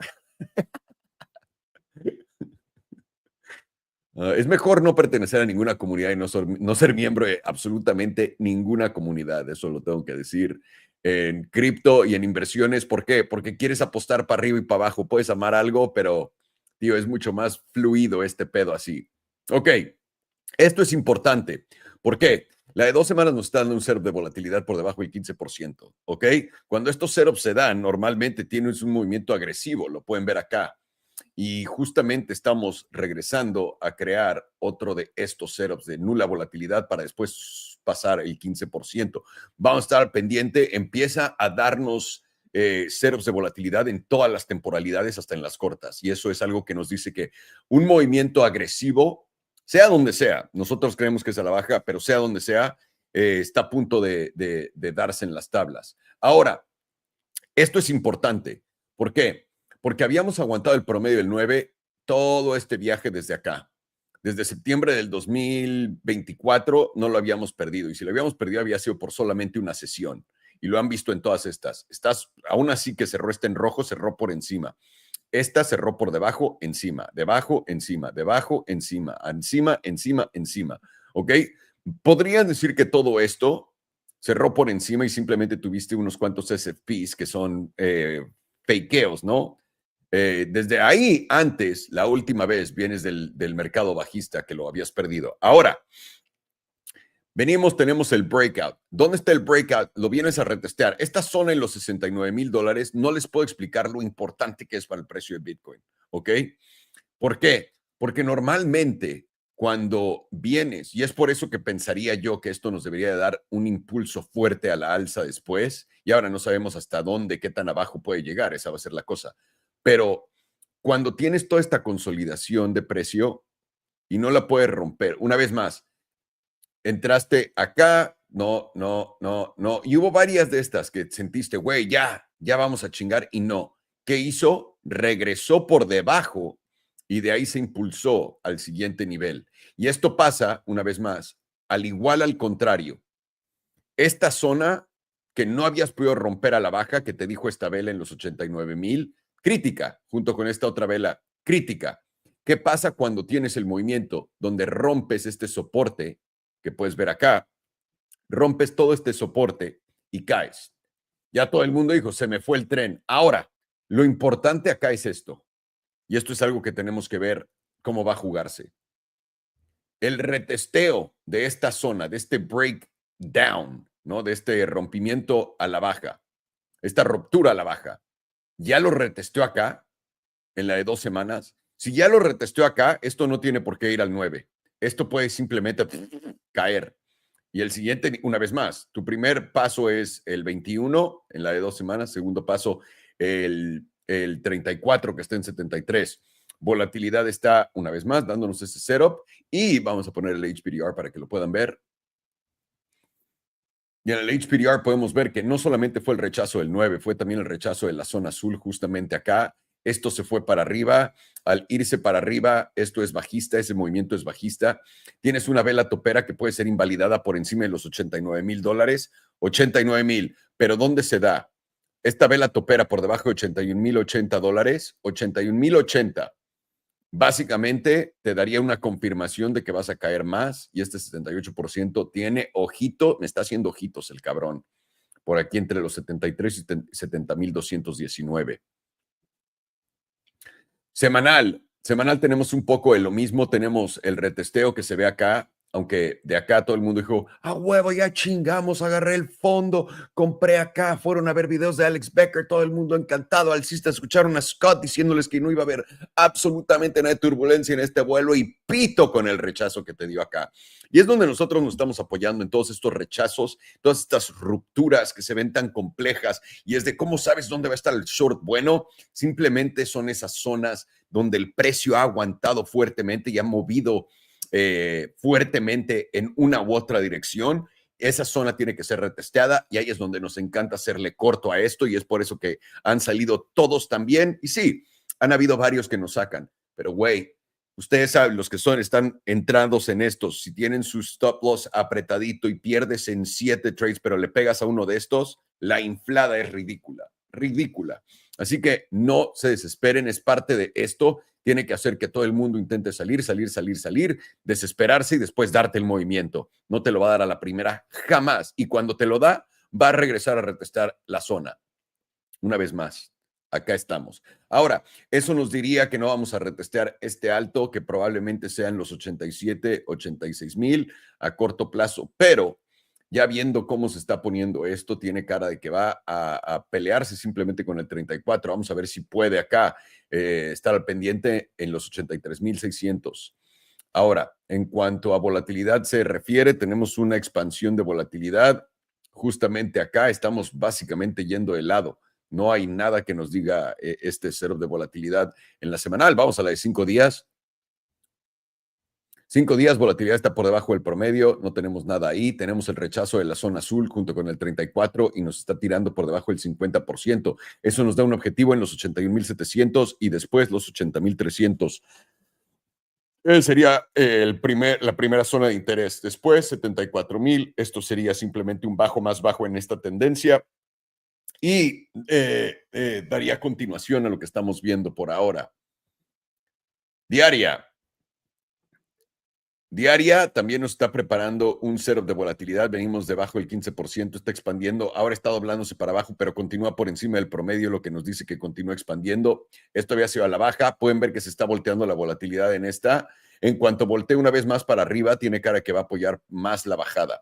Es mejor no pertenecer a ninguna comunidad y no ser miembro de absolutamente ninguna comunidad. Eso lo tengo que decir. En cripto y en inversiones, ¿por qué? Porque quieres apostar para arriba y para abajo. Puedes amar algo, pero, tío, es mucho más fluido este pedo así. Ok, esto es importante. ¿Por qué? La de 2 semanas nos está dando un setup de volatilidad por debajo del 15%, ¿ok? Cuando estos setups se dan, normalmente tienes un movimiento agresivo, lo pueden ver acá. Y justamente estamos regresando a crear otro de estos setups de nula volatilidad para después pasar el 15%. Vamos a estar pendiente, empieza a darnos setups de volatilidad en todas las temporalidades, hasta en las cortas. Y eso es algo que nos dice que un movimiento agresivo, sea donde sea, nosotros creemos que es a la baja, pero sea donde sea, está a punto de darse en las tablas. Ahora, esto es importante. ¿Por qué? Porque habíamos aguantado el promedio del 9 todo este viaje desde acá. Desde septiembre del 2024 no lo habíamos perdido. Y si lo habíamos perdido había sido por solamente una sesión. Y lo han visto en todas estas. Aún así que cerró en rojo, cerró por encima. Esta cerró por debajo, encima, debajo, encima, debajo, encima, encima, encima, encima. ¿Ok? Podrían decir que todo esto cerró por encima y simplemente tuviste unos cuantos SFPs que son fakeos, ¿no? Desde ahí, antes, la última vez, vienes del mercado bajista que lo habías perdido. Ahora, tenemos el breakout. ¿Dónde está el breakout? Lo vienes a retestear. Esta zona en los $69,000, no les puedo explicar lo importante que es para el precio de Bitcoin, ¿ok? ¿Por qué? Porque normalmente cuando vienes, y es por eso que pensaría yo que esto nos debería de dar un impulso fuerte a la alza después, y ahora no sabemos hasta dónde, qué tan abajo puede llegar, esa va a ser la cosa. Pero cuando tienes toda esta consolidación de precio y no la puedes romper, una vez más, entraste acá, no, y hubo varias de estas que sentiste, güey, ya vamos a chingar, y no. ¿Qué hizo? Regresó por debajo y de ahí se impulsó al siguiente nivel. Y esto pasa, una vez más, al contrario. Esta zona que no habías podido romper a la baja, que te dijo esta vela en los 89,000, crítica, junto con esta otra vela, crítica. ¿Qué pasa cuando tienes el movimiento donde rompes este soporte que puedes ver acá? Rompes todo este soporte y caes. Ya todo el mundo dijo, se me fue el tren. Ahora, lo importante acá es esto. Y esto es algo que tenemos que ver cómo va a jugarse. El retesteo de esta zona, de este breakdown, ¿no? De este rompimiento a la baja, esta ruptura a la baja, ya lo retesteó acá en la de 2 semanas. Si ya lo retesteó acá, esto no tiene por qué ir al 9. Esto puede simplemente caer. Y el siguiente, una vez más, tu primer paso es el 21 en la de 2 semanas, segundo paso el 34 que está en 73. Volatilidad está, una vez más, dándonos ese setup y vamos a poner el HPDR para que lo puedan ver. Y en el HPDR podemos ver que no solamente fue el rechazo del 9, fue también el rechazo de la zona azul justamente acá. Esto se fue para arriba. Al irse para arriba, esto es bajista, ese movimiento es bajista. Tienes una vela topera que puede ser invalidada por encima de los $89,000. 89,000. Pero ¿dónde se da? Esta vela topera por debajo de $81,080. 81,080. Básicamente te daría una confirmación de que vas a caer más y este 78% tiene ojito, me está haciendo ojitos el cabrón, por aquí entre los 73 y 70,219. Semanal tenemos un poco de lo mismo, tenemos el retesteo que se ve acá, aunque de acá todo el mundo dijo, a huevo, ya chingamos, agarré el fondo, compré acá, fueron a ver videos de Alex Becker, todo el mundo encantado, alcista, escucharon a Scott diciéndoles que no iba a haber absolutamente nada de turbulencia en este vuelo y pito con el rechazo que te dio acá. Y es donde nosotros nos estamos apoyando en todos estos rechazos, todas estas rupturas que se ven tan complejas y es de cómo sabes dónde va a estar el short bueno, simplemente son esas zonas donde el precio ha aguantado fuertemente y ha movido fuertemente en una u otra dirección. Esa zona tiene que ser retesteada y ahí es donde nos encanta hacerle corto a esto y es por eso que han salido todos también. Y sí, han habido varios que nos sacan, pero güey, ustedes saben, los que están entrados en estos, si tienen su stop loss apretadito y pierdes en 7 trades, pero le pegas a uno de estos, la inflada es ridícula, ridícula. Así que no se desesperen, es parte de esto. Tiene que hacer que todo el mundo intente salir, desesperarse y después darte el movimiento. No te lo va a dar a la primera jamás. Y cuando te lo da, va a regresar a retestar la zona. Una vez más, acá estamos. Ahora, eso nos diría que no vamos a retestear este alto, que probablemente sean los 87, 86,000 a corto plazo, pero ya viendo cómo se está poniendo esto, tiene cara de que va a pelearse simplemente con el 34. Vamos a ver si puede acá estar al pendiente en los 83,600. Ahora, en cuanto a volatilidad se refiere, tenemos una expansión de volatilidad. Justamente acá estamos básicamente yendo de lado. No hay nada que nos diga este cero de volatilidad en la semanal. Vamos a la de 5 días. 5 días, volatilidad está por debajo del promedio, no tenemos nada ahí, tenemos el rechazo de la zona azul junto con el 34 y nos está tirando por debajo del 50%. Eso nos da un objetivo en los 81,700 y después los 80,300. Sería la primera zona de interés. Después 74,000, esto sería simplemente un bajo más bajo en esta tendencia y daría continuación a lo que estamos viendo por ahora. Diaria también nos está preparando un setup de volatilidad. Venimos debajo del 15%, está expandiendo. Ahora está doblándose para abajo, pero continúa por encima del promedio, lo que nos dice que continúa expandiendo. Esto había sido a la baja. Pueden ver que se está volteando la volatilidad en esta. En cuanto voltee una vez más para arriba, tiene cara que va a apoyar más la bajada.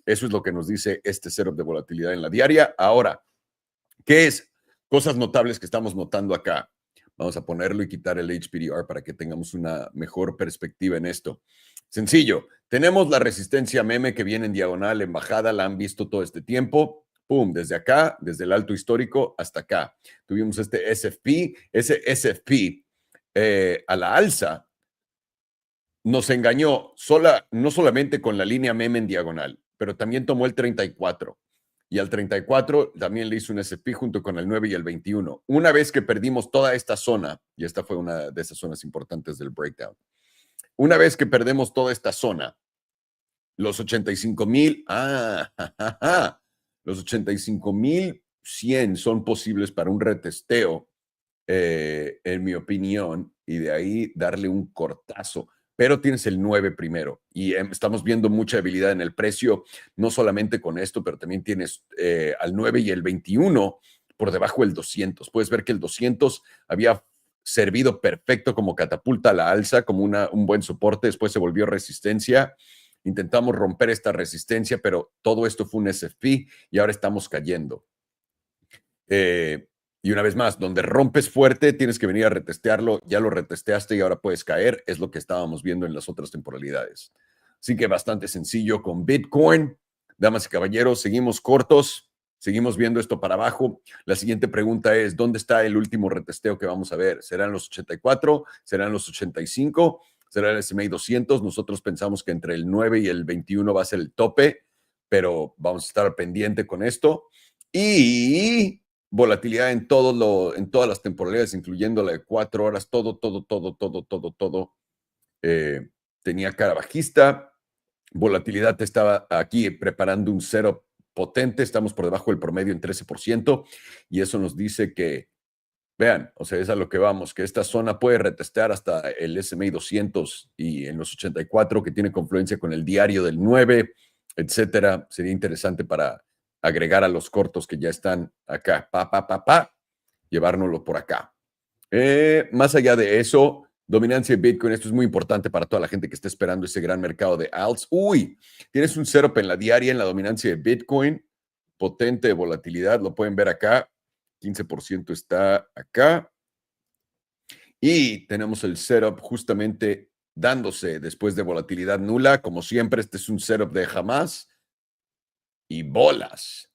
Eso es lo que nos dice este setup de volatilidad en la diaria. Ahora, ¿qué es? Cosas notables que estamos notando acá. Vamos a ponerlo y quitar el HPDR para que tengamos una mejor perspectiva en esto. Sencillo. Tenemos la resistencia meme que viene en diagonal, en bajada, la han visto todo este tiempo. Pum, desde acá, desde el alto histórico hasta acá. Tuvimos este SFP, ese SFP a la alza nos engañó no solamente con la línea meme en diagonal, pero también tomó el 34. Y al 34 también le hizo un SP junto con el 9 y el 21. Una vez que perdimos toda esta zona, y esta fue una de esas zonas importantes del breakdown, una vez que perdemos toda esta zona, los 85,000, los 85,100 son posibles para un retesteo, en mi opinión, y de ahí darle un cortazo. Pero tienes el 9 primero y estamos viendo mucha debilidad en el precio, no solamente con esto, pero también tienes al 9 y el 21 por debajo del 200. Puedes ver que el 200 había servido perfecto como catapulta a la alza, como un buen soporte, después se volvió resistencia. Intentamos romper esta resistencia, pero todo esto fue un SFP y ahora estamos cayendo. Y una vez más, donde rompes fuerte, tienes que venir a retestearlo. Ya lo retesteaste y ahora puedes caer. Es lo que estábamos viendo en las otras temporalidades. Así que bastante sencillo con Bitcoin. Damas y caballeros, seguimos cortos. Seguimos viendo esto para abajo. La siguiente pregunta es, ¿dónde está el último retesteo que vamos a ver? ¿Serán los 84? ¿Serán los 85? ¿Será el S&P 200? Nosotros pensamos que entre el 9 y el 21 va a ser el tope, pero vamos a estar pendiente con esto. Y volatilidad en todas las temporalidades, incluyendo la de 4 horas, todo. Tenía cara bajista. Volatilidad estaba aquí preparando un setup potente. Estamos por debajo del promedio en 13%. Y eso nos dice que, vean, o sea, es a lo que vamos, que esta zona puede retestear hasta el S&P 200 y en los 84, que tiene confluencia con el diario del 9, etcétera. Sería interesante para agregar a los cortos que ya están acá, llevárnoslo por acá. Más allá de eso, dominancia de Bitcoin, esto es muy importante para toda la gente que está esperando ese gran mercado de alts. Uy, tienes un setup en la diaria, en la dominancia de Bitcoin, potente de volatilidad, lo pueden ver acá, 15% está acá. Y tenemos el setup justamente dándose después de volatilidad nula, como siempre, este es un setup de jamás y bolas.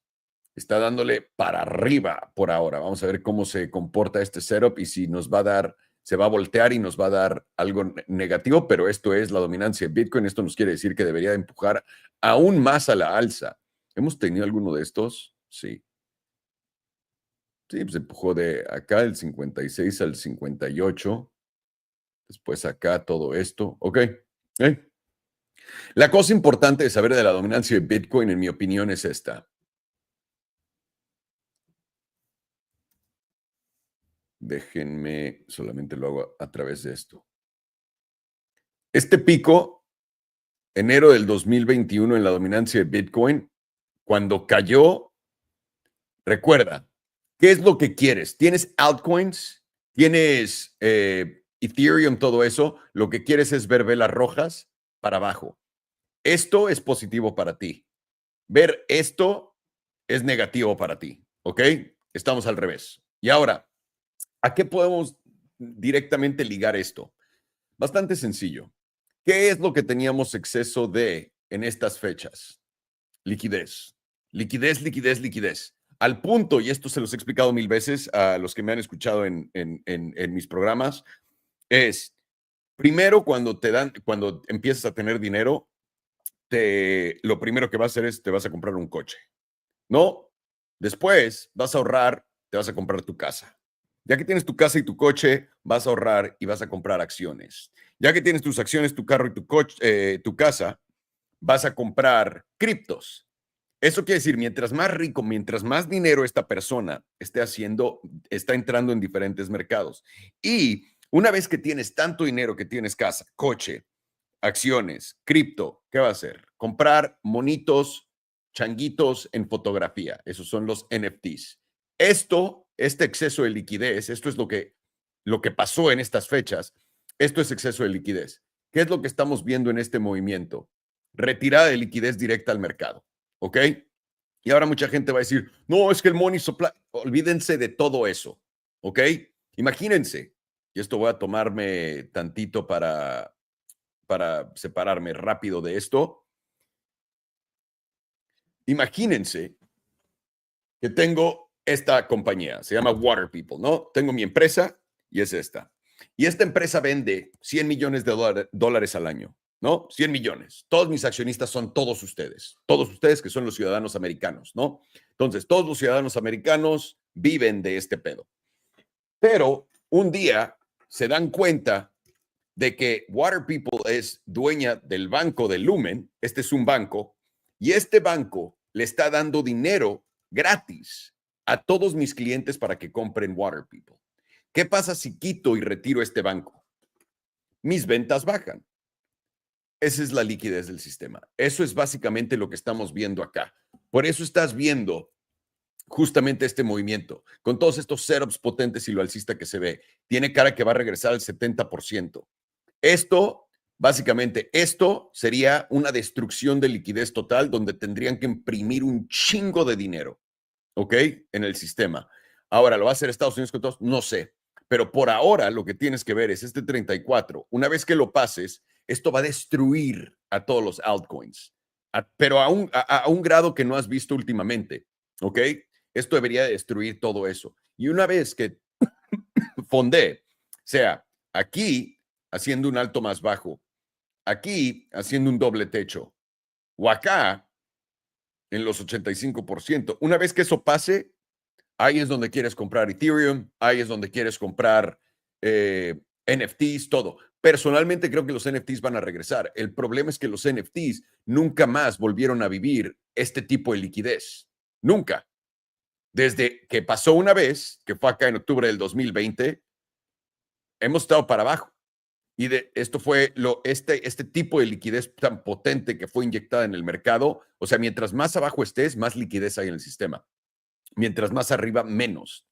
Está dándole para arriba por ahora. Vamos a ver cómo se comporta este setup y si nos va a dar, se va a voltear y nos va a dar algo negativo, pero esto es la dominancia de Bitcoin. Esto nos quiere decir que debería empujar aún más a la alza. ¿Hemos tenido alguno de estos? Sí. Sí, pues empujó de acá el 56 al 58. Después acá todo esto. Ok. La cosa importante de saber de la dominancia de Bitcoin, en mi opinión, es esta. Déjenme, solamente lo hago a través de esto. Este pico, enero del 2021 en la dominancia de Bitcoin, cuando cayó, recuerda, ¿qué es lo que quieres? ¿Tienes altcoins? ¿Tienes Ethereum, todo eso? Lo que quieres es ver velas rojas para abajo. Esto es positivo para ti. Ver esto es negativo para ti, ¿ok? Estamos al revés. Y ahora, ¿a qué podemos directamente ligar esto? Bastante sencillo. ¿Qué es lo que teníamos exceso de en estas fechas? Liquidez. Liquidez. Al punto, y esto se los he explicado 1000 veces a los que me han escuchado en mis programas, es primero cuando cuando empiezas a tener dinero, lo primero que vas a hacer es te vas a comprar un coche. No, después vas a ahorrar, te vas a comprar tu casa. Ya que tienes tu casa y tu coche, vas a ahorrar y vas a comprar acciones. Ya que tienes tus acciones, tu carro y tu coche, tu casa, vas a comprar criptos. Eso quiere decir, mientras más rico, mientras más dinero esta persona esté haciendo, está entrando en diferentes mercados. Y una vez que tienes tanto dinero, que tienes casa, coche, acciones, cripto, ¿qué va a hacer? Comprar monitos, changuitos en fotografía. Esos son los NFTs. Este exceso de liquidez, esto es lo que pasó en estas fechas. Esto es exceso de liquidez. ¿Qué es lo que estamos viendo en este movimiento? Retirada de liquidez directa al mercado. ¿Ok? Y ahora mucha gente va a decir, no, es que el money supply, olvídense de todo eso. ¿Ok? Imagínense, y esto voy a tomarme tantito para para separarme rápido de esto. Imagínense que tengo esta compañía, se llama Water People, ¿no? Tengo mi empresa y es esta. Y esta empresa vende 100 millones de dólares al año, ¿no? 100 millones. Todos mis accionistas son todos ustedes que son los ciudadanos americanos, ¿no? Entonces, todos los ciudadanos americanos viven de este pedo. Pero un día se dan cuenta de que Water People es dueña del banco de Lumen, este es un banco, y este banco le está dando dinero gratis a todos mis clientes para que compren Water People. ¿Qué pasa si quito y retiro este banco? Mis ventas bajan. Esa es la liquidez del sistema. Eso es básicamente lo que estamos viendo acá. Por eso estás viendo justamente este movimiento, con todos estos setups potentes y lo alcista que se ve. Tiene cara que va a regresar al 70%. Esto, básicamente, esto sería una destrucción de liquidez total donde tendrían que imprimir un chingo de dinero, ¿ok? En el sistema. Ahora, ¿lo va a hacer Estados Unidos con todos? No sé. Pero por ahora lo que tienes que ver es este 34. Una vez que lo pases, esto va a destruir a todos los altcoins, pero a un grado que no has visto últimamente, ¿ok? Esto debería destruir todo eso. Y una vez que fondee, sea aquí haciendo un alto más bajo, aquí haciendo un doble techo, o acá en los 85%, una vez que eso pase, ahí es donde quieres comprar Ethereum, ahí es donde quieres comprar NFTs, todo. Personalmente creo que los NFTs van a regresar. El problema es que los NFTs nunca más volvieron a vivir este tipo de liquidez. Nunca. Desde que pasó una vez, que fue acá en octubre del 2020, hemos estado para abajo. Y esto fue este tipo de liquidez tan potente que fue inyectada en el mercado. O sea, mientras más abajo estés, más liquidez hay en el sistema. Mientras más arriba, menos.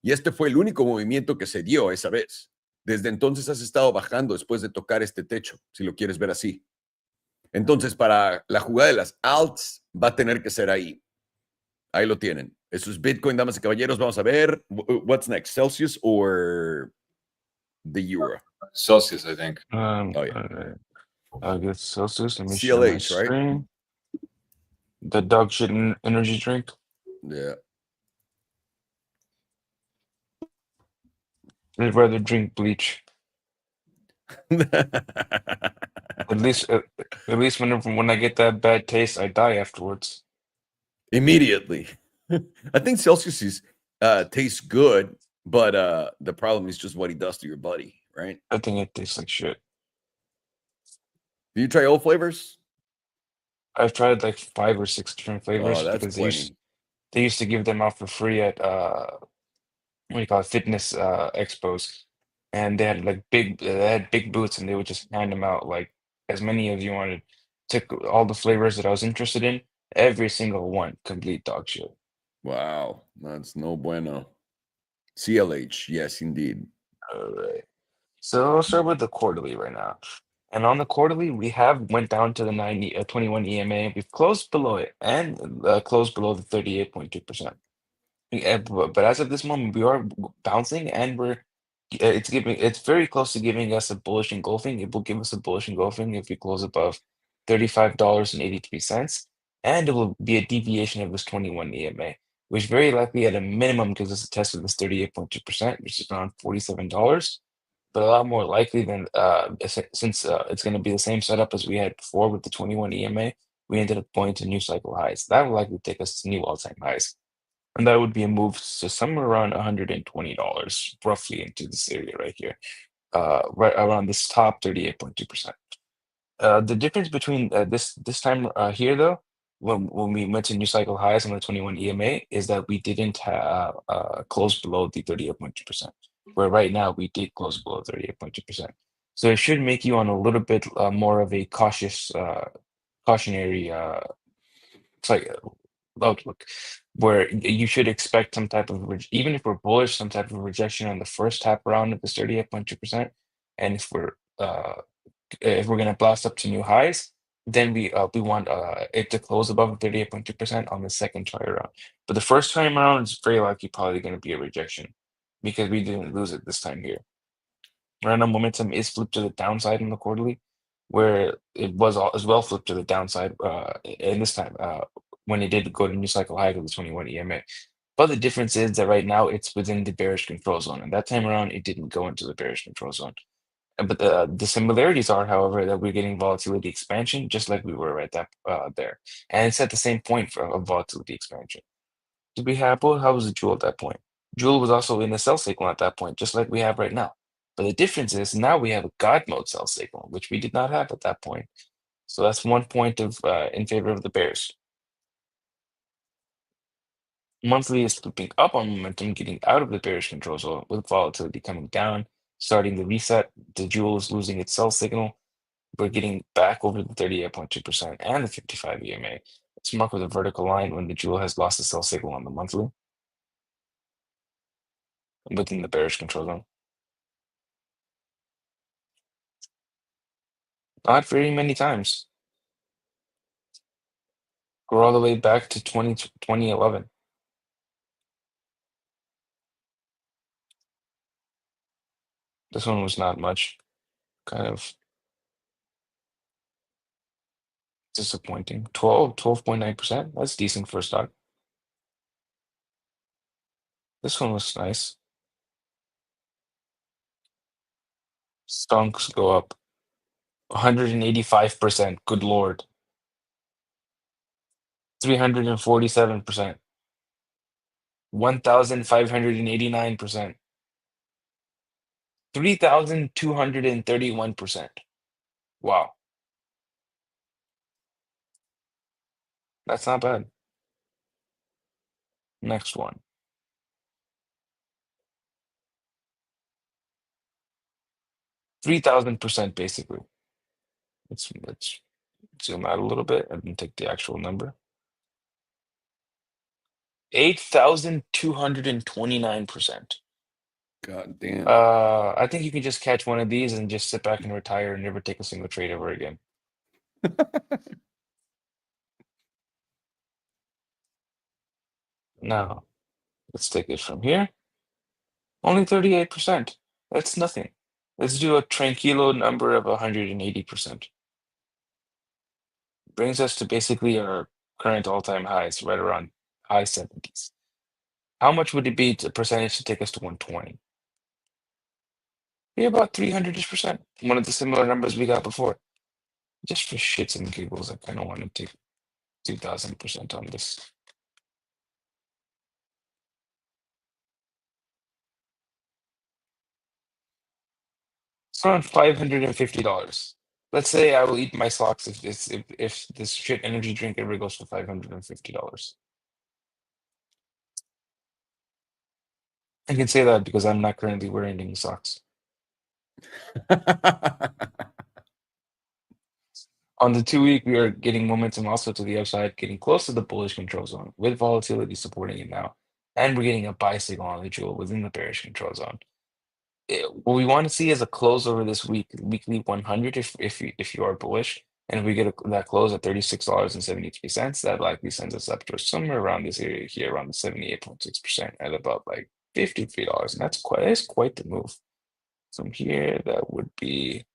Y este fue el único movimiento que se dio esa vez. Desde entonces has estado bajando después de tocar este techo, si lo quieres ver así. Entonces, para la jugada de las alts, va a tener que ser ahí. Ahí lo tienen. Eso es Bitcoin, damas y caballeros. Vamos a ver. What's next? Celsius or the euro? Celsius, I think. Oh, yeah. I guess Celsius. Let me share my CLH, right? screen. The dog shit energy drink. Yeah. I'd rather drink bleach. At least when I get that bad taste, I die afterwards. Immediately. I think Celsius tastes good, but the problem is just what he does to your body, right? I think it tastes like shit. Do you try all flavors? I've tried like 5 or 6 different flavors Oh, that's because plenty. they used to give them out for free at what do you call it, fitness expos, and they had like big booths, and they would just hand them out like as many as you wanted. Took all the flavors that I was interested in, every single one, complete dog shit. Wow, that's no bueno. CLH, yes, indeed. All right. So I'll start with the quarterly right now. And on the quarterly, we have went down to the 21 EMA. We've closed below it and closed below the 38.2%. Yeah, but as of this moment, we are bouncing, and it's very close to giving us a bullish engulfing. It will give us a bullish engulfing if we close above $35.83, and it will be a deviation of this 21 EMA, which very likely at a minimum gives us a test of this 38.2%, which is around $47. But a lot more likely than since it's going to be the same setup as we had before with the 21 EMA, we ended up going to new cycle highs. That will likely take us to new all-time highs. And that would be a move to somewhere around $120 roughly into this area right here, right around this top 38.2%. The difference between this time here though, when we went to new cycle highs on the 21 EMA, is that we didn't close below the 38.2%. Where right now we did close below 38.2%. So it should make you on a little bit more of a cautionary outlook, where you should expect some type of even if we're bullish, some type of rejection on the first tap round of this 38.2%, and if we're gonna blast up to new highs, then we want it to close above 38.2% on the second try around. But the first time around is very likely probably going to be a rejection because we didn't lose it this time here. Right now, momentum is flipped to the downside in the quarterly. where it was as well flipped to the downside, and this time when it did go to new cycle high to the 21 EMA. But the difference is that right now it's within the bearish control zone, and that time around it didn't go into the bearish control zone. But the similarities are, however, that we're getting volatility expansion just like we were right there, and it's at the same point of volatility expansion. Did we have both? How was the Jewel at that point? Jewel was also in the sell signal at that point, just like we have right now. But the difference is now we have a God mode sell signal, which we did not have at that point. So that's 1 point of in favor of the bears. Monthly is flipping up on momentum, getting out of the bearish control zone with volatility coming down, starting the reset. The Jewel is losing its sell signal. We're getting back over the 38.2% and the 55 EMA. It's marked with a vertical line when the Jewel has lost the sell signal on the monthly within the bearish control zone. Not very many times. We're all the way back to 2011. This one was not much. Kind of disappointing. 12.9%. That's decent for a stock. This one was nice. Stonks go up 185%. Good Lord. 347%. 1,589%. 3,231%. Wow. That's not bad. Next one. 3,000% basically. Let's zoom out a little bit and take the actual number. 8,229%. God damn. I think you can just catch one of these and just sit back and retire and never take a single trade ever again. Now, let's take it from here. Only 38%. That's nothing. Let's do a tranquilo number of 180%. Brings us to basically our current all-time highs, right around high 70s. How much would it be to percentage to take us to 120? Be about 300-ish%. One of the similar numbers we got before. Just for shits and giggles, I kind of want to take 2,000% on this. It's around $550. Let's say I will eat my socks if this shit energy drink ever goes for $550. I can say that because I'm not currently wearing any socks. On the 2-week, we are getting momentum also to the upside, getting close to the bullish control zone with volatility supporting it now. And we're getting a buy signal on the Jewel within the bearish control zone. What we want to see is a close over this weekly 100 if you are bullish. And if we get that close at $36.73, that likely sends us up to somewhere around this area here, around the 78.6% at about like $53. And that's quite the move. From here, that would be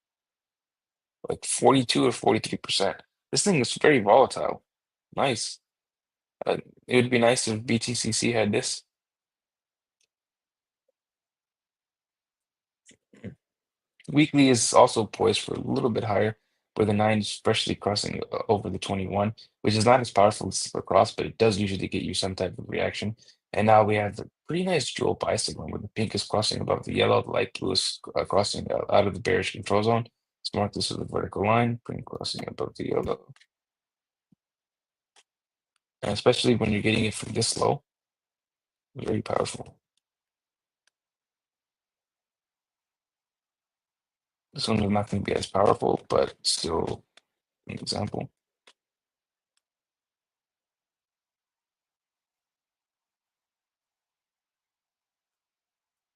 like 42 or 43%. This thing is very volatile. Nice. It would be nice if BTCC had this. Weekly is also poised for a little bit higher, where the 9 is freshly crossing over the 21, which is not as powerful as super cross, but it does usually get you some type of reaction. And now we have the pretty nice dual buy signal where the pink is crossing above the yellow, the light blue is crossing out of the bearish control zone. Let's mark this with a vertical line, pink crossing above the yellow. And especially when you're getting it from this low, very powerful. This one is not going to be as powerful, but still an example.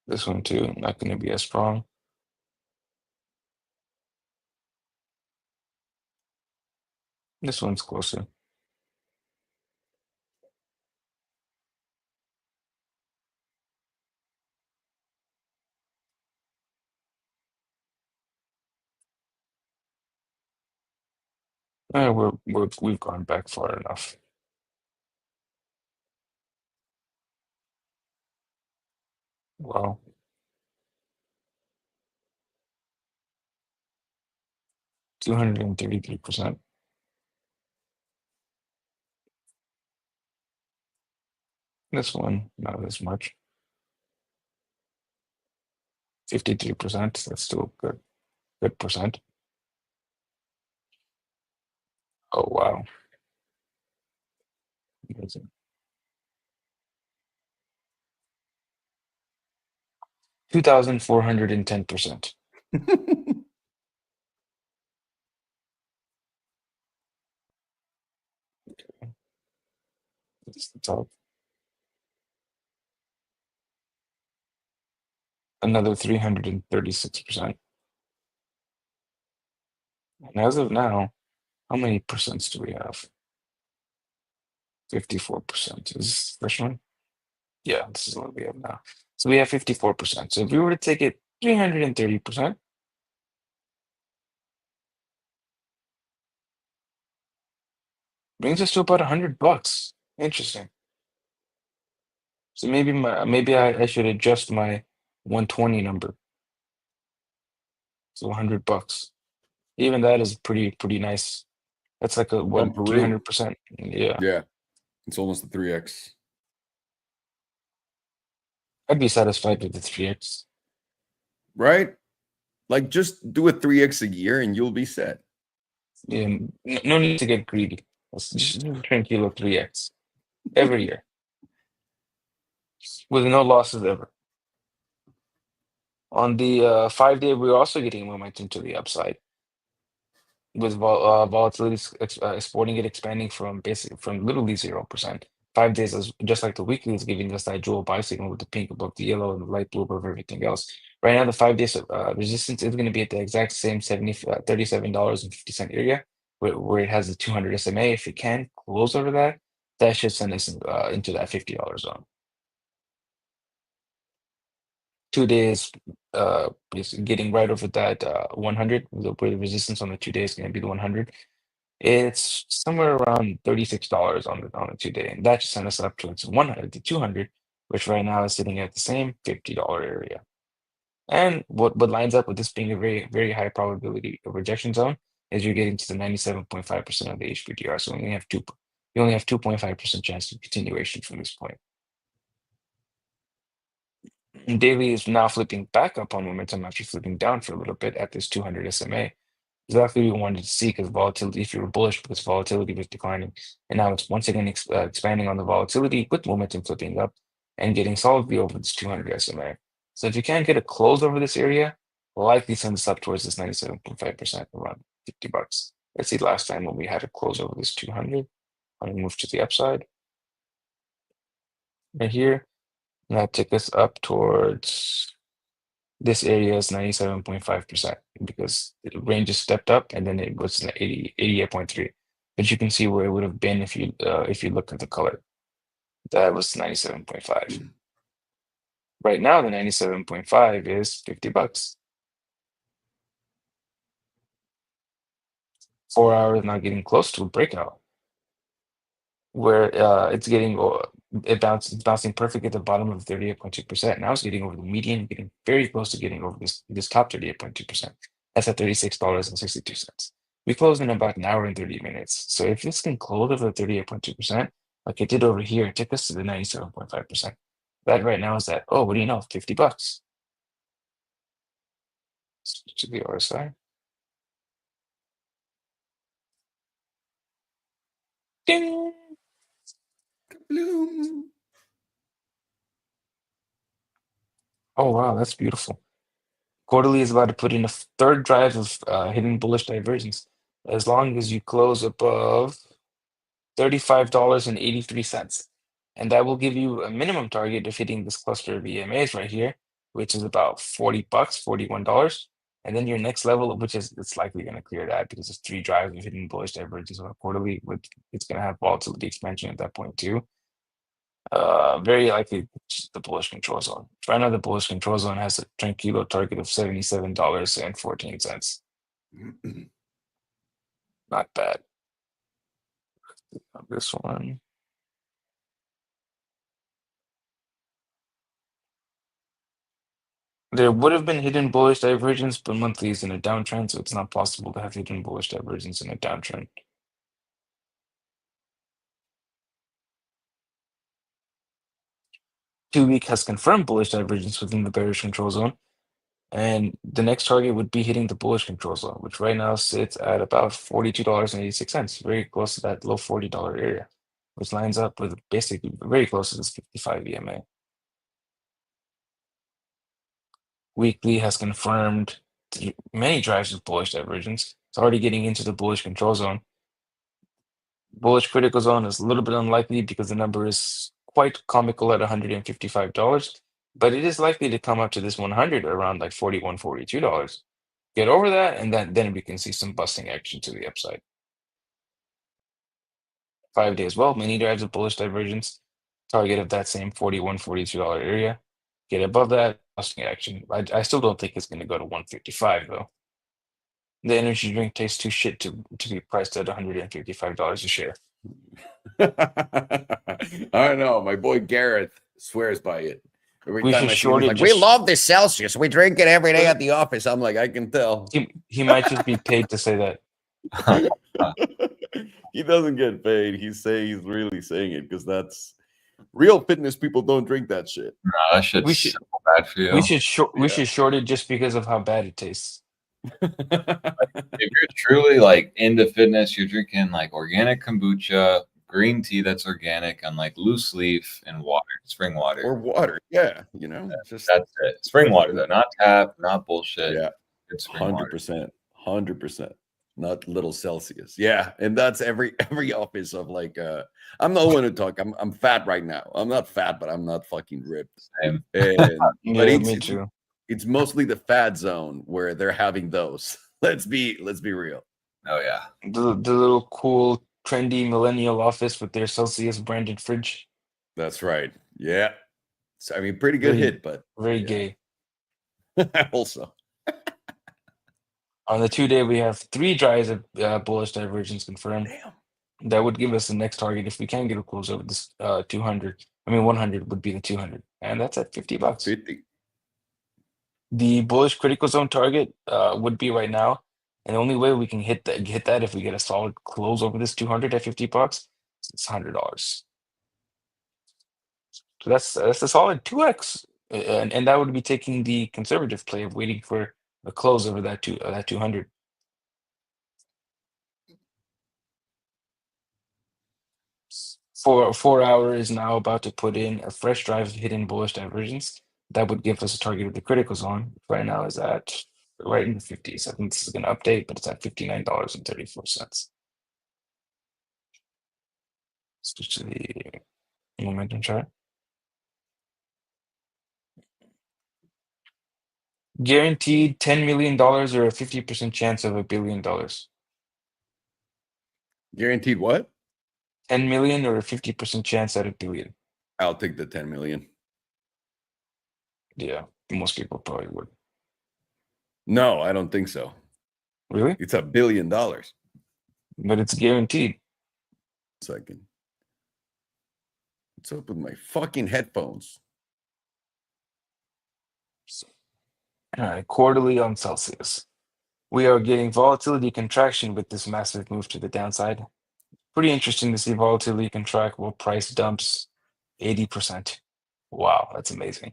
This one too, not going to be as strong. This one's closer. We've gone back far enough. Wow. 233%. This one, not as much. 53%. That's still good percent. Oh wow. Amazing. 2,410%. That's the top. Another 336%. And as of now, how many percents do we have? 54%. Is this the first one? Yeah, this is what we have now. So we have 54%. So if we were to take it 330%, brings us to about $100. Interesting. So maybe I should adjust my 120 number. So $100. Even that is pretty nice. That's like a what, Bumperoo. 300%. Yeah. Yeah, it's almost a 3x. I'd be satisfied with the 3x. Right? Like, just do a 3x a year and you'll be set. Yeah, no need to get greedy. Let's just do a tranquilo 3x every year with no losses ever. On the 5-day, we're also getting momentum to the upside with volatility exporting it, expanding from literally 0%. 5 days is just like the weekly is giving us that dual buy signal with the pink above the yellow and the light blue above everything else. Right now, the 5 days resistance is going to be at the exact same $37.50 area where it has the 200 SMA. If it can close over that, that should send us into that $50 zone. 2 days, basically getting right over that 100, where the resistance on the 2 days is going to be the 100. It's somewhere around $36 on the 2-day, and that should send us up towards 100 to 200, which right now is sitting at the same $50 area. And what lines up with this being a very high probability of rejection zone is you're getting to the 97.5% of the HPDR. So you only have 2.5% chance of continuation from this point. And daily is now flipping back up on momentum after flipping down for a little bit at this 200 SMA. Exactly what we wanted to see, because volatility, if you were bullish, because volatility was declining, and now it's once again expanding on the volatility with momentum flipping up and getting solidly over this 200 SMA. So if you can't get a close over this area, likely send us up towards this 97.5%, around $50. Let's see last time when we had a close over this 200. I'm gonna move to the upside right here. And that took us up towards this area is 97.5% because the range just stepped up and then it was 88.3. But you can see where it would have been if you look at the color. That was 97.5. Right now, the 97.5 is $50. 4 hours now getting close to a breakout where it's bouncing perfect at the bottom of 38.2%. Now it's getting over the median, getting very close to getting over this top 38.2%. That's at $36.62. We closed in about an hour and 30 minutes. So if this can close over the 38.2%, like it did over here, it took us to the 97.5%. That right now is at, oh, what do you know, $50. Switch to the RSI. Ding! Bloom. Oh, wow, that's beautiful. Quarterly is about to put in a third drive of hidden bullish divergence as long as you close above $35.83. And that will give you a minimum target of hitting this cluster of EMAs right here, which is about $40, $41. And then your next level, which is it's likely going to clear that because it's 3 drives of hidden bullish divergence on a quarterly, it's going to have volatility expansion at that point too. Very likely the bullish control zone. Right now, the bullish control zone has a tranquilo target of $77.14. Not bad. This one. There would have been hidden bullish divergence, but monthly is in a downtrend, so it's not possible to have hidden bullish divergence in a downtrend. Two-week has confirmed bullish divergence within the bearish control zone, and the next target would be hitting the bullish control zone, which right now sits at about $42.86, very close to that low $40 area, which lines up with basically very close to this 55 EMA. Weekly has confirmed many drives of bullish divergence. It's already getting into the bullish control zone. Bullish critical zone is a little bit unlikely because the number is quite comical at $155, but it is likely to come up to this 100 around like $41, $42. Get over that, and then we can see some busting action to the upside. 5 days, well, many drives of bullish divergence. Target of that same $41, $42 area. Get above that, busting action. I still don't think it's going to go to 155 though. The energy drink tastes too shit to be priced at $155 a share. I know. My boy Gareth swears by it. Every We time should I see him, short he's it like, we just- love this Celsius. We drink it every day at the office. I'm like, I can tell. He might just be paid to say that. He doesn't get paid. He's really saying it because that's real fitness people don't drink that shit. No, that shit's We should- so bad for you. We should short it just because of how bad it tastes. If you're truly like into fitness, you're drinking like organic kombucha, green tea that's organic, and like loose leaf and water, spring water. Or water. Yeah. You know, just That's it. Spring water though, not tap, not bullshit. yeah. It's spring water. 100%. Not little Celsius. Yeah. And that's every office of like I'm the one who talk. I'm fat right now. I'm not fat, but I'm not fucking ripped. Same. And but Yeah, me too. It's mostly the fat zone where they're having those. Let's be real. Oh yeah. The little cool, trendy millennial office with their Celsius branded fridge. That's right. Yeah. So, I mean, pretty good Very- hit, but Very yeah. gay. Also. On the 2-day, we have 3 drives of bullish divergence confirmed. Damn. That would give us the next target if we can get a close over this 200. I mean, 100 would be the 200, and that's at $50. 50. The bullish critical zone target would be right now, and the only way we can hit that if we get a solid close over this 200 at $50, it's $100. So that's a solid 2x, and that would be taking the conservative play of waiting for a close over that 200. For 4 hours is now about to put in a fresh drive of hidden bullish divergence. That would give us a target of the critical zone. Right now is at right in the 50s. I think this is going to update, but it's at $59.34. Switch to the momentum chart. Guaranteed $10 million or a 50% chance of $1 billion. Guaranteed what? 10 million or a 50% chance at $1 billion. I'll take the 10 million. Yeah, most people probably would. No, I don't think so. Really? It's $1 billion. But it's guaranteed. Second. What's up with my fucking headphones? All right, quarterly on Celsius. We are getting volatility contraction with this massive move to the downside. Pretty interesting to see volatility contract while price dumps 80%. Wow, that's amazing.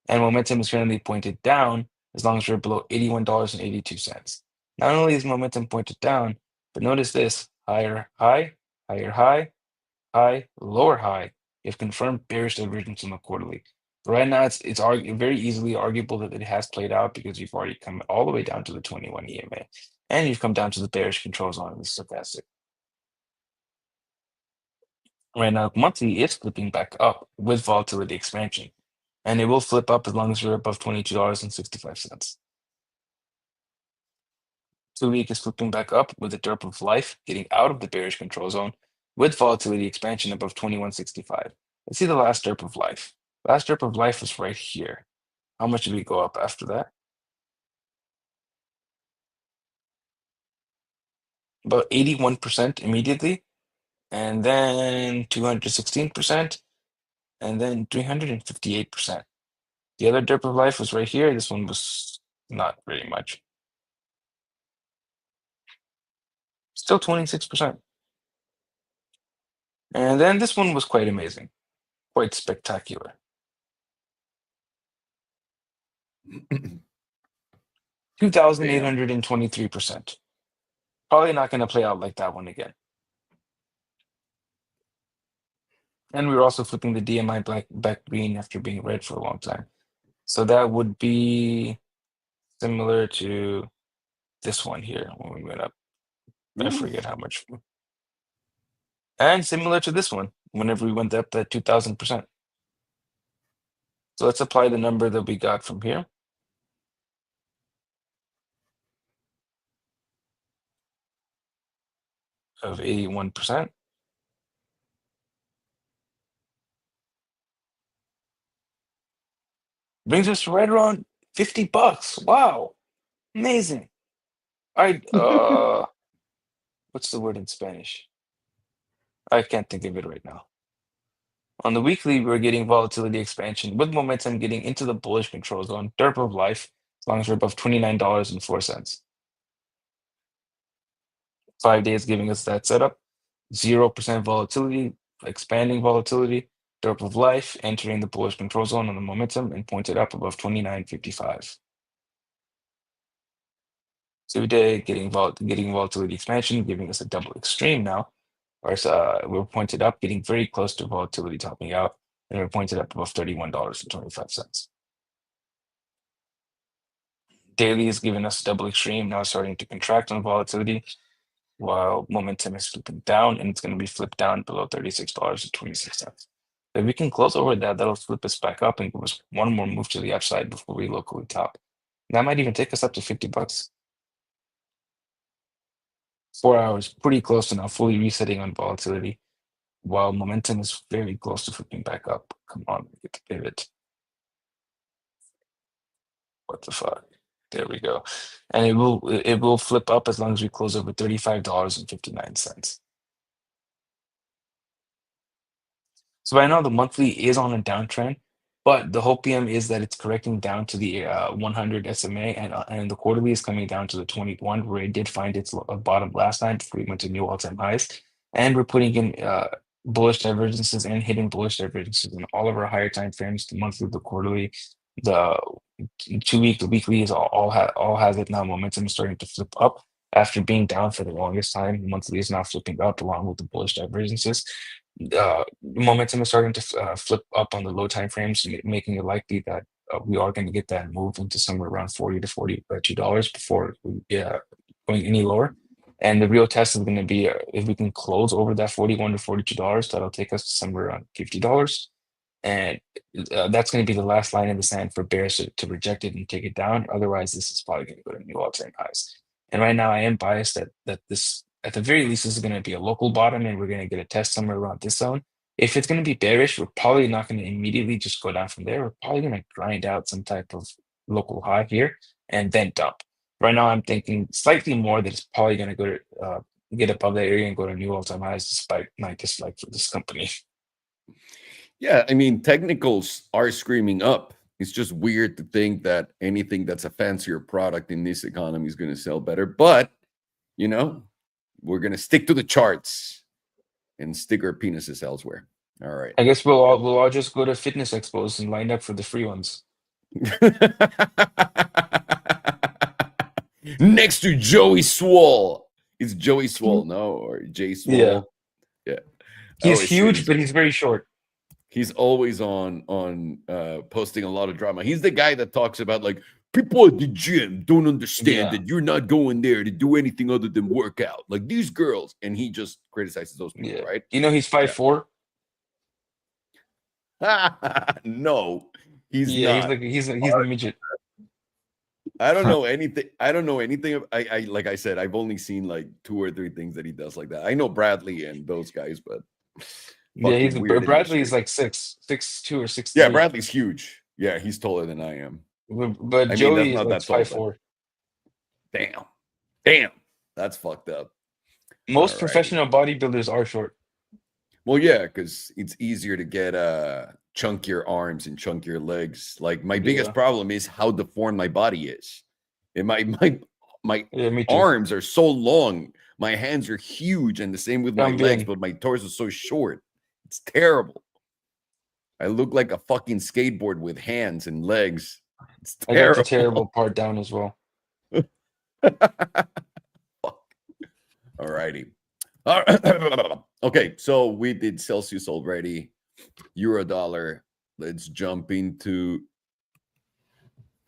And momentum is currently pointed down as long as we're below $81.82. Not only is momentum pointed down, but notice this: higher high, higher high, high, lower high. If confirmed bearish divergence on the quarterly. Right now, it's very easily arguable that it has played out because you've already come all the way down to the 21 EMA, and you've come down to the bearish control zone of the stochastic. Right now, monthly is flipping back up with volatility expansion, and it will flip up as long as we're above $22.65. 2-week is flipping back up with the derp of life getting out of the bearish control zone with volatility expansion above 21.65. Let's see the last derp of life. Last derp of life was right here. How much did we go up after that? About 81% immediately. and then 216%, and then 358%. The other Derp of Life was right here. This one was not very much. Still 26%. And then this one was quite amazing, quite spectacular. 2,823%. Probably not going to play out like that one again. And we were also flipping the DMI back green after being red for a long time. So that would be similar to this one here when we went up. I forget how much. And similar to this one whenever we went up that 2,000%. So let's apply the number that we got from here. Of 81%. Brings us right around $50. Wow. Amazing. All right. What's the word in Spanish? I can't think of it right now. On the weekly, we're getting volatility expansion with momentum getting into the bullish control zone, Derp of Life, as long as we're above $29.04. 5 days giving us that setup. 0% volatility, expanding volatility, Derp of Life, entering the bullish control zone on the momentum and pointed up above 29.55. 2-day getting volatility expansion, giving us a double extreme now. Whereas we're pointed up, getting very close to volatility topping out, and we're pointed up above $31.25. Daily is giving us a double extreme, now starting to contract on volatility, while momentum is flipping down, and it's going to be flipped down below $36.26. If we can close over that, that'll flip us back up and give us one more move to the upside before we locally top. That might even take us up to $50. 4 hours, pretty close to now fully resetting on volatility, while momentum is very close to flipping back up. Come on, get the pivot. What the fuck? There we go. And it will flip up as long as we close over $35.59. So right now the monthly is on a downtrend, but the hope PM is that it's correcting down to the 100 SMA, and the quarterly is coming down to the 21, where it did find its bottom last time before we went to new all-time highs. And we're putting in bullish divergences and hitting bullish divergences in all of our higher time frames, the monthly, the quarterly, the 2-week, the weekly is all has it now. Momentum is starting to flip up after being down for the longest time. The monthly is now flipping up along with the bullish divergences. Momentum is starting to flip up on the low time frames, making it likely that we are going to get that move into somewhere around $40 to $42 before going any lower. And the real test is going to be if we can close over that $41 to $42, that'll take us to somewhere around $50. And that's going to be the last line in the sand for bears to reject it and take it down. Otherwise, this is probably going to go to new all-time highs. And right now, I am biased that this, at the very least, this is going to be a local bottom, and we're going to get a test somewhere around this zone. If it's going to be bearish, we're probably not going to immediately just go down from there. We're probably going to grind out some type of local high here and then dump. Right now, I'm thinking slightly more that it's probably going to go to get above that area and go to new all-time highs, despite my dislike for this company. Yeah, I mean, technicals are screaming up. It's just weird to think that anything that's a fancier product in this economy is going to sell better. But, you know, we're going to stick to the charts and stick our penises elsewhere. All right. I guess we'll all just go to fitness expos and line up for the free ones. Next to Joey Swole. It's Joey Swole, no? Or Jay Swole. Yeah. He's huge, but he's very short. He's always on posting a lot of drama. He's the guy that talks about, like, people at the gym don't understand that you're not going there to do anything other than work out. Like these girls. And he just criticizes those people, right? You know, he's 5'4". No, he's not. He's a midget. I don't know anything. I don't know anything. I like I said, I've only seen like 2 or 3 things that he does like that. I know Bradley and those guys, but yeah, Bradley is like 6'2" or 6'3". Yeah, Bradley's huge. Yeah, he's taller than I am. But Joey is like 5'4". Damn, that's fucked up. Most professional bodybuilders are short. Well, yeah, because it's easier to get chunkier arms and chunkier legs. Like my biggest Yeah. problem is how deformed my body is. And my Yeah, me too. arms are so long, my hands are huge, and the same with my legs, También. but my torso is so short. It's terrible. I look like a fucking skateboard with hands and legs. It's I got the terrible. terrible part down as well. Alrighty. Okay, so we did Celsius already. Euro dollar. Let's jump into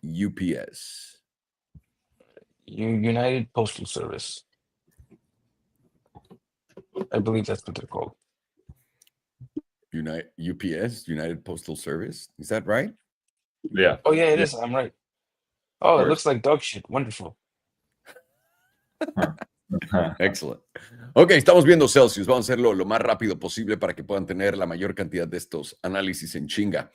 UPS. United Postal Service. I believe that's what they're called. UPS, United Postal Service. Is that right? Yeah. Oh yeah, it Yeah. is. I'm right. Oh, it course. looks like dog shit. Wonderful. Excellent. Ok, estamos viendo Celsius. Vamos a hacerlo lo más rápido posible para que puedan tener la mayor cantidad de estos análisis en chinga.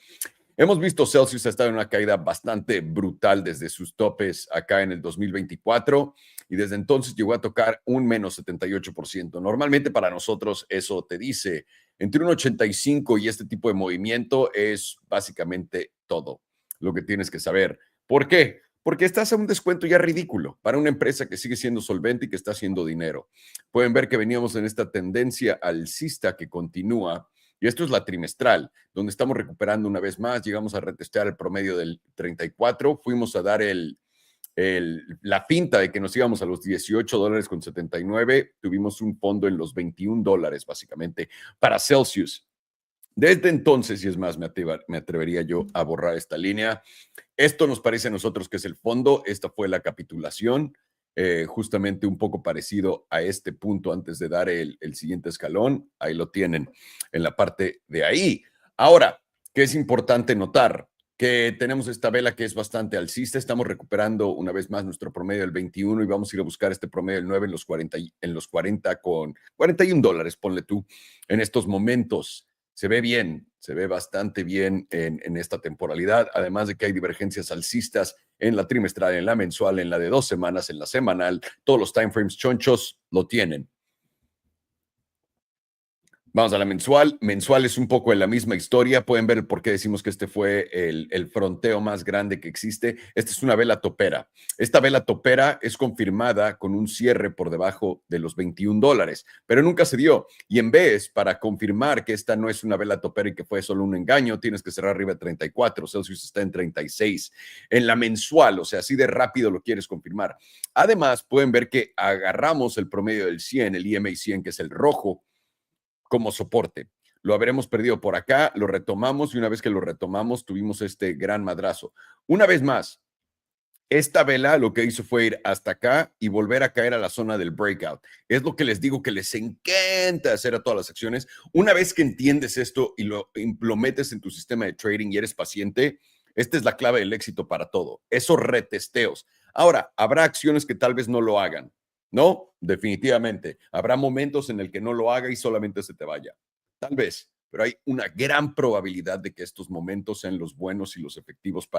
Hemos visto Celsius ha estado en una caída bastante brutal desde sus topes acá en el 2024 y desde entonces llegó a tocar un menos 78%. Normalmente para nosotros eso te dice entre un 85 y este tipo de movimiento es básicamente todo lo que tienes que saber. ¿Por qué? Porque estás a un descuento ya ridículo para una empresa que sigue siendo solvente y que está haciendo dinero. Pueden ver que veníamos en esta tendencia alcista que continúa. Y esto es la trimestral, donde estamos recuperando una vez más. Llegamos a retestear el promedio del 34. Fuimos a dar la finta de que nos íbamos a los $18.79. Tuvimos un fondo en los $21, básicamente, para Celsius. Desde entonces, y es más, me atrevería yo a borrar esta línea. Esto nos parece a nosotros que es el fondo. Esta fue la capitulación. Justamente un poco parecido a este punto antes de dar el siguiente escalón. Ahí lo tienen en la parte de ahí. Ahora, ¿qué es importante notar? Que tenemos esta vela que es bastante alcista. Estamos recuperando una vez más nuestro promedio del 21 y vamos a ir a buscar este promedio del 9 en los 40 con $41, ponle tú, en estos momentos. Se ve bien, se ve bastante bien en esta temporalidad, además de que hay divergencias alcistas en la trimestral, en la mensual, en la de 2 semanas, en la semanal. Todos los timeframes chonchos lo tienen. Vamos a la mensual. Mensual es un poco en la misma historia. Pueden ver por qué decimos que este fue el fronteo más grande que existe. Esta es una vela topera. Esta vela topera es confirmada con un cierre por debajo de los $21, pero nunca se dio. Y en vez, para confirmar que esta no es una vela topera y que fue solo un engaño, tienes que cerrar arriba de 34. Celsius está en 36. En la mensual, o sea, así de rápido lo quieres confirmar. Además, pueden ver que agarramos el promedio del 100, el EMA 100, que es el rojo, como soporte. Lo habremos perdido por acá, lo retomamos y una vez que lo retomamos tuvimos este gran madrazo. Una vez más, esta vela lo que hizo fue ir hasta acá y volver a caer a la zona del breakout. Es lo que les digo que les encanta hacer a todas las acciones. Una vez que entiendes esto y lo metes en tu sistema de trading y eres paciente, esta es la clave del éxito para todo. Esos retesteos. Ahora, habrá acciones que tal vez no lo hagan. No, definitivamente. Habrá momentos en el que no lo haga y solamente se te vaya. Tal vez, pero hay una gran probabilidad de que estos momentos sean los buenos y los efectivos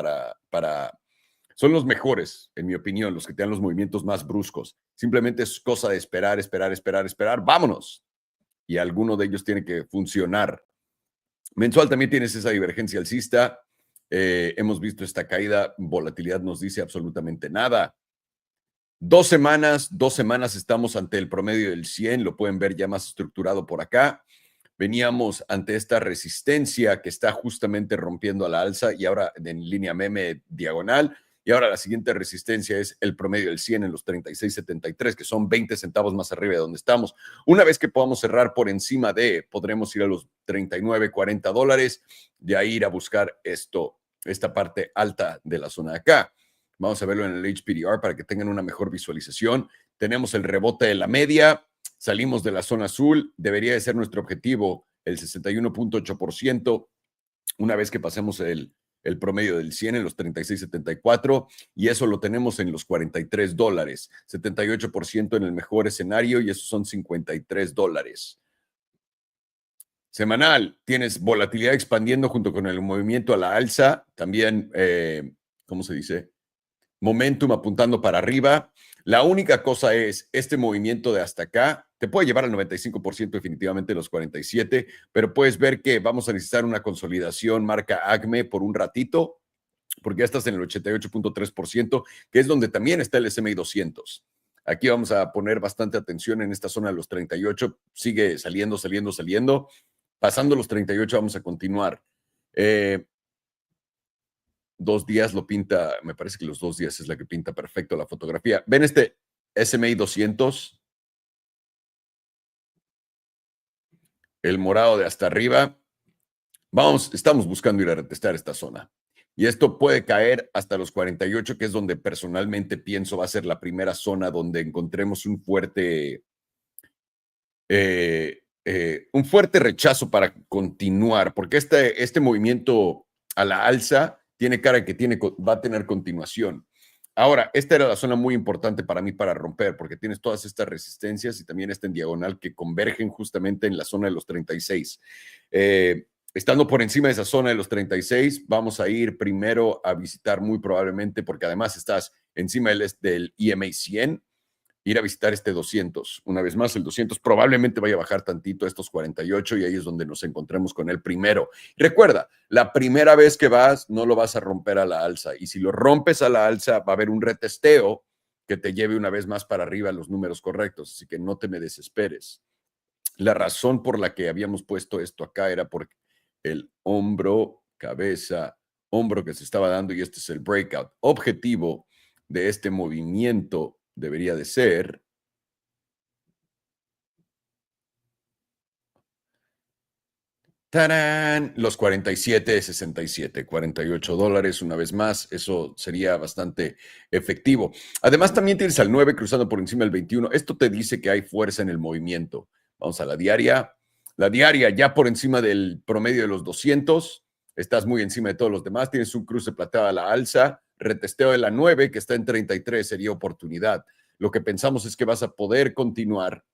son los mejores, en mi opinión, los que te dan los movimientos más bruscos. Simplemente es cosa de esperar, esperar, esperar, esperar. ¡Vámonos! Y alguno de ellos tiene que funcionar. Mensual también tienes esa divergencia alcista. Hemos visto esta caída. Volatilidad nos dice absolutamente nada. 2 semanas estamos ante el promedio del 100, lo pueden ver ya más estructurado por acá. Veníamos ante esta resistencia que está justamente rompiendo a la alza y ahora en línea meme diagonal. Y ahora la siguiente resistencia es el promedio del 100 en los 36.73, que son 20 centavos más arriba de donde estamos. Una vez que podamos cerrar por encima podremos ir a los $39-40, de ahí ir a buscar esta parte alta de la zona de acá. Vamos a verlo en el HPDR para que tengan una mejor visualización. Tenemos el rebote de la media, salimos de la zona azul, debería de ser nuestro objetivo el 61.8%, una vez que pasemos el promedio del 100 en los 36.74 y eso lo tenemos en los $43, 78% en el mejor escenario y esos son $53. Semanal, tienes volatilidad expandiendo junto con el movimiento a la alza, también, ¿cómo se dice? momentum apuntando para arriba. La única cosa es, este movimiento de hasta acá te puede llevar al 95% definitivamente los 47, pero puedes ver que vamos a necesitar una consolidación marca ACME por un ratito, porque ya estás en el 88.3%, que es donde también está el S&P 200. Aquí vamos a poner bastante atención en esta zona de los 38. Sigue saliendo. Pasando los 38 vamos a continuar. 2 días lo pinta, me parece que los 2 días es la que pinta perfecto la fotografía. ¿Ven este S&P 200? El morado de hasta arriba. Estamos buscando ir a retestar esta zona. Y esto puede caer hasta los 48, que es donde personalmente pienso va a ser la primera zona donde encontremos un fuerte rechazo para continuar, porque este movimiento a la alza tiene cara que va a tener continuación. Ahora, esta era la zona muy importante para mí para romper, porque tienes todas estas resistencias y también en diagonal que convergen justamente en la zona de los 36. Estando por encima de esa zona de los 36, vamos a ir primero a visitar muy probablemente, porque además estás encima del EMA 100, ir a visitar este 200. Una vez más, el 200 probablemente vaya a bajar tantito a estos 48 y ahí es donde nos encontremos con él primero. Recuerda, la primera vez que vas, no lo vas a romper a la alza. Y si lo rompes a la alza, va a haber un retesteo que te lleve una vez más para arriba los números correctos. Así que no te me desesperes. La razón por la que habíamos puesto esto acá era porque el hombro, cabeza, hombro que se estaba dando y este es el breakout. Objetivo de este movimiento debería de ser ¡tarán! Los 47.67, $48 una vez más. Eso sería bastante efectivo. Además, también tienes al 9 cruzando por encima del 21. Esto te dice que hay fuerza en el movimiento. Vamos a la diaria. La diaria ya por encima del promedio de los 200. Estás muy encima de todos los demás. Tienes un cruce plateado a la alza. Retesteo de la 9 que está en 33 sería oportunidad. Lo que pensamos es que vas a poder continuar,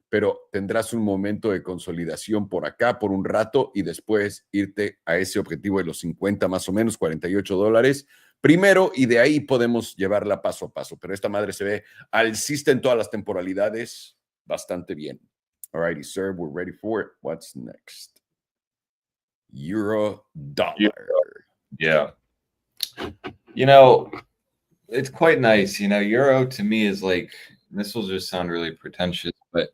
pero tendrás un momento de consolidación por acá por un rato y después irte a ese objetivo de los 50 más o menos, $48 primero, y de ahí podemos llevarla paso a paso. Pero esta madre se ve alcista en todas las temporalidades, bastante bien. Alrighty, sir, we're ready for it. What's next? Euro dollar. Yeah. You know, it's quite nice. You know, euro to me is like, this will just sound really pretentious, but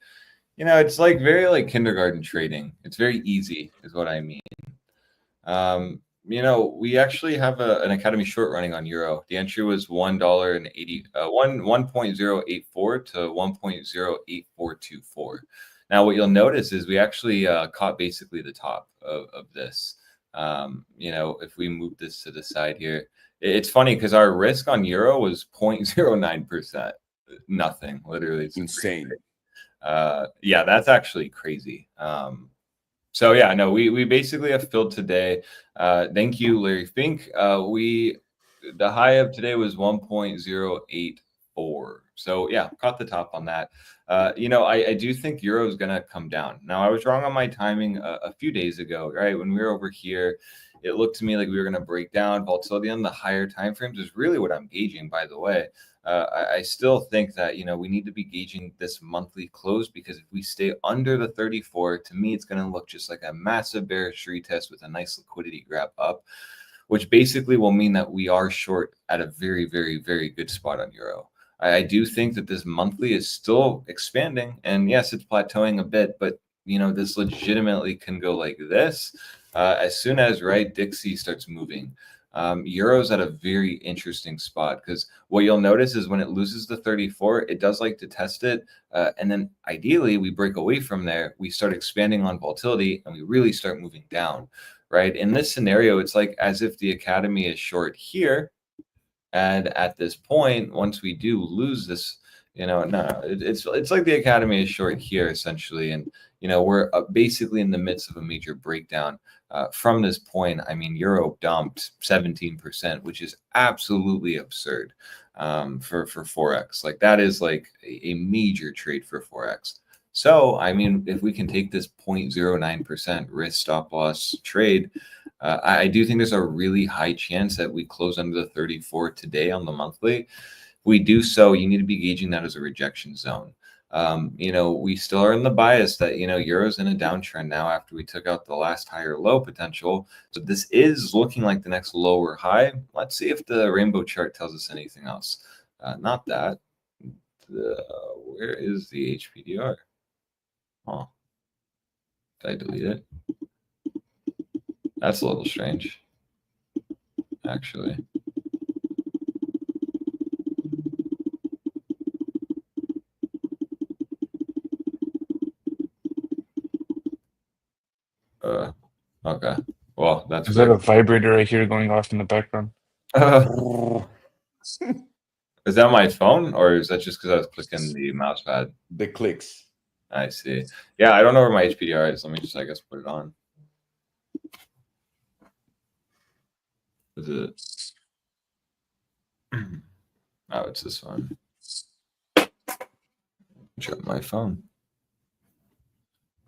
you know, it's like very like kindergarten trading. It's very easy, is what I mean. You know, we actually have an academy short running on euro. The entry was $1.084 to 1.08424. Now, what you'll notice is we actually caught basically the top of this. You know, if we move this to the side here, it's funny because our risk on euro was 0.09%. Nothing, literally. It's insane. Yeah, that's actually crazy. So yeah, no, we basically have filled today. Thank you, Larry Fink. The high of today was 1.084. So yeah, caught the top on that. You know, I do think euro is gonna come down. Now I was wrong on my timing a few days ago, right? When we were over here, it looked to me like we were gonna break down. Volatility on the higher time frames is really what I'm gauging, by the way. I still think that, you know, we need to be gauging this monthly close, because if we stay under the 34, to me, it's going to look just like a massive bearish retest with a nice liquidity grab up, which basically will mean that we are short at a very, very, very good spot on euro. I do think that this monthly is still expanding, and yes, it's plateauing a bit, but you know, this legitimately can go like this as soon as Dixie starts moving. Euro's at a very interesting spot, because what you'll notice is when it loses the 34, it does like to test it. And then ideally we break away from there, we start expanding on volatility, and we really start moving down, right? In this scenario, it's like as if the academy is short here. And at this point, once we do lose this, you know, it's like the academy is short here essentially. And, you know, we're basically in the midst of a major breakdown. From this point, I mean, euro dumped 17%, which is absolutely absurd for Forex. Like that is like a major trade for Forex. So, I mean, if we can take this 0.09% risk stop loss trade, I do think there's a really high chance that we close under the 34 today on the monthly. If we do so, you need to be gauging that as a rejection zone. You know, we still are in the bias that, you know, Euro's in a downtrend now after we took out the last higher low potential. So this is looking like the next lower high. Let's see if the rainbow chart tells us anything else. Not that. Where is the HPDR? Oh, did I delete it? That's a little strange, actually. Okay. Well, that's Is that a vibrator I hear going off in the background? Is that my phone, or is that just because I was clicking the mouse pad? The clicks. I see. Yeah, I don't know where my HPDR is. Let me just, I guess, put it on. Is it? Oh, it's this one. Check my phone.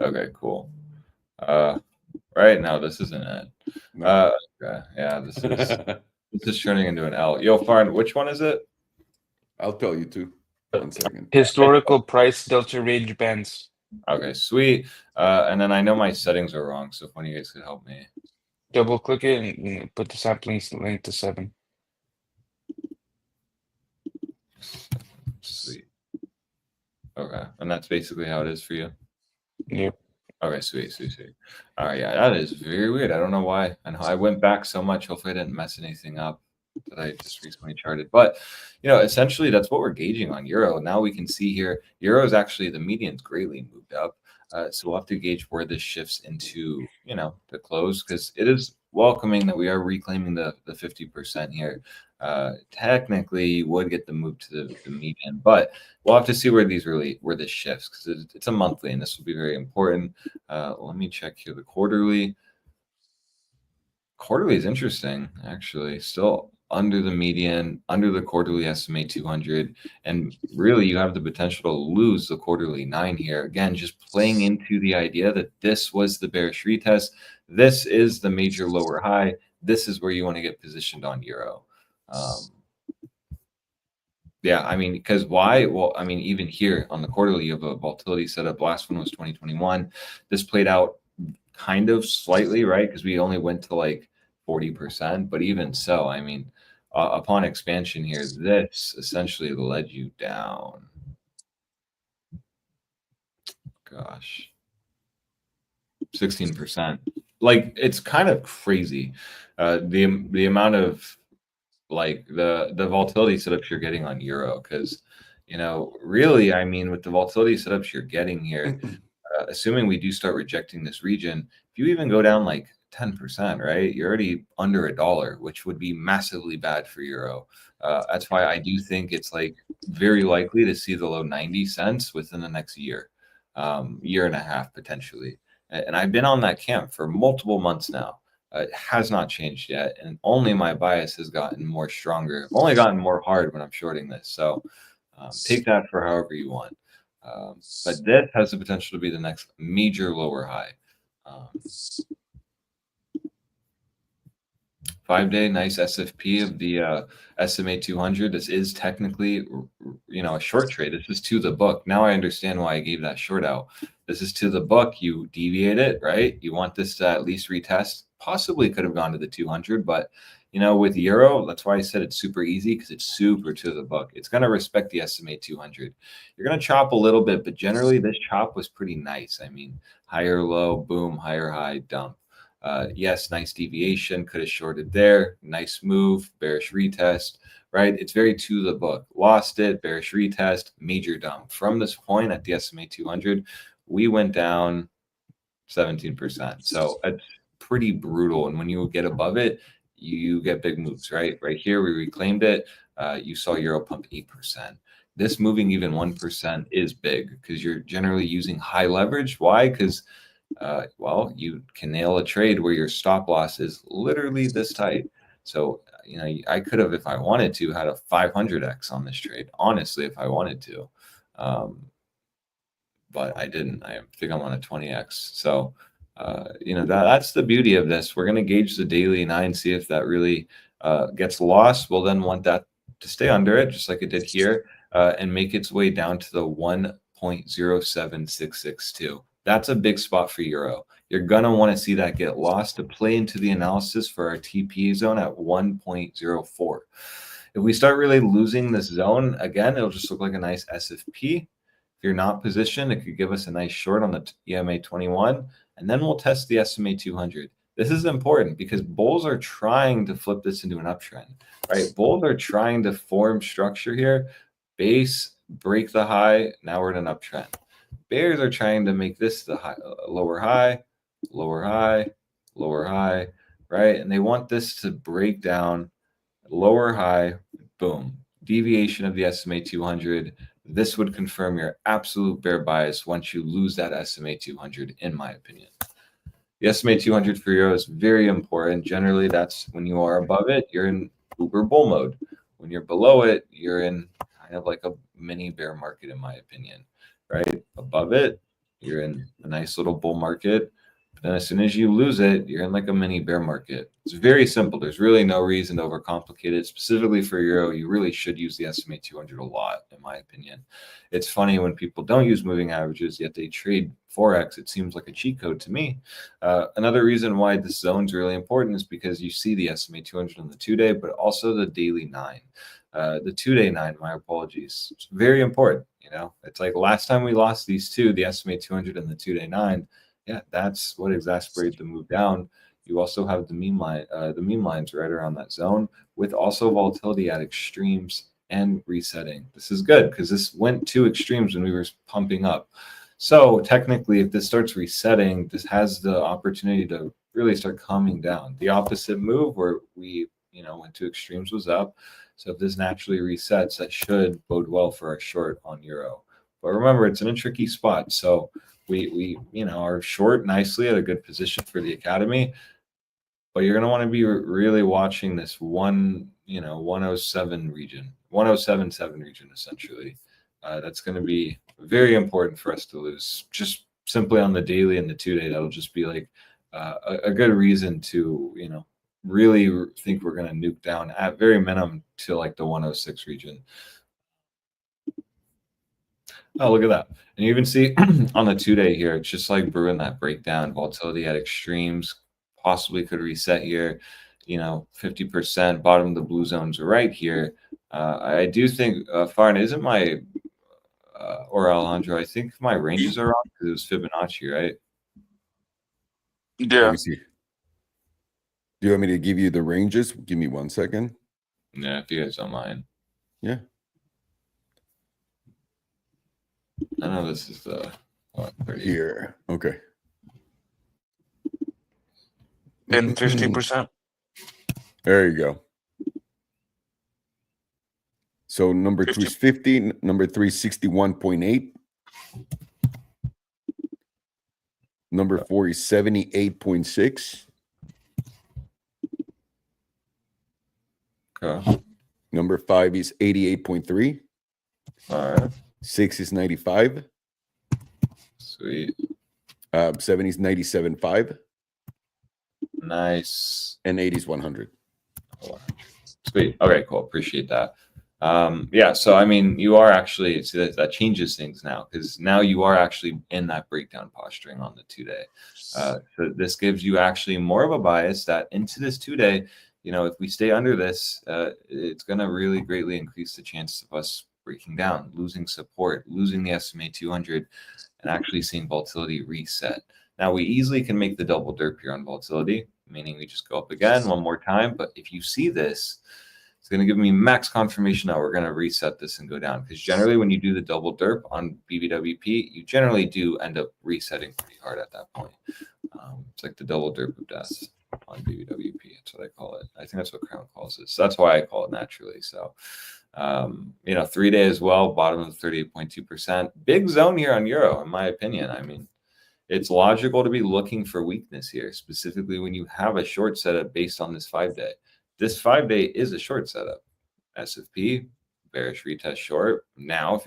Okay, cool. Right now, this isn't it. No. Okay. Yeah, this is turning into an L. Yo, Farn, which one is it? I'll tell you too. 1 second. Historical price delta range bands. Okay, sweet. And then I know my settings are wrong, so if one of you guys could help me. Double click it and put the sampling link to 7. Sweet. Okay, and that's basically how it is for you? Yep. Okay, sweet. All right, yeah, that is very weird. I don't know why. I know I went back so much. Hopefully I didn't mess anything up that I just recently charted. But, you know, essentially that's what we're gauging on Euro. Now we can see here, Euro is actually, the median's greatly moved up. So we'll have to gauge where this shifts into, you know, the close, because it is welcoming that we are reclaiming the 50% here. Technically you would get the move to the median, but we'll have to see where this shifts, because it's a monthly and this will be very important. Let me check here the quarterly. Quarterly is interesting, actually. Still under the median, under the quarterly SMA 200, and really you have the potential to lose the quarterly 9 here. Again, just playing into the idea that this was the bearish retest. This is the major lower high. This is where you want to get positioned on Euro. Yeah, I mean, because why? Well, I mean, even here on the quarterly, you have a volatility setup. Last one was 2021. This played out kind of slightly, right? Because we only went to like 40%. But even so, I mean, upon expansion here, this essentially led you down. Gosh, 16%. Like, it's kind of crazy. The amount of like the volatility setups you're getting on Euro, because, you know, really, I mean, with the volatility setups you're getting here, assuming we do start rejecting this region, if you even go down like 10%, right, you're already under $1, which would be massively bad for Euro. That's why I do think it's like very likely to see the low 90 cents within the next year, year and a half potentially. And I've been on that camp for multiple months now. It has not changed yet, and only my bias has gotten more stronger. I've only gotten more hard when I'm shorting this, so take that for however you want. But this has the potential to be the next major lower high. 5-day nice SFP of the SMA 200. This is technically, you know, a short trade. This is to the book. Now I understand why I gave that short out. This is to the book. You deviate it, right? You want this to at least retest. Possibly could have gone to the 200, but, you know, with Euro, that's why I said it's super easy, because it's super to the book. It's going to respect the SMA 200. You're going to chop a little bit, but generally this chop was pretty nice. I mean, higher low, boom, higher high, dump. Yes, nice deviation, could have shorted there. Nice move, bearish retest, right? It's very to the book. Lost it, bearish retest, major dump. From this point at the SMA 200, we went down 17%. So it's pretty brutal. And when you get above it, you get big moves, right? Right here, we reclaimed it. You saw Euro pump 8%. This moving even 1% is big, because you're generally using high leverage. Why? Because well, you can nail a trade where your stop loss is literally this tight. So, you know, I could have, if I wanted to, had a 500x on this trade, honestly, if I wanted to. But I didn't. I think I'm on a 20x. So You know, that's the beauty of this. We're going to gauge the daily 9, see if that really gets lost. We'll then want that to stay under it, just like it did here, and make its way down to the 1.07662. That's a big spot for euro. You're going to want to see that get lost to play into the analysis for our TP zone at 1.04. If we start really losing this zone, again, it'll just look like a nice SFP. If you're not positioned, it could give us a nice short on the EMA 21, and then we'll test the SMA 200. This is important because bulls are trying to flip this into an uptrend, right? Bulls are trying to form structure here, base, break the high, now we're in an uptrend. Bears are trying to make this the high, lower high, lower high, lower high, right? And they want this to break down, lower high, boom, deviation of the SMA 200. This would confirm your absolute bear bias once you lose that SMA 200, in my opinion. The SMA 200 for euro is very important. Generally, that's when you are above it, you're in uber bull mode. When you're below it, you're in kind of like a mini bear market, in my opinion, right? Above it, you're in a nice little bull market. Then as soon as you lose it, you're in like a mini bear market. It's very simple. There's really no reason to overcomplicate it. Specifically for euro, you really should use the SMA 200 a lot, in my opinion. It's funny when people don't use moving averages, yet they trade Forex. It seems like a cheat code to me. Another reason why this zone is really important is because you see the SMA 200 on the 2-day, but also the daily 9. The 2-day 9, my apologies. It's very important. You know, it's like last time we lost these two, the SMA 200 and the 2-day 9. Yeah, that's what exasperated the move down. You also have the meme lines right around that zone, with also volatility at extremes and resetting. This is good because this went to extremes when we were pumping up. So technically, if this starts resetting, this has the opportunity to really start coming down. The opposite move where we, you know, went to extremes was up. So if this naturally resets, that should bode well for our short on euro. But remember, it's in a tricky spot. So we you know, are short nicely at a good position for the academy, but you're going to want to be really watching this 107 region, 1077 region, essentially. That's going to be very important for us to lose. Just simply on the daily and the 2-day, that'll just be like a good reason to, you know, really think we're going to nuke down at very minimum to like the 106 region. Oh, look at that. And you even see on the 2-day here, it's just like brewing that breakdown. Volatility at extremes, possibly could reset here, you know, 50%. Bottom of the blue zones are right here. I do think, Farn, isn't my, or Alejandro, I think my ranges are wrong because it was Fibonacci, right? Let Yeah. me see. Do you want me to give you the ranges? Give me 1 second. Yeah, if you guys don't mind. Yeah. I know this is the Here. Okay. Then 15%. There you go. So number 2 is 50, number 3 is 61.8. Number 4 is 78.6. Okay. Number 5 is 88.3. All right. 6 is 95. Sweet. 7 is 97.5. Nice. And 8 is 100. Sweet. Okay, cool. Appreciate that. Yeah, so I mean, you are actually, see that changes things now, because now you are actually in that breakdown posturing on the 2-day. So this gives you actually more of a bias that into this 2-day, you know, if we stay under this, it's going to really greatly increase the chances of us breaking down, losing support, losing the SMA 200, and actually seeing volatility reset. Now, we easily can make the double derp here on volatility, meaning we just go up again one more time. But if you see this, it's going to give me max confirmation that we're going to reset this and go down. Because generally, when you do the double derp on BBWP, you generally do end up resetting pretty hard at that point. It's like the double derp of death on BBWP. That's what I call it. I think that's what Crown calls it. So that's why I call it naturally. So, you know, 3-day as well, bottom of the 38.2%. Big zone here on euro, in my opinion. I mean, it's logical to be looking for weakness here, specifically when you have a short setup based on this 5-day. This 5-day is a short setup. SFP, bearish retest short. Now, if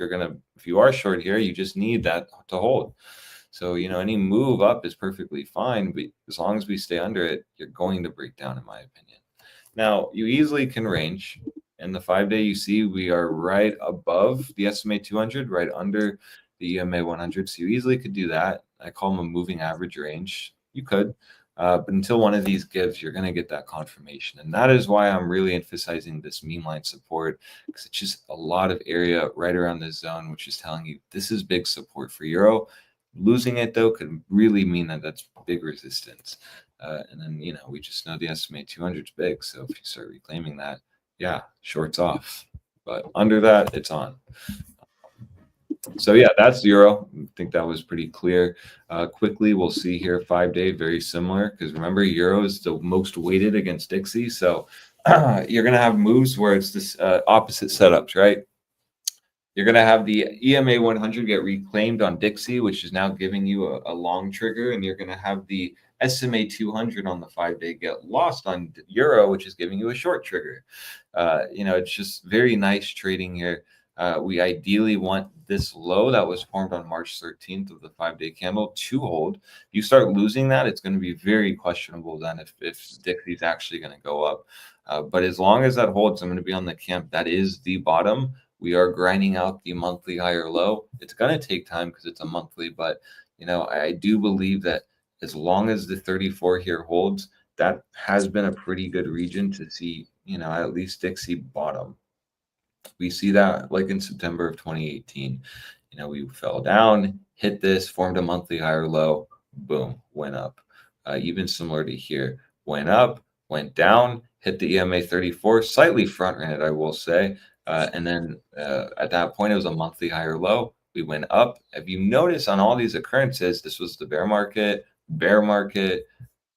you are short here, you just need that to hold. So, you know, any move up is perfectly fine, but as long as we stay under it, you're going to break down, in my opinion. Now, you easily can range. In the 5-day, you see we are right above the SMA 200, right under the EMA 100. So you easily could do that. I call them a moving average range. You could. But until one of these gives, you're going to get that confirmation. And that is why I'm really emphasizing this meme line support, because it's just a lot of area right around this zone, which is telling you this is big support for euro. Losing it, though, could really mean that that's big resistance. And then, you know, we just know the SMA 200 is big. So if you start reclaiming that, yeah, shorts off. But under that, it's on. So yeah, that's euro. I think that was pretty clear. Quickly, we'll see here 5-day, very similar, because remember, euro is the most weighted against Dixie. So you're going to have moves where it's this opposite setups, right? You're going to have the EMA 100 get reclaimed on Dixie, which is now giving you a long trigger, and you're going to have the SMA 200 on the 5-day get lost on euro, which is giving you a short trigger. You know, it's just very nice trading here. We ideally want this low that was formed on March 13th of the 5-day candle to hold. You start losing that, it's going to be very questionable then if Dixie's actually going to go up. But as long as that holds, I'm going to be on the camp that is the bottom. We are grinding out the monthly higher low. It's going to take time because it's a monthly, but you know, I do believe that as long as the 34 here holds, that has been a pretty good region to see, you know, at least Dixie bottom. We see that like in September of 2018, you know, we fell down, hit this, formed a monthly higher low, boom, went up. Even similar to here, went up, went down, hit the EMA 34, slightly front ran it, I will say. And then at that point, it was a monthly higher low. We went up. If you notice on all these occurrences, this was the bear market.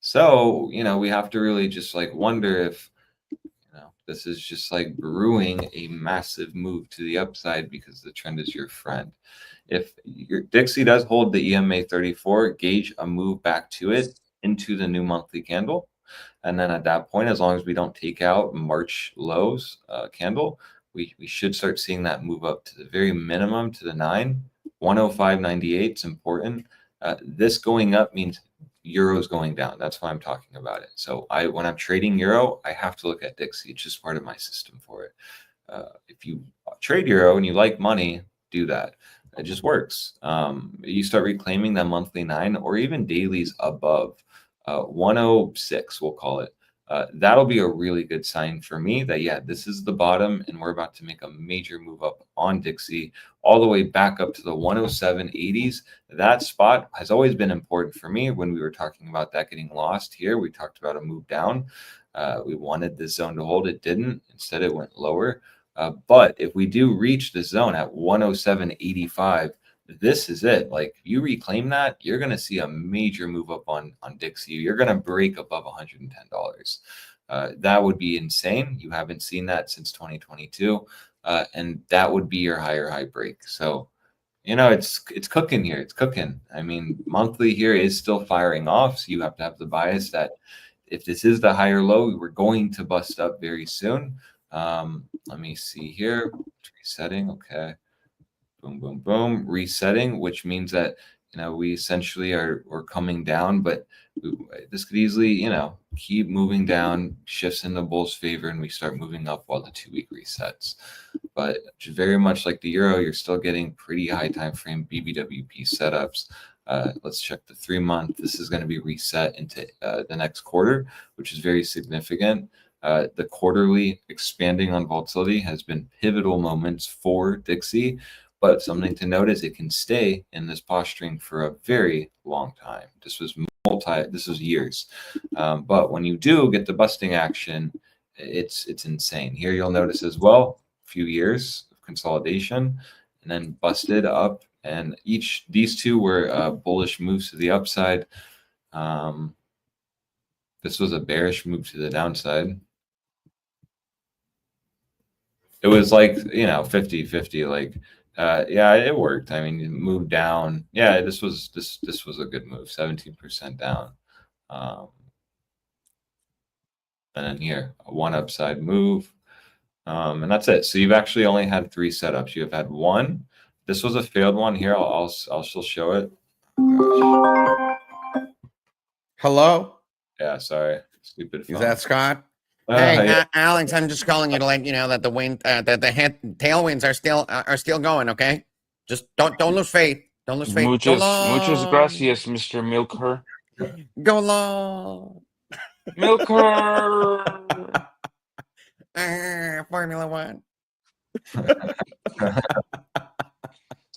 So, you know, we have to really just like wonder if, you know, this is just like brewing a massive move to the upside because the trend is your friend. If your Dixie does hold the EMA 34, gauge a move back to it into the new monthly candle. And then at that point, as long as we don't take out March lows candle, we should start seeing that move up to the very minimum to the 105.98. It's important. This going up means euro's going down. That's why I'm talking about it. So when I'm trading euro, I have to look at Dixie. It's just part of my system for it. If you trade euro and you like money, do that. It just works. You start reclaiming that monthly 9 or even dailies above 106, we'll call it. That'll be a really good sign for me that, yeah, this is the bottom and we're about to make a major move up on Dixie all the way back up to the 107.80s. That spot has always been important for me. When we were talking about that getting lost here, we talked about a move down. We wanted this zone to hold. It didn't. Instead, it went lower. But if we do reach the zone at 107.85, this is it. Like, you reclaim that, you're going to see a major move up on Dixie. You're going to break above $110. That would be insane. You haven't seen that since 2022. And that would be your higher high break. So, you know, it's cooking here. It's cooking. I mean, monthly here is still firing off. So you have to have the bias that if this is the higher low, we're going to bust up very soon. Let me see here. Resetting. Okay. Boom, boom, boom, resetting, which means that, you know, we essentially we're coming down, but this could easily, you know, keep moving down, shifts in the bull's favor, and we start moving up while the 2-week resets. But very much like the euro, you're still getting pretty high time frame BBWP setups. Let's check the 3-month. This is going to be reset into the next quarter, which is very significant. The quarterly expanding on volatility has been pivotal moments for Dixie. But something to note is it can stay in this posturing for a very long time. This was years. But when you do get the busting action, it's insane. Here you'll notice as well, a few years of consolidation and then busted up. And these two were bullish moves to the upside. This was a bearish move to the downside. It was like, you know, 50-50, like, yeah, it worked. I mean, it moved down. Yeah, this was a good move, 17% down. And then here, one upside move. And that's it. So you've actually only had 3 setups. You have had one. This was a failed one here. I'll still show it. Gosh. Hello? Yeah, sorry. Stupid phone. Is that Scott? Hey, yeah. Alex, I'm just calling you to let you know that the tailwinds are still going. Okay, just don't lose faith. Don't lose faith. Go Muchas long. gracias, Mr. Milker. Go long. Milker. Formula One.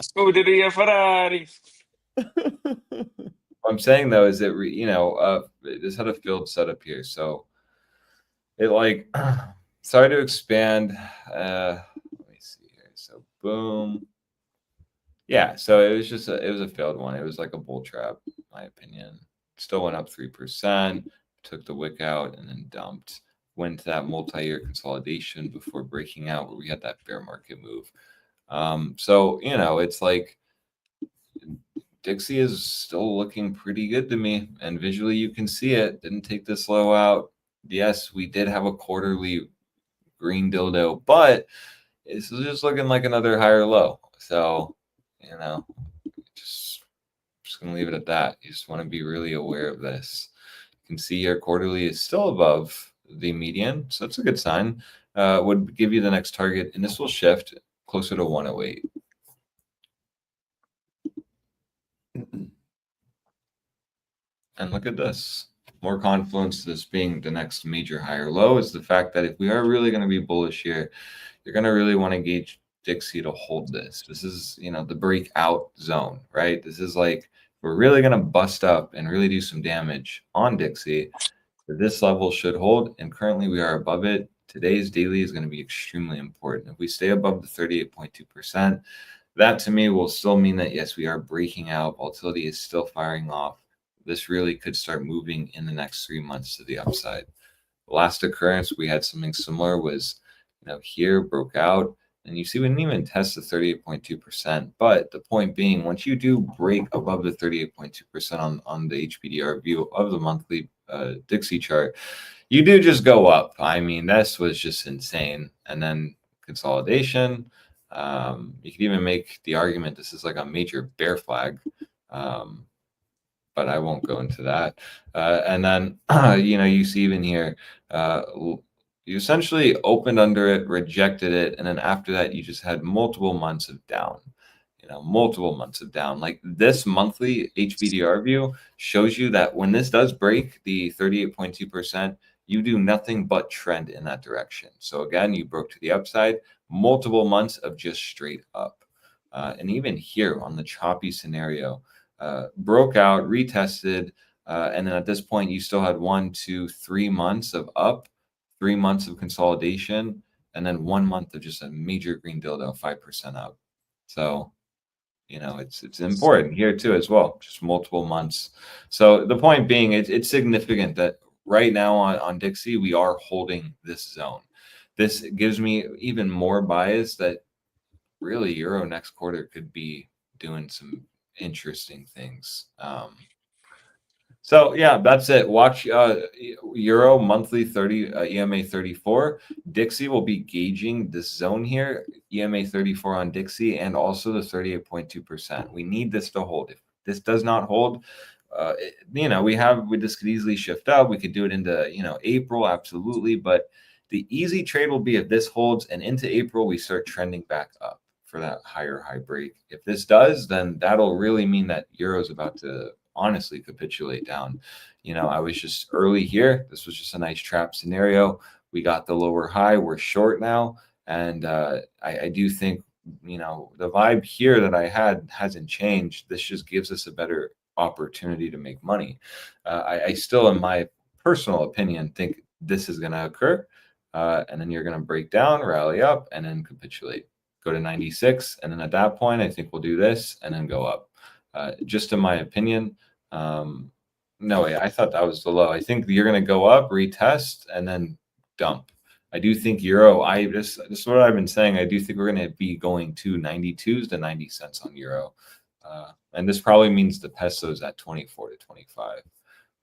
Scuderia Ferrari. What I'm saying though is that this had a field setup here, so it like started to expand. Let me see here. So boom. Yeah, so it was a failed one. It was like a bull trap, in my opinion. Still went up 3%, took the wick out, and then dumped. Went to that multi-year consolidation before breaking out, where we had that bear market move. So it's like Dixie is still looking pretty good to me, and visually you can see it. Didn't take this low out. Yes, we did have a quarterly green dildo, but it's just looking like another higher low. So just gonna leave it at that. You just want to be really aware of this. You can see here quarterly is still above the median, so that's a good sign. Would give you the next target, and this will shift closer to 108. And look at this. More confluence to this being the next major higher low is the fact that if we are really going to be bullish here, you're going to really want to gauge Dixie to hold this. This is, the breakout zone, right? This is like, we're really going to bust up and really do some damage on Dixie. This level should hold, and currently we are above it. Today's daily is going to be extremely important. If we stay above the 38.2%, that to me will still mean that, yes, we are breaking out. Volatility is still firing off. This really could start moving in the next 3 months to the upside. The last occurrence we had something similar was, here broke out, and you see we didn't even test the 38.2%. But the point being, once you do break above the 38.2% on the HBDR view of the monthly Dixie chart, you do just go up. I mean, this was just insane. And then consolidation. You could even make the argument this is like a major bear flag. But I won't go into that. And then, you see even here, you essentially opened under it, rejected it, and then after that, you just had multiple months of down. Multiple months of down. Like this monthly HBDR view shows you that when this does break the 38.2%, you do nothing but trend in that direction. So again, you broke to the upside, multiple months of just straight up. And even here on the choppy scenario, broke out, retested, and then at this point you still had 1, 2, 3 months of up, 3 months of consolidation, and then 1 month of just a major green dildo, 5% up. So it's important here too as well, just multiple months. So the point being, it's significant that right now on Dixie we are holding this zone. This gives me even more bias that really Euro next quarter could be doing some interesting things. So yeah, that's it. Watch Euro monthly 30 EMA 34. Dixie will be gauging this zone here, EMA 34 on Dixie, and also the 38.2%. We need this to hold. If this does not hold, this could easily shift up. We could do it into April, absolutely. But the easy trade will be if this holds, and into April we start trending back up for that higher high break. If this does, then that'll really mean that Euro is about to honestly capitulate down. I was just early here. This was just a nice trap scenario. We got the lower high. We're short now. And I do think, the vibe here that I had hasn't changed. This just gives us a better opportunity to make money. I still, in my personal opinion, think this is going to occur. And then you're going to break down, rally up, and then capitulate. Go to 96. And then at that point, I think we'll do this and then go up. Just in my opinion, no way. I thought that was the low. I think you're going to go up, retest, and then dump. I do think Euro. This is what I've been saying. I do think we're going to be going to 92s to 90 cents on Euro, and this probably means the peso is at $24 to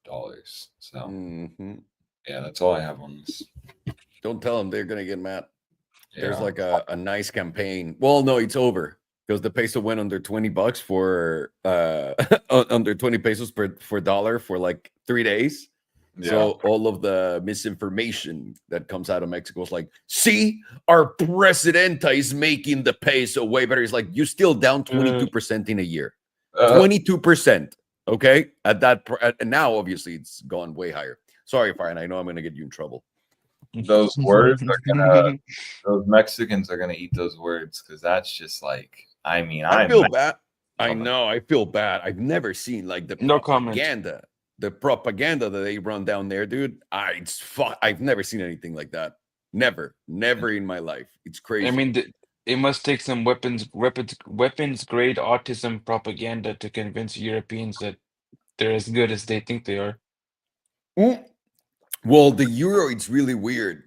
$25. So yeah, that's all I have on this. Don't tell them they're going to get mad. Yeah. There's like a nice campaign. Well, no, it's over. because the peso went under $20 for under 20 pesos for dollar for like 3 days. Yeah. So all of the misinformation that comes out of Mexico is like, see, our presidenta is making the peso way better. It's like, you're still down 22% in a year. 22%. Okay. At that, and now obviously it's gone way higher. Sorry, Fine. I know I'm going to get you in trouble. Those words are gonna, those Mexicans are gonna eat those words because that's just like, I mean, I feel bad. I know. I feel bad. I've never seen like the No propaganda. The propaganda that they run down there, dude. I've never seen anything like that. Never in my life. It's crazy. I mean, it must take some weapons grade autism propaganda to convince Europeans that they're as good as they think they are. Well, the euro, it's really weird.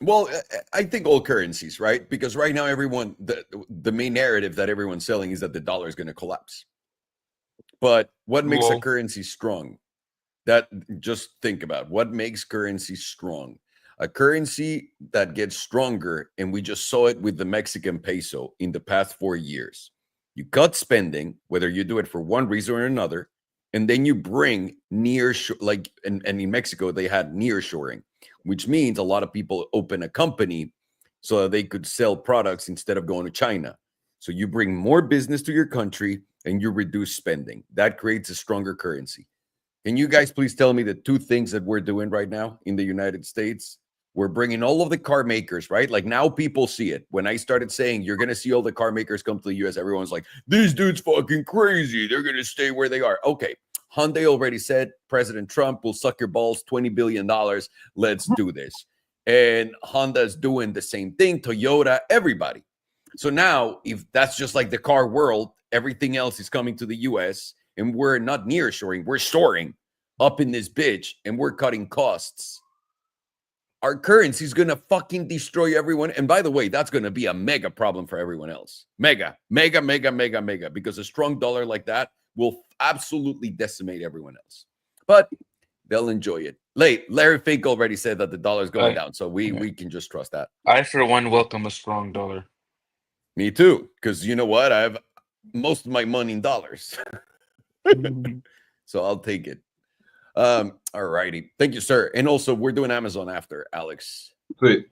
Well, I think all currencies, right? Because right now, everyone, the main narrative that everyone's selling is that the dollar is going to collapse. But what makes a currency strong? That just think about what makes currency strong. A currency that gets stronger, and we just saw it with the Mexican peso in the past 4 years. You cut spending, whether you do it for one reason or another, and then you bring and in Mexico they had nearshoring, which means a lot of people open a company so that they could sell products instead of going to China. So you bring more business to your country and you reduce spending. That creates a stronger currency. Can you guys please tell me the two things that we're doing right now in the United States? We're bringing all of the car makers, right? Like now people see it. When I started saying you're going to see all the car makers come to the US, everyone's like, these dudes fucking crazy. They're going to stay where they are. Okay. Hyundai already said President Trump will suck your balls $20 billion. Let's do this. And Honda's doing the same thing. Toyota, everybody. So now if that's just like the car world, everything else is coming to the US. And we're not nearshoring, we're soaring up in this bitch, and we're cutting costs. Our currency is going to fucking destroy everyone. And by the way, that's going to be a mega problem for everyone else. Mega, because a strong dollar like that will absolutely decimate everyone else. But they'll enjoy it. Larry Fink already said that the dollar is going down, so we can just trust that. I, for one, welcome a strong dollar. Me too, because you know what? I have most of my money in dollars. So I'll take it. All righty. Thank you, sir. And also, we're doing Amazon after, Alex. Sweet.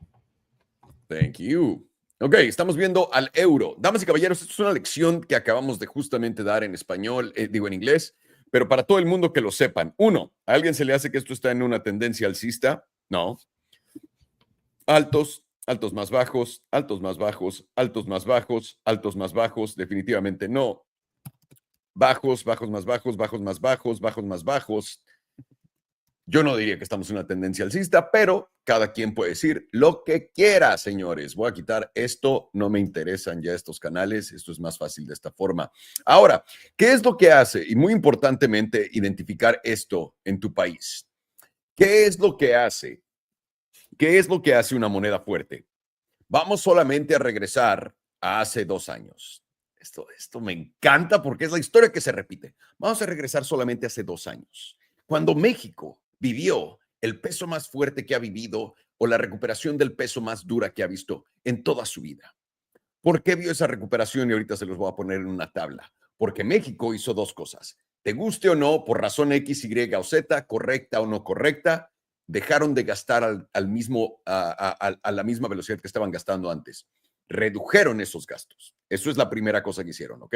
Thank you. Ok, estamos viendo al euro. Damas y caballeros, esto es una lección que acabamos de justamente dar en español, digo en inglés, pero para todo el mundo que lo sepan. Uno, ¿a alguien se le hace que esto está en una tendencia alcista? No. Altos, altos más bajos, altos más bajos, altos más bajos, altos más bajos, definitivamente no. Bajos, bajos más bajos, bajos más bajos, bajos más bajos. Yo no diría que estamos en una tendencia alcista, pero cada quien puede decir lo que quiera, señores. Voy a quitar esto, no me interesan ya estos canales, esto es más fácil de esta forma. Ahora, ¿qué es lo que hace? Y muy importantemente, identificar esto en tu país. ¿Qué es lo que hace? ¿Qué es lo que hace una moneda fuerte? Vamos solamente a regresar a hace 2 años. Esto me encanta porque es la historia que se repite. Vamos a regresar solamente hace 2 años. Cuando México vivió el peso más fuerte que ha vivido o la recuperación del peso más dura que ha visto en toda su vida. ¿Por qué vio esa recuperación? Y ahorita se los voy a poner en una tabla. Porque México hizo 2 cosas. Te guste o no, por razón X, Y o Z, correcta o no correcta, dejaron de gastar a la misma velocidad que estaban gastando antes. Redujeron esos gastos. Eso es la primera cosa que hicieron, ¿ok?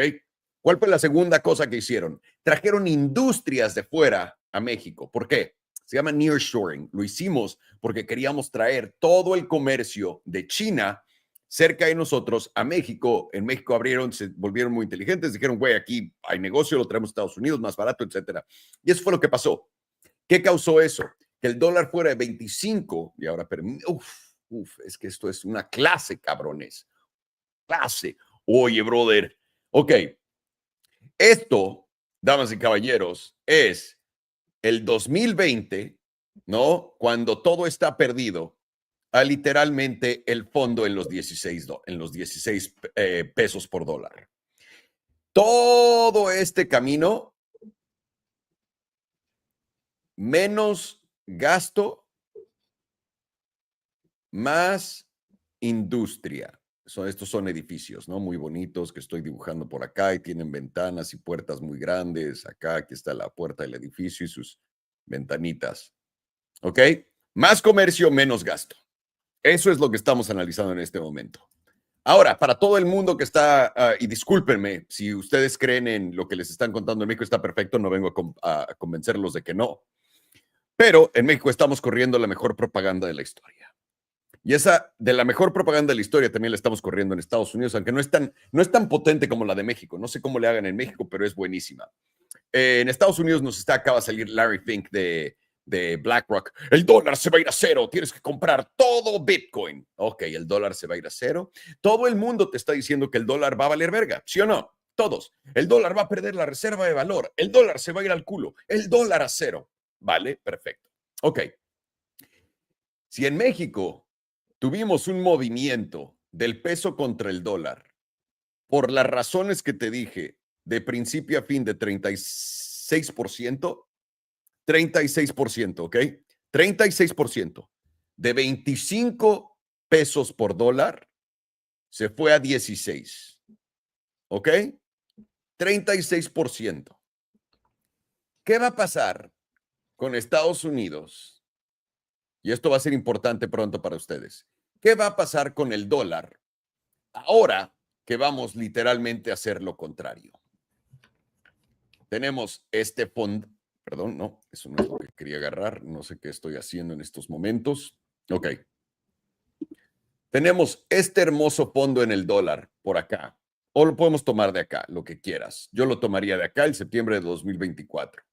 ¿Cuál fue la segunda cosa que hicieron? Trajeron industrias de fuera a México. ¿Por qué? Se llama nearshoring. Lo hicimos porque queríamos traer todo el comercio de China cerca de nosotros a México. En México se volvieron muy inteligentes. Dijeron, güey, aquí hay negocio, lo traemos a Estados Unidos, más barato, etcétera. Y eso fue lo que pasó. ¿Qué causó eso? Que el dólar fuera de 25 y ahora, es que esto es una clase, cabrones. Clase. Oye, brother. Ok. Esto, damas y caballeros, es el 2020, ¿no? Cuando todo está perdido, a literalmente el fondo en los 16 pesos por dólar. Todo este camino, menos gasto, más industria. estos son edificios, ¿no? Muy bonitos que estoy dibujando por acá y tienen ventanas y puertas muy grandes. Acá, aquí está la puerta del edificio y sus ventanitas. ¿Ok? Más comercio, menos gasto. Eso es lo que estamos analizando en este momento. Ahora, para todo el mundo que está, y discúlpenme, si ustedes creen en lo que les están contando en México está perfecto, no vengo a convencerlos de que no. Pero en México estamos corriendo la mejor propaganda de la historia. Y esa de la mejor propaganda de la historia también la estamos corriendo en Estados Unidos, aunque no es tan potente como la de México. No sé cómo le hagan en México, pero es buenísima. En Estados Unidos acaba de salir Larry Fink de BlackRock. El dólar se va a ir a cero. Tienes que comprar todo Bitcoin. Ok, el dólar se va a ir a cero. Todo el mundo te está diciendo que el dólar va a valer verga. ¿Sí o no? Todos. El dólar va a perder la reserva de valor. El dólar se va a ir al culo. El dólar a cero. Vale, perfecto. Ok. Si en México tuvimos un movimiento del peso contra el dólar, por las razones que te dije, de principio a fin de 36%, 36%, ¿ok? 36%. De 25 pesos por dólar, se fue a 16. ¿Ok? 36%. ¿Qué va a pasar con Estados Unidos? Y esto va a ser importante pronto para ustedes. ¿Qué va a pasar con el dólar ahora que vamos literalmente a hacer lo contrario? Tenemos este fondo. Perdón, no, eso no es lo que quería agarrar. No sé qué estoy haciendo en estos momentos. Ok. Tenemos este hermoso fondo en el dólar por acá. O lo podemos tomar de acá, lo que quieras. Yo lo tomaría de acá el septiembre de 2024.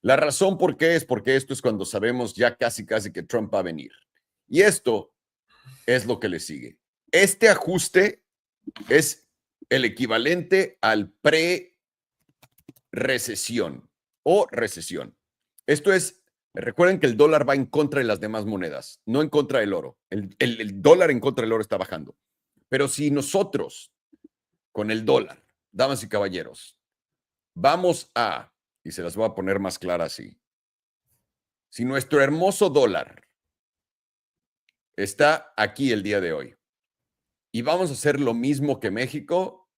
La razón por qué es porque esto es cuando sabemos ya casi que Trump va a venir. Y esto es lo que le sigue. Este ajuste es el equivalente al pre-recesión o recesión. Esto es, recuerden que el dólar va en contra de las demás monedas, no en contra del oro. El dólar en contra del oro está bajando. Pero si nosotros, con el dólar, damas y caballeros, vamos a, y se las voy a poner más claras así, si nuestro hermoso dólar está aquí el día de hoy y vamos a hacer lo mismo que México,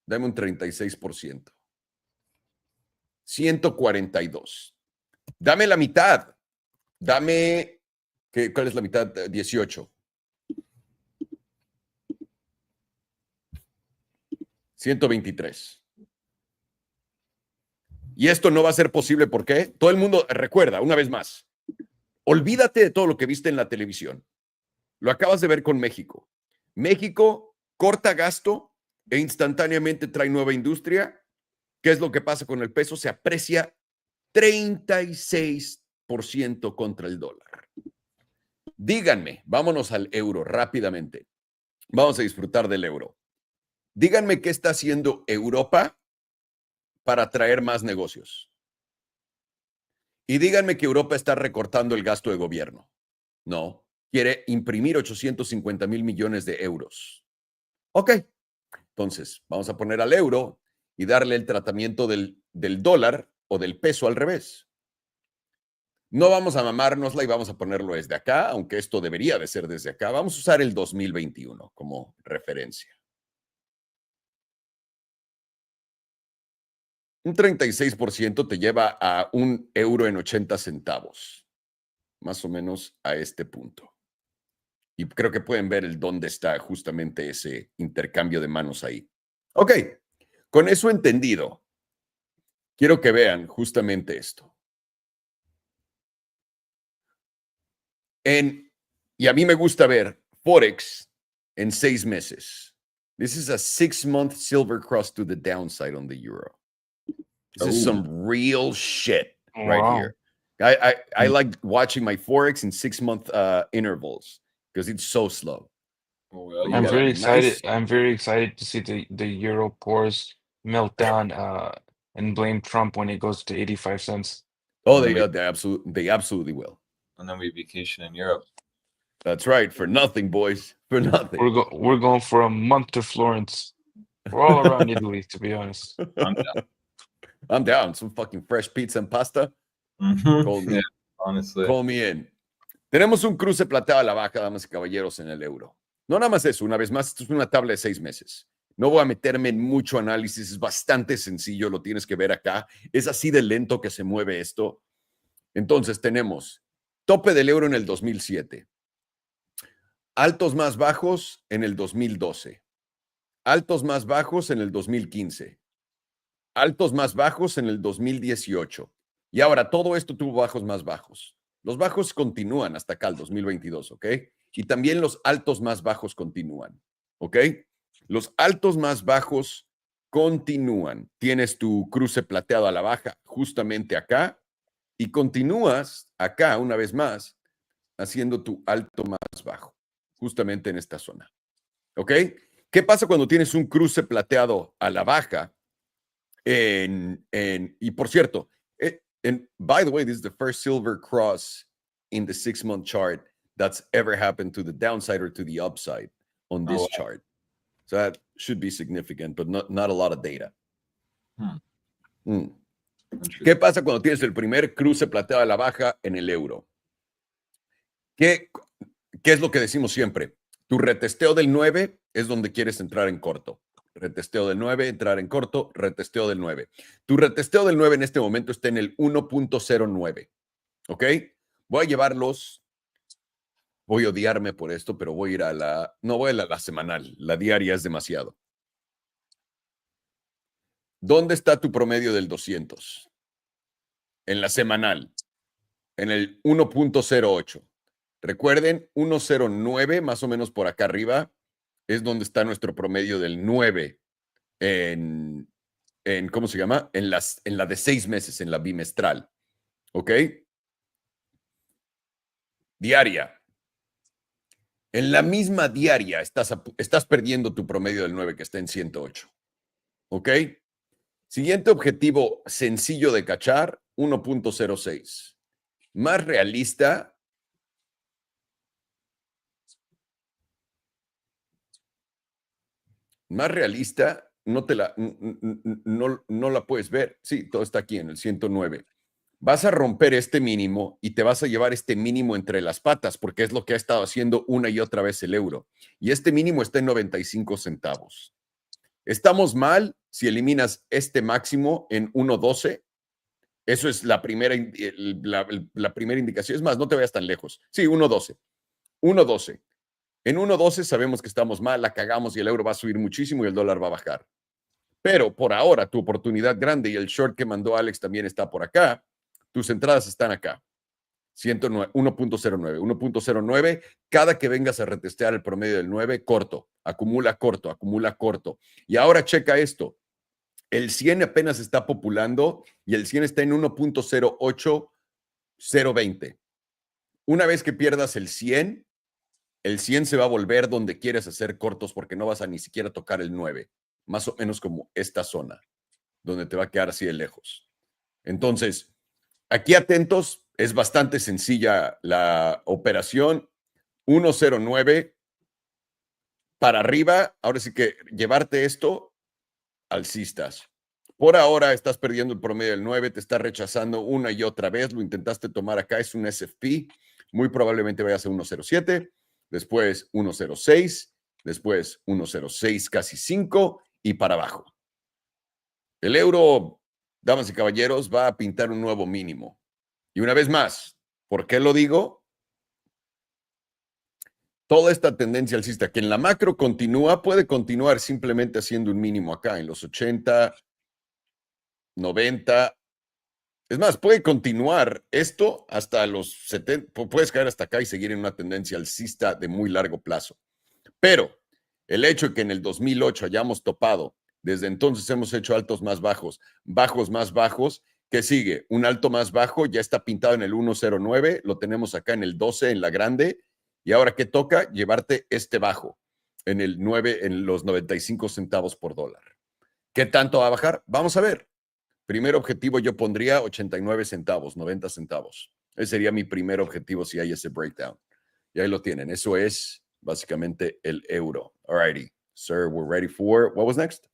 dame un 36%. 142. Dame la mitad. Dame, ¿cuál es la mitad? 18. 123. Y esto no va a ser posible, ¿por qué? Todo el mundo, recuerda, una vez más, olvídate de todo lo que viste en la televisión. Lo acabas de ver con México. México corta gasto e instantáneamente trae nueva industria. ¿Qué es lo que pasa con el peso? Se aprecia 36% contra el dólar. Díganme, vámonos al euro rápidamente. Vamos a disfrutar del euro. Díganme qué está haciendo Europa para atraer más negocios. Y díganme que Europa está recortando el gasto de gobierno. No, quiere imprimir 850,000 millones de euros. Ok, entonces vamos a poner al euro y darle el tratamiento del dólar o del peso al revés. No vamos a mamárnosla y vamos a ponerlo desde acá, aunque esto debería de ser desde acá. Vamos a usar el 2021 como referencia. Un 36% te lleva a €1 en 80 centavos, más o menos a este punto. Y creo que pueden ver dónde está justamente ese intercambio de manos ahí. Ok, con eso entendido, quiero que vean justamente esto. Y a mí me gusta ver Forex en 6 meses. This is a 6-month silver cross to the downside on the euro. This is some real shit right here. I like watching my Forex in 6-month intervals because it's so slow. I'm very excited. I'm very excited to see the euro pores melt down and blame Trump when it goes to 85 cents. Oh, they absolutely will. And then we vacation in Europe. That's right. For nothing, boys. For nothing. We're going for a month to Florence. We're all around Italy, to be honest. I'm down. I'm down. Some fucking fresh pizza and pasta. Call me. Yeah, honestly. Call me in. Tenemos un cruce plateado a la baja, damas y caballeros, en el euro. No nada más eso, una vez más, esto es una tabla de 6 meses. No voy a meterme en mucho análisis, es bastante sencillo, lo tienes que ver acá. Es así de lento que se mueve esto. Entonces tenemos tope del euro en el 2007, altos más bajos en el 2012, altos más bajos en el 2015, altos más bajos en el 2018. Y ahora todo esto tuvo bajos más bajos. Los bajos continúan hasta acá el 2022, ¿ok? Y también los altos más bajos continúan, ¿ok? Los altos más bajos continúan. Tienes tu cruce plateado a la baja justamente acá y continúas acá una vez más haciendo tu alto más bajo, justamente en esta zona, ¿ok? ¿Qué pasa cuando tienes un cruce plateado a la baja? Y por cierto, by the way, this is the first silver cross in the 6-month chart that's ever happened to the downside or to the upside on this chart. So that should be significant, but not a lot of data. ¿Qué pasa cuando tienes el primer cruce plateado a la baja en el euro? ¿Qué es lo que decimos siempre? Tu retesteo del 9 es donde quieres entrar en corto. Retesteo del 9, entrar en corto, retesteo del 9. Tu retesteo del 9 en este momento está en el 1.09. ¿Ok? Voy a llevarlos. Voy a odiarme por esto, pero voy a ir a la... No voy a la semanal. La diaria es demasiado. ¿Dónde está tu promedio del 200? En la semanal. En el 1.08. Recuerden, 1.09, más o menos por acá arriba, es donde está nuestro promedio del 9 en ¿cómo se llama? En la de 6 meses, en la bimestral. ¿Ok? Diaria. En la misma diaria estás perdiendo tu promedio del 9 que está en 108. ¿Ok? Siguiente objetivo sencillo de cachar, 1.06. Más realista. Más realista, no la puedes ver. Sí, todo está aquí en el 109. Vas a romper este mínimo y te vas a llevar este mínimo entre las patas, porque es lo que ha estado haciendo una y otra vez el euro. Y este mínimo está en 95 centavos. Estamos mal si eliminas este máximo en 1.12. Eso es la primera indicación. Es más, no te vayas tan lejos. Sí, 1.12. 1.12. En 1.12 sabemos que estamos mal, la cagamos y el euro va a subir muchísimo y el dólar va a bajar. Pero por ahora, tu oportunidad grande y el short que mandó Alex también está por acá. Tus entradas están acá. 109, 1.09, 1.09. Cada que vengas a retestear el promedio del 9, corto, acumula corto, acumula corto. Y ahora checa esto. El 100 apenas está populando y el 100 está en 1.08020. Una vez que pierdas el 100 se va a volver donde quieres hacer cortos porque no vas a ni siquiera tocar el 9. Más o menos como esta zona, donde te va a quedar así de lejos. Entonces, aquí atentos, es bastante sencilla la operación. 109 para arriba, ahora sí que llevarte esto, alcistas. Por ahora estás perdiendo el promedio del 9, te está rechazando una y otra vez, lo intentaste tomar acá, es un SFP, muy probablemente vayas a 107, después 106, después 106 casi 5 y para abajo. El euro, damas y caballeros, va a pintar un nuevo mínimo. Y una vez más, ¿por qué lo digo? Toda esta tendencia alcista que en la macro continúa, puede continuar simplemente haciendo un mínimo acá en los 80, 90. Es más, puede continuar esto hasta los 70, puedes caer hasta acá y seguir en una tendencia alcista de muy largo plazo. Pero el hecho de que en el 2008 hayamos topado, desde entonces hemos hecho altos más bajos, bajos más bajos, ¿qué sigue? Un alto más bajo ya está pintado en el 109, lo tenemos acá en el 12 en la grande, y ahora ¿qué toca? Llevarte este bajo en el 9, en los 95 centavos por dólar. ¿Qué tanto va a bajar? Vamos a ver. Primer objetivo yo pondría 89 centavos, 90 centavos. Ese sería mi primer objetivo si hay ese breakdown. Y ahí lo tienen. Eso es básicamente el euro. Alrighty. Sir, we're ready for, what was next?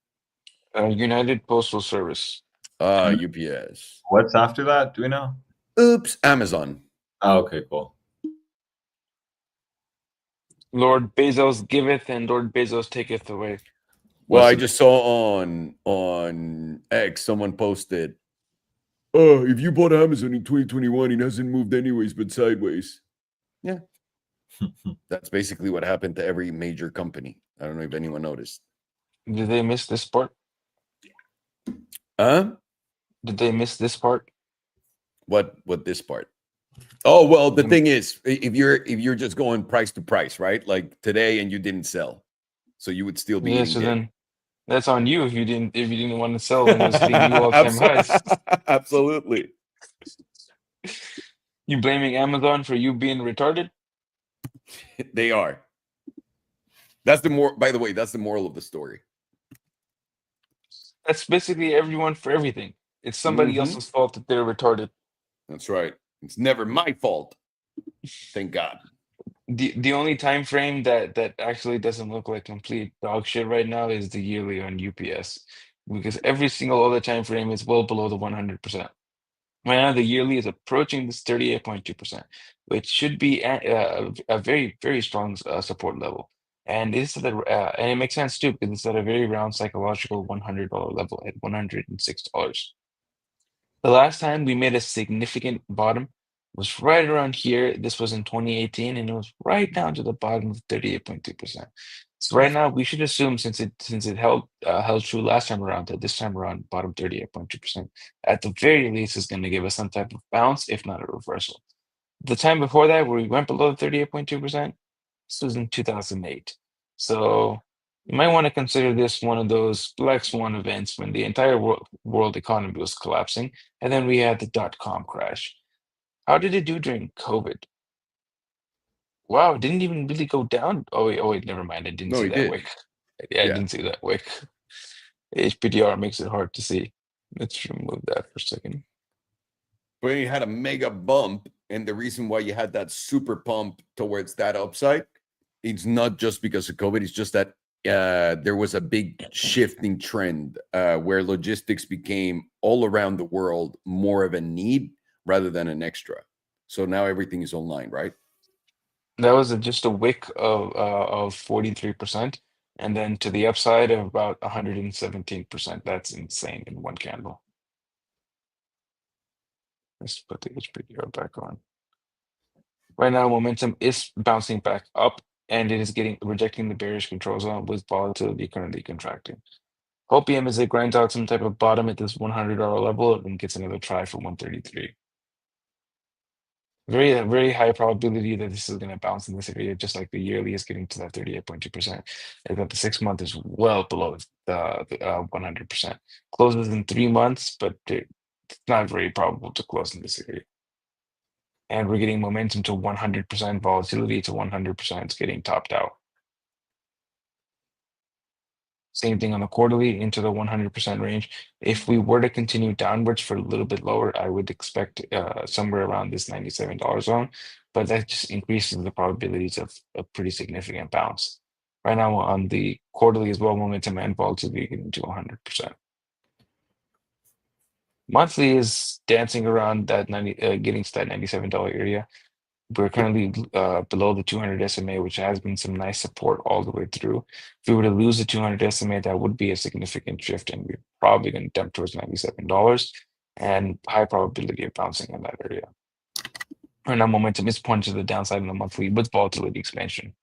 United Postal Service. UPS. What's after that? Do we know? Oops, Amazon. Oh, okay, cool. Lord Bezos giveth and Lord Bezos taketh away. Well, I Listen, just saw on X someone posted, "Oh, if you bought Amazon in 2021, it hasn't moved anyways, but sideways." Yeah, that's basically what happened to every major company. I don't know if anyone noticed. Did they miss this part? Huh? Did they miss this part? What this part? Oh, well, the Them- thing is, if you're just going price to price, right? Like today and you didn't sell, so you would still be Yeah, eating so hit. then that's on you if you didn't want to sell when it was hitting new all-time highs. Absolutely. You blaming Amazon for you being retarded? They are. That's the more, by the way, that's the moral of the story. That's basically everyone for everything. It's somebody else's fault that they're retarded. That's right. It's never my fault. Thank God. The only time frame that actually doesn't look like complete dog shit right now is the yearly on UPS, because every single other time frame is well below the 100%. Right now, the yearly is approaching this 38.2%, which should be a very, very strong support level. And and it makes sense too, because it's at a very round psychological $100 level at $106. The last time we made a significant bottom was right around here. This was in 2018, and it was right down to the bottom of 38.2%. So right now, we should assume since it held true last time around, that this time around, bottom 38.2%, at the very least, is going to give us some type of bounce, if not a reversal. The time before that, where we went below the 38.2%, this was in 2008. So you might want to consider this one of those Black Swan events when the entire world economy was collapsing, and then we had the dot-com crash. How did it do during COVID? Wow, it didn't even really go down. Oh wait, never mind. I didn't No, see he that did. wick. Yeah, I Yeah. didn't see that wick. HPDR makes it hard to see. Let's remove that for a second. But you had a mega bump, and the reason why you had that super pump towards that upside, it's not just because of COVID. It's just that there was a big shifting trend where logistics became all around the world more of a need rather than an extra. So now everything is online, right? That was just a wick of 43%, and then to the upside of about 117%. That's insane in one candle. Let's put the HPDR back on. Right now, momentum is bouncing back up, and it is rejecting the bearish control zone with volatility currently contracting. Hopium is it grinds out some type of bottom at this $100 level and gets another try for 133. Very high probability that this is going to bounce in this area, just like the yearly is getting to that 38.2%. And that the 6 month is well below the 100%. Closes in 3 months, but it's not very probable to close in this area. And we're getting momentum to 100%, volatility to 100%. It's getting topped out. Same thing on the quarterly into the 100% range. If we were to continue downwards for a little bit lower, I would expect somewhere around this $97 zone, but that just increases the probabilities of a pretty significant bounce. Right now on the quarterly as well, momentum and volatility getting to 100%. Monthly is dancing around that getting to that $97 area. We're currently below the 200 SMA, which has been some nice support all the way through. If we were to lose the 200 SMA, that would be a significant shift, and we're probably going to dump towards $97 and high probability of bouncing in that area. Right now, momentum is pointing to the downside in the monthly with volatility expansion.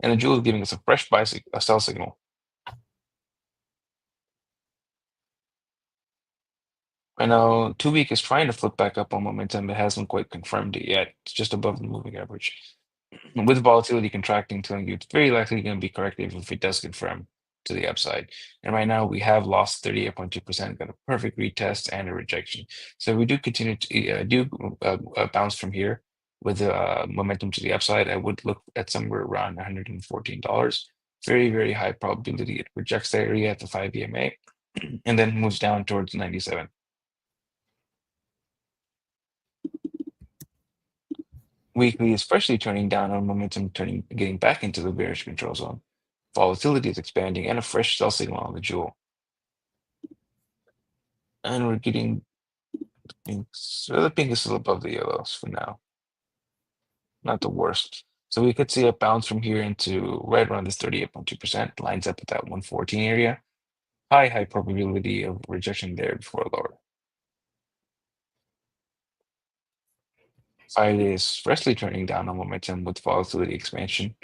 And the jewel is giving us a fresh a sell signal. Right now, 2-week is trying to flip back up on momentum. It hasn't quite confirmed it yet. It's just above the moving average. With volatility contracting, telling you it's very likely going to be corrective if it does confirm to the upside. And right now we have lost 38.2%, got a perfect retest and a rejection. So we do continue to bounce from here with momentum to the upside. I would look at somewhere around $114. Very high probability it rejects the area at the 5 EMA and then moves down towards 97. Weekly, especially turning down on momentum, getting back into the bearish control zone. Volatility is expanding and a fresh sell signal on the jewel. And we're getting pinks. So the pink is still above the yellows for now. Not the worst. So we could see a bounce from here into right around this 38.2%, lines up at that 114 area. High probability of rejection there before lower. 5 days freshly turning down on momentum with volatility expansion.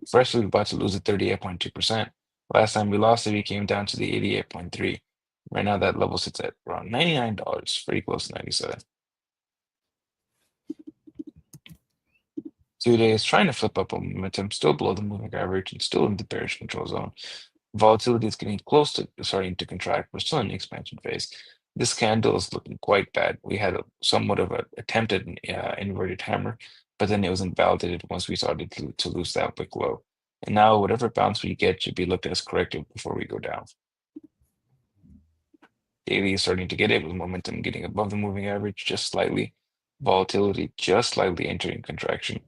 Freshly about to lose at 38.2%. Last time we lost it, we came down to the 88.3. Right now that level sits at around $99, pretty close to 97. 2 days trying to flip up on momentum, still below the moving average and still in the bearish control zone. Volatility is getting close to starting to contract. We're still in the expansion phase. This candle is looking quite bad. We had somewhat of an attempted inverted hammer, but then it was invalidated once we started to lose that wick low. And now whatever bounce we get should be looked at as corrective before we go down. Daily is starting to get it with momentum getting above the moving average just slightly. Volatility just slightly entering contraction.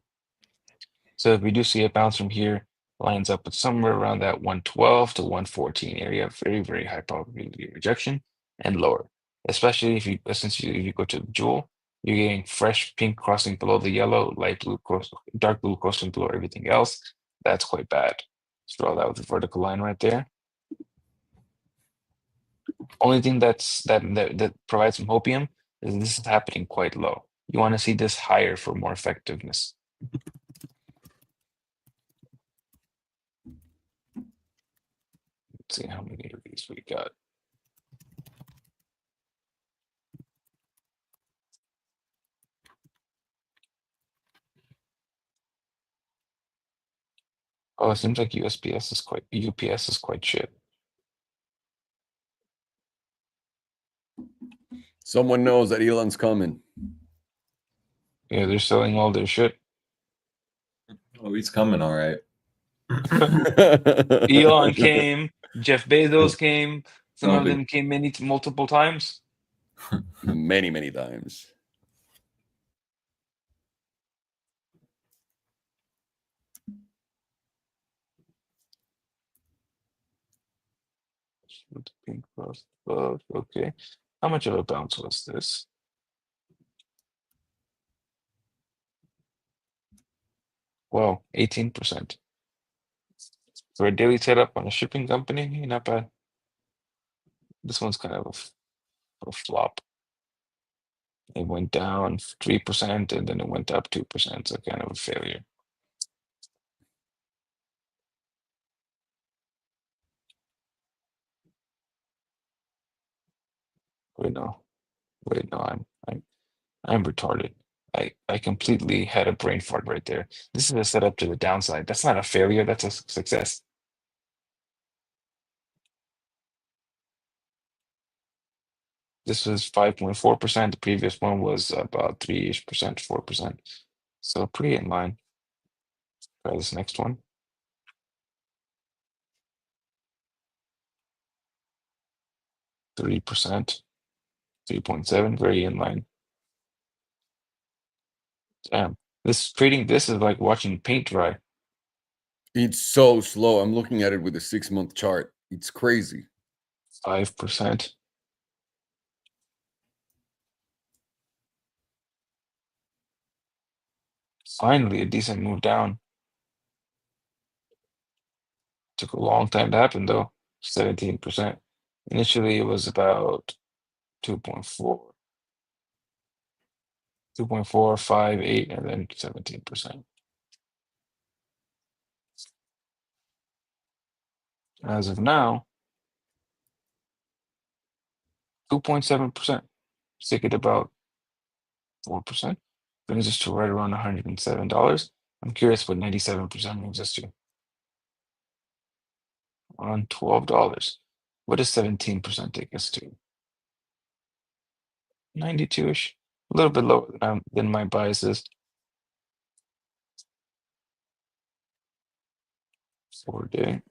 So if we do see a bounce from here, lines up with somewhere around that 112 to 114 area, very high probability of rejection and lower. Especially if you go to the jewel, you're getting fresh pink crossing below the yellow, light blue dark blue crossing below everything else. That's quite bad. Let's draw that with a vertical line right there. Only thing that provides some hopium is this is happening quite low. You want to see this higher for more effectiveness. Let's see how many of these we got. Oh, it seems like UPS is quite shit. Someone knows that Elon's coming. Yeah, they're selling all their shit. Oh, he's coming, all right. Elon came, Jeff Bezos came, some Don't of be- them came multiple times. Many times. With the pink cross above. Okay. How much of a bounce was this? Well, 18%. For a daily setup on a shipping company, not bad. This one's kind of a flop. It went down 3% and then it went up 2%, so kind of a failure. Wait, no, I'm retarded. I completely had a brain fart right there. This is a setup to the downside. That's not a failure, that's a success. This was 5.4%. The previous one was about 3-ish%, 4%. So pretty in line. Try this next one. 3%, 3.7, very in line. Damn, this is like watching paint dry. It's so slow. I'm looking at it with a 6-month chart. It's crazy. 5%. Finally, a decent move down. Took a long time to happen though. 17%. Initially, it was about 2.4, 2.458, and then 17%. As of now, 2.7%. Stick at about 4%. Brings us to right around $107. I'm curious what 97% moves us to. On $12. What does 17% take us to? 92-ish. A little bit lower than my biases. 4-day.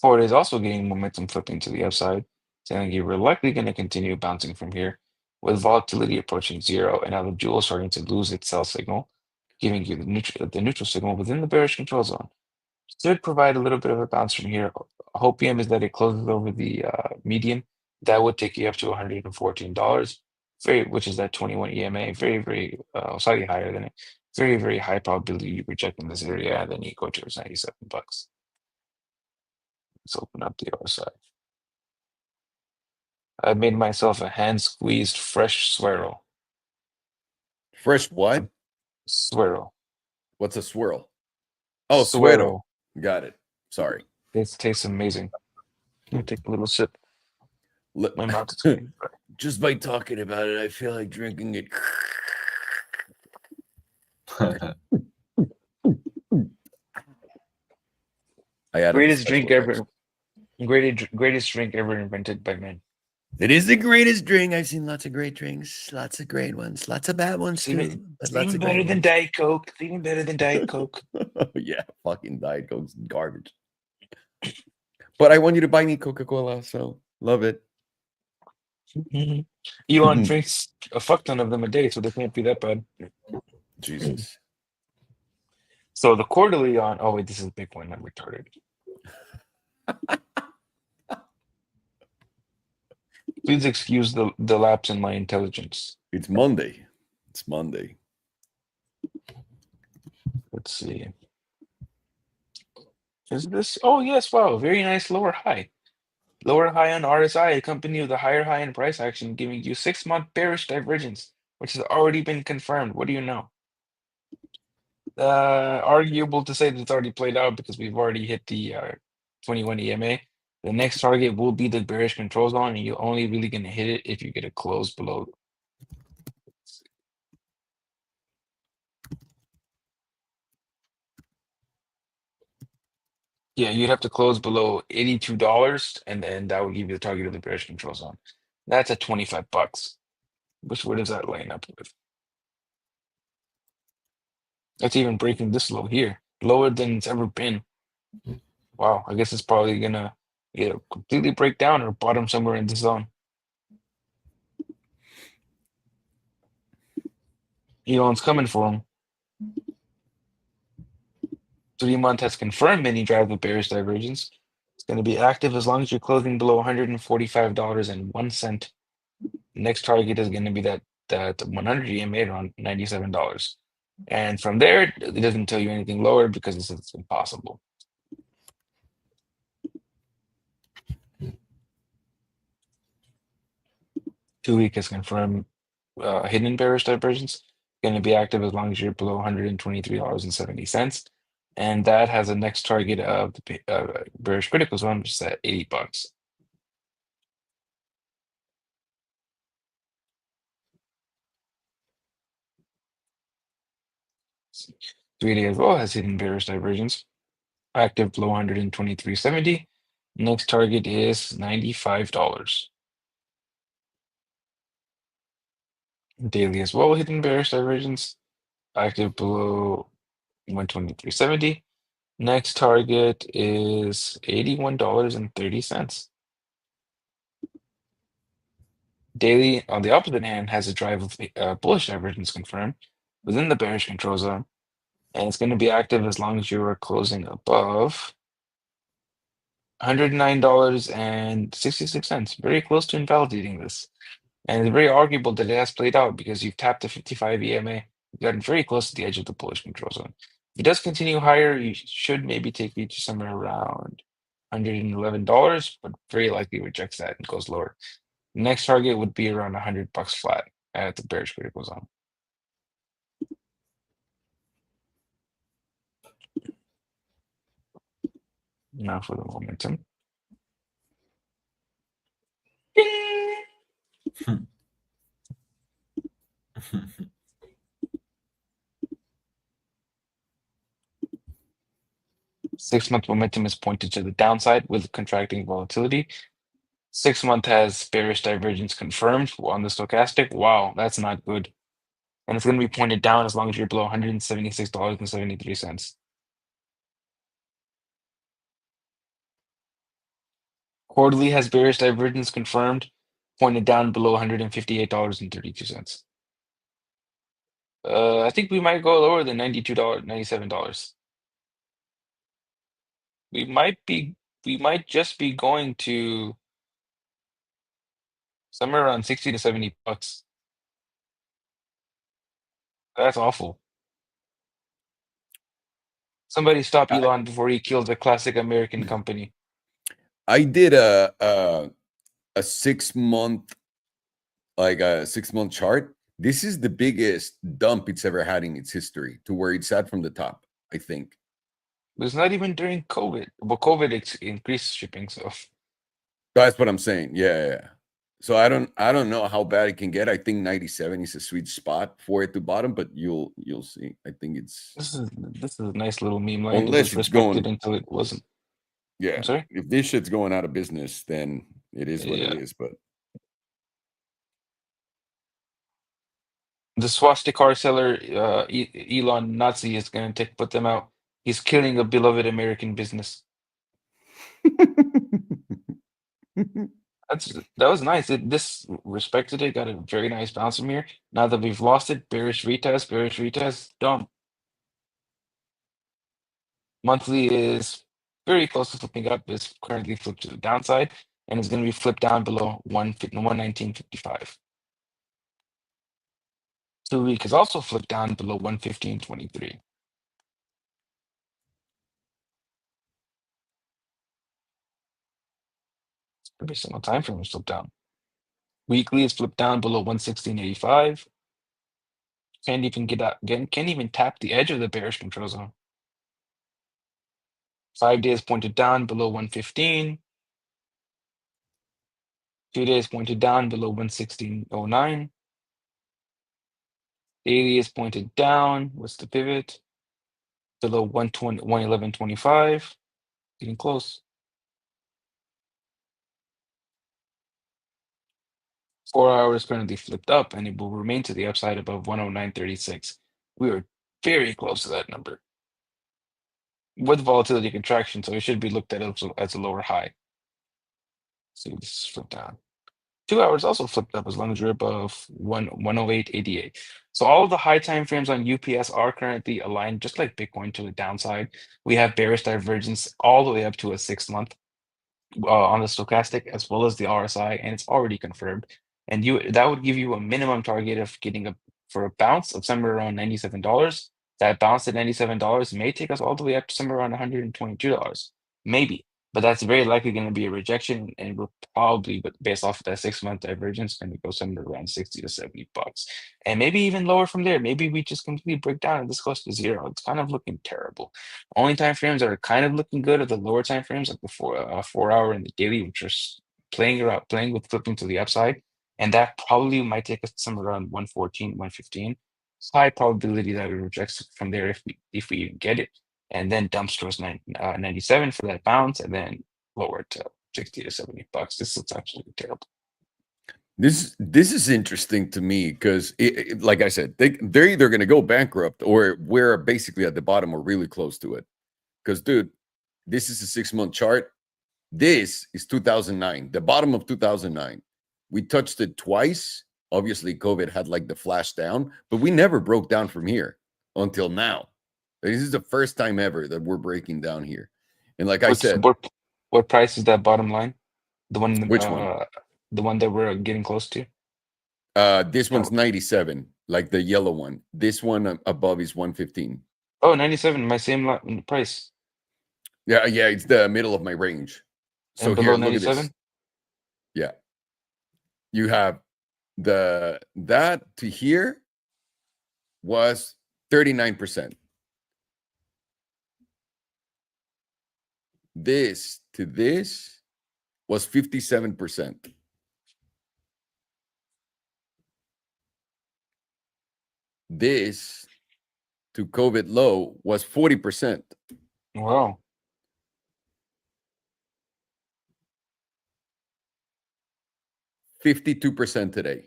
4 days also gaining momentum flipping to the upside, saying you we're likely going to continue bouncing from here, with volatility approaching zero and now the jewel starting to lose its sell signal, giving you the neutral signal within the bearish control zone. Should provide a little bit of a bounce from here. Hopium is that it closes over the median. That would take you up to $114. which is that 21 EMA, very slightly higher than it. Very high probability you rejecting this area, and then you go towards 97 bucks. Let's open up the other side. I made myself a hand squeezed fresh swirl. Fresh what? Swirl. What's a swirl? Oh, Swirl. suero. Got it. Sorry. It tastes amazing. Let me take a little sip. My mouth is getting dry. Just by talking about it, I feel like drinking it. Greatest drink ever invented by men. It is the greatest drink. I've seen lots of great drinks, lots of great ones, lots of bad ones too. It's even better than Diet Coke. It's even better than Diet Coke. Yeah, fucking Diet Coke's garbage. But I want you to buy me Coca-Cola, so love it. Elon drinks a fuck ton of them a day, so they can't be that bad. Jesus. So the quarterly on. Oh wait, this is a big one. I'm retarded. Please excuse the lapse in my intelligence. It's Monday. It's Monday. Let's see. Is this? Oh yes, wow, very nice lower high. Lower high on RSI, accompanied with a higher high in price action, giving you 6-month bearish divergence, which has already been confirmed. What do you know? Arguable to say that it's already played out because we've already hit the 21 EMA. The next target will be the bearish control zone, and you're only really going to hit it if you get a close below. Yeah, you'd have to close below $82, and then that would give you the target of the bearish control zone. That's at 25 bucks. Where does that line up with? That's even breaking this low here, lower than it's ever been. Wow, I guess it's probably gonna either completely break down or bottom somewhere in this zone. Elon's coming for him. 3-month has confirmed many drive with bearish divergence. It's going to be active as long as you're closing below $145.01. Next target is going to be that 100 EMA around $97. And from there, it doesn't tell you anything lower because it's impossible. Two-week has confirmed hidden bearish divergence. Going to be active as long as you're below $123.70. And that has a next target of the bearish critical zone, which is at 80 bucks. Three-day as well has hidden bearish divergence, active below 123.70. Next target is $95. Daily as well, hidden bearish divergence, active below 123.70. Next target is $81.30. Daily, on the opposite hand, has a drive of bullish divergence confirmed within the bearish control zone, and it's going to be active as long as you are closing above $109.66. Very close to invalidating this. And it's very arguable that it has played out because you've tapped the 55 EMA. You've gotten very close to the edge of the bullish control zone. If it does continue higher, you should maybe take you to somewhere around $111, but very likely rejects that and goes lower. Next target would be around 100 bucks flat at the bearish critical zone. Now for the momentum. 6-month momentum is pointed to the downside with contracting volatility. 6-month has bearish divergence confirmed on the stochastic. Wow, that's not good. And it's going to be pointed down as long as you're below $176.73. Quarterly has bearish divergence confirmed, pointed down below $158.32. I think we might go lower than $97. We might just be going to somewhere around 60 to 70 bucks. That's awful. Somebody stop I, Elon before he kills a classic American company. I did a 6 month, like a 6 month chart. This is the biggest dump it's ever had in its history, to where it's at from the top, I think. But it's not even during COVID. Well, COVID increased shipping, so That's what I'm saying. Yeah. So I don't know how bad it can get. I think 97 is a sweet spot for it to bottom, but you'll see. I think it's, this is a nice little meme line. It unless was it's respected going, until it wasn't. yeah. I'm sorry? If this shit's going out of business, then it is what it Yeah. is. But The swastika car seller, Elon Nazi, is going to put them out. He's killing a beloved American business. That was nice. This respected it. Got a very nice bounce from here. Now that we've lost it, bearish retest, dump. Monthly is very close to flipping up. It's currently flipped to the downside, and it's going to be flipped down below 119.55. 2-week is also flipped down below 115.23. Every single time frame is flipped down. Weekly is flipped down below 116.85. Can't even get out again. Can't even tap the edge of the bearish control zone. 5 days pointed down below 115. 2 days pointed down below 116.09. Daily is pointed down. What's the pivot? Below 120, 111.25. Getting close. 4 hours currently flipped up, and it will remain to the upside above 109.36. We are very close to that number. With volatility contraction, so it should be looked at as a lower high. See, this is flipped down. 2 hours also flipped up as long as you're above 108.88. So all of the high time frames on UPS are currently aligned, just like Bitcoin, to the downside. We have bearish divergence all the way up to a 6 month on the stochastic, as well as the RSI, and it's already confirmed. And that would give you a minimum target of getting for a bounce of somewhere around $97. That bounce at $97 may take us all the way up to somewhere around $122, maybe. But that's very likely going to be a rejection, and we're probably, but based off of that 6 month divergence, going to go somewhere around 60 to 70 bucks, and maybe even lower from there. Maybe we just completely break down and this goes to zero. It's kind of looking terrible. Only time frames that are kind of looking good are the lower time frames, like the 4 hour and the daily, which are playing with flipping to the upside, and that probably might take us somewhere around 114, 115. High probability that it rejects from there if we even get it, and then dumps towards 97 for that bounce, and then lower to 60 to 70 bucks. This looks absolutely terrible. this is interesting to me because, like I said, they're either going to go bankrupt or we're basically at the bottom or really close to it. Because, dude, this is a 6 month chart. This is 2009, the bottom of 2009. We touched it twice. Obviously, COVID had like the flash down, but we never broke down from here until now. This is the first time ever that we're breaking down here. And like I said, What price is that bottom line? The one, which one? The one that we're getting close to. This one's 97, like the yellow one. This one above is 115. Oh, 97, my same price. Yeah, it's the middle of my range. So And below here, look at 97? this. Yeah. You have that to here was 39%. This to this was 57%. This to COVID low was 40%. Wow. 52% today.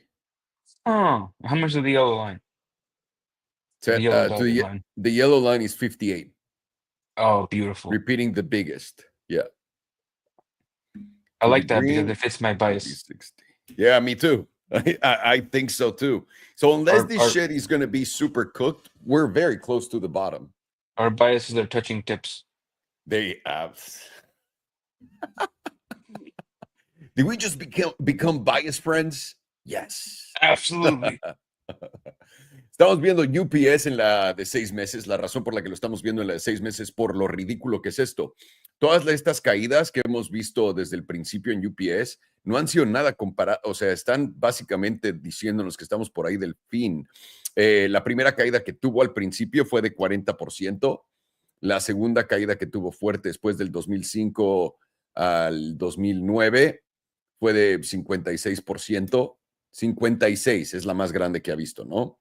Oh, how much is the yellow line? The yellow dotted line. The yellow line is 58. Oh, beautiful. Repeating the biggest. Yeah. I like that because it fits my bias. 60. Yeah, me too. I think so too. So unless this shit is going to be super cooked, we're very close to the bottom. Our biases are touching tips. They have. Did we just become bias friends? Yes. Absolutely. Estamos viendo UPS en la de 6 meses. La razón por la que lo estamos viendo en la de 6 meses es por lo ridículo que es esto. Todas estas caídas que hemos visto desde el principio en UPS no han sido nada comparadas. O sea, están básicamente diciéndonos que estamos por ahí del fin. La primera caída que tuvo al principio fue de 40%. La segunda caída que tuvo fuerte después del 2005 al 2009 fue de 56%. 56 es la más grande que ha visto, ¿no?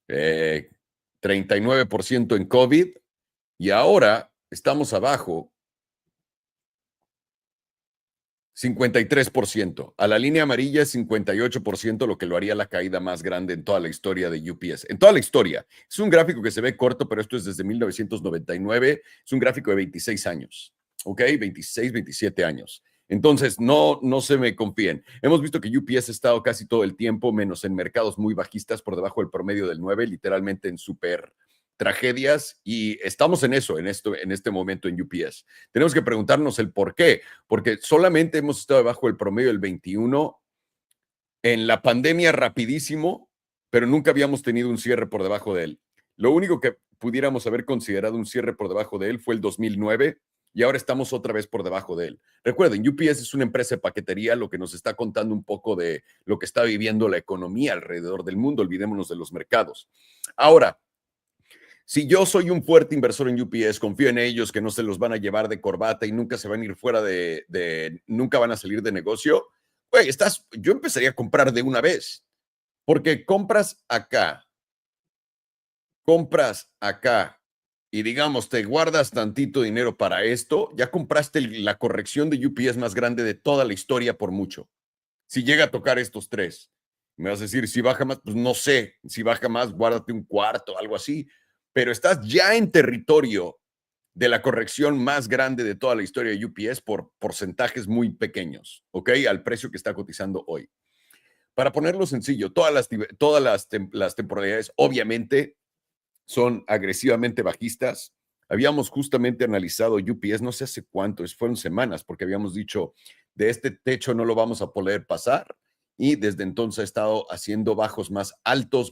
39% en COVID y ahora estamos abajo 53%. A la línea amarilla es 58%, lo que lo haría la caída más grande en toda la historia de UPS. En toda la historia. Es un gráfico que se ve corto, pero esto es desde 1999. Es un gráfico de 26 años. ¿Ok? 26, 27 años. Entonces, no se me confíen. Hemos visto que UPS ha estado casi todo el tiempo, menos en mercados muy bajistas, por debajo del promedio del 9, literalmente en super tragedias, y estamos en eso, en este momento en UPS. Tenemos que preguntarnos el por qué, porque solamente hemos estado debajo del promedio del 21 en la pandemia rapidísimo, pero nunca habíamos tenido un cierre por debajo de él. Lo único que pudiéramos haber considerado un cierre por debajo de él fue el 2009 y ahora estamos otra vez por debajo de él. Recuerden, UPS es una empresa de paquetería, lo que nos está contando un poco de lo que está viviendo la economía alrededor del mundo. Olvidémonos de los mercados. Ahora, si yo soy un fuerte inversor en UPS, confío en ellos que no se los van a llevar de corbata y nunca se van a ir fuera nunca van a salir de negocio, güey, yo empezaría a comprar de una vez, porque compras acá y digamos, te guardas tantito dinero para esto, ya compraste la corrección de UPS más grande de toda la historia por mucho. Si llega a tocar estos tres, me vas a decir, si baja más, pues no sé, si baja más, guárdate un cuarto, algo así, pero estás ya en territorio de la corrección más grande de toda la historia de UPS por porcentajes muy pequeños, ¿ok? Al precio que está cotizando hoy. Para ponerlo sencillo, las temporalidades obviamente son agresivamente bajistas. Habíamos justamente analizado UPS no sé hace cuánto, fueron semanas, porque habíamos dicho, de este techo no lo vamos a poder pasar. Y desde entonces ha estado haciendo bajos más altos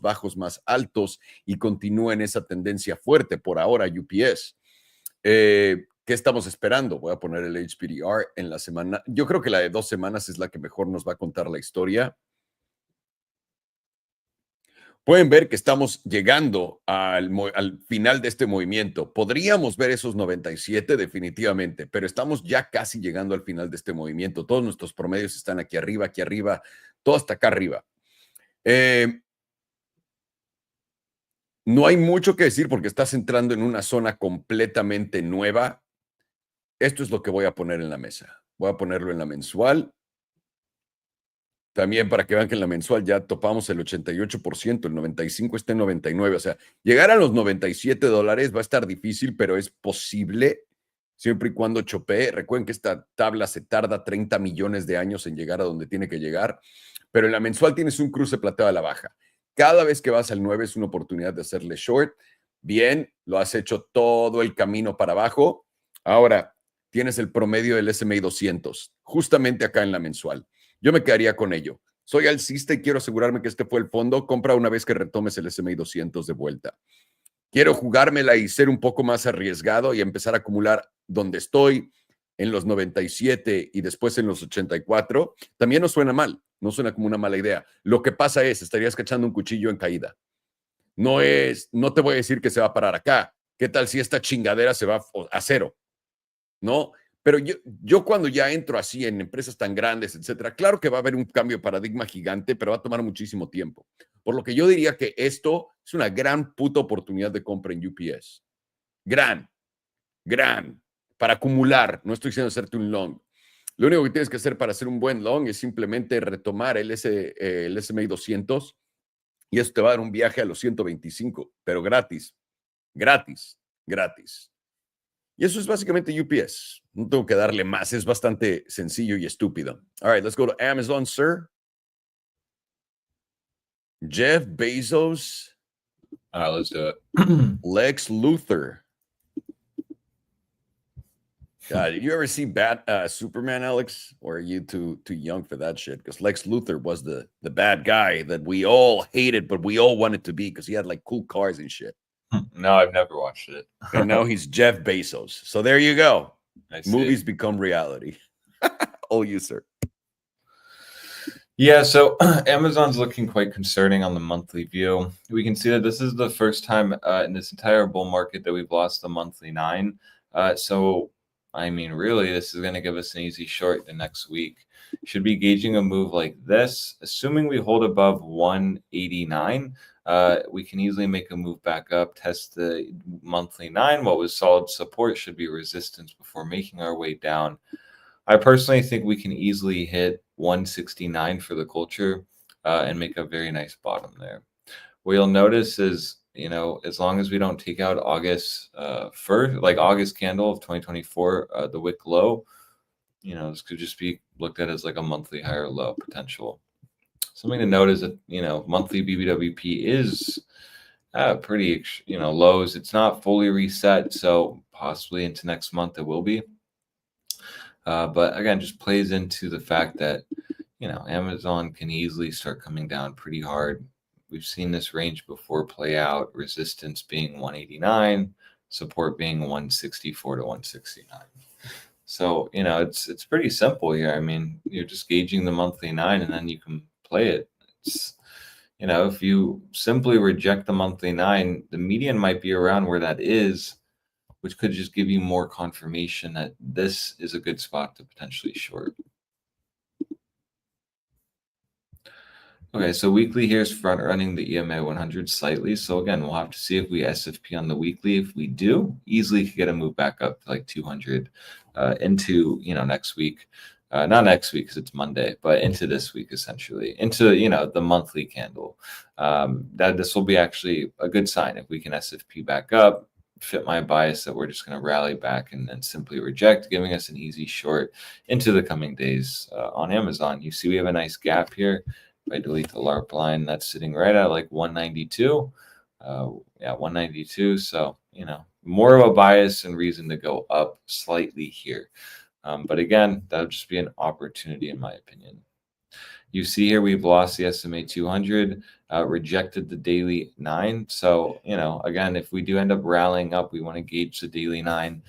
y continúa en esa tendencia fuerte por ahora UPS. ¿Qué estamos esperando? Voy a poner el HPDR en la semana. Yo creo que la de 2 semanas es la que mejor nos va a contar la historia. Pueden ver que estamos llegando al final de este movimiento. Podríamos ver esos 97 definitivamente, pero estamos ya casi llegando al final de este movimiento. Todos nuestros promedios están aquí arriba, todo hasta acá arriba. No hay mucho que decir porque estás entrando en una zona completamente nueva. Esto es lo que voy a poner en la mesa. Voy a ponerlo en la mensual. También para que vean que en la mensual ya topamos el 88%, el 95% está en 99%. O sea, llegar a los $97 va a estar difícil, pero es posible siempre y cuando chopee. Recuerden que esta tabla se tarda 30 millones de años en llegar a donde tiene que llegar, pero en la mensual tienes un cruce plateado a la baja. Cada vez que vas al 9 es una oportunidad de hacerle short. Bien, lo has hecho todo el camino para abajo. Ahora tienes el promedio del S&P 200, justamente acá en la mensual. Yo me quedaría con ello. Soy alcista y quiero asegurarme que este fue el fondo. Compra una vez que retomes el S&P 200 de vuelta. Quiero jugármela y ser un poco más arriesgado y empezar a acumular donde estoy en los 97 y después en los 84. También no suena mal, no suena como una mala idea. Lo que pasa es, estarías cachando un cuchillo en caída. No te voy a decir que se va a parar acá. ¿Qué tal si esta chingadera se va a cero? ¿No? Pero yo cuando ya entro así en empresas tan grandes, etcétera, claro que va a haber un cambio de paradigma gigante, pero va a tomar muchísimo tiempo. Por lo que yo diría que esto es una gran puta oportunidad de compra en UPS. Gran, para acumular. No estoy diciendo hacerte un long. Lo único que tienes que hacer para hacer un buen long es simplemente retomar el S&P 200 y eso te va a dar un viaje a los 125, pero gratis. Y eso es básicamente UPS. No tengo que darle más. Es bastante sencillo y estúpido. All right, let's go to Amazon, sir. Jeff Bezos. All right, let's do it. Lex Luthor. Did you ever see Superman, Alex? Or are you too young for that shit? Because Lex Luthor was the bad guy that we all hated, but we all wanted to be because he had like cool cars and shit. No, I've never watched it. And now he's Jeff Bezos. So there you go. Movies see. become reality. All you, sir. Yeah, so Amazon's looking quite concerning on the monthly view. We can see that this is the first time in this entire bull market that we've lost the monthly 9. So, I mean, really, this is going to give us an easy short the next week. Should be gauging a move like this. Assuming we hold above 189, we can easily make a move back up, test the monthly 9. What was solid support should be resistance before making our way down. I personally think we can easily hit 169 for the culture and make a very nice bottom there. What you'll notice is, you know, as long as we don't take out August first, like August candle of 2024, the wick low, you know, this could just be looked at as like a monthly higher low potential. Something to note is that, you know, monthly BBWP is pretty, you know, lows. It's not fully reset, so possibly into next month it will be. But again, just plays into the fact that, you know, Amazon can easily start coming down pretty hard. We've seen this range before play out, resistance being 189, support being 164 to 169. So, you know, it's pretty simple here. I mean, you're just gauging the monthly 9 and then you can play it. It's, you know, if you simply reject the monthly 9, the median might be around where that is, which could just give you more confirmation that this is a good spot to potentially short. Okay, so weekly here is front running the EMA 100 slightly. So again, we'll have to see if we SFP on the weekly. If we do, easily could get a move back up to like 200 into, you know, next week. Not next week because it's Monday, but into this week essentially, into, you know, the monthly candle. That this will be actually a good sign if we can SFP back up, fit my bias that we're just going to rally back and then simply reject, giving us an easy short into the coming days on Amazon. You see we have a nice gap here. If I delete the LARP line, that's sitting right at like 192. Yeah, 192. So, you know, more of a bias and reason to go up slightly here. But again, that would just be an opportunity in my opinion. You see here we've lost the SMA 200, rejected the daily 9. So, you know, again, if we do end up rallying up, we want to gauge the daily 9.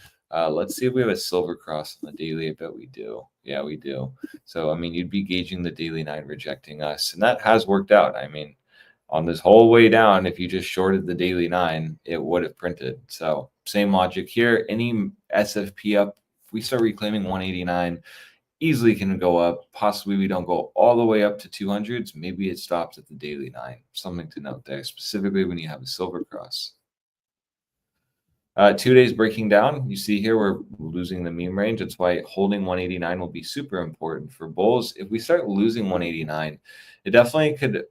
Let's see if we have a silver cross on the daily. I bet we do. Yeah, we do. So, I mean, you'd be gauging the daily 9 rejecting us. And that has worked out. I mean, on this whole way down, if you just shorted the daily 9, it would have printed. So same logic here. Any SFP up, if we start reclaiming 189, easily can go up. Possibly we don't go all the way up to 200s. Maybe it stops at the daily 9. Something to note there, specifically when you have a silver cross. 2 days breaking down. You see here we're losing the meme range. That's why holding 189 will be super important for bulls. If we start losing 189, it definitely could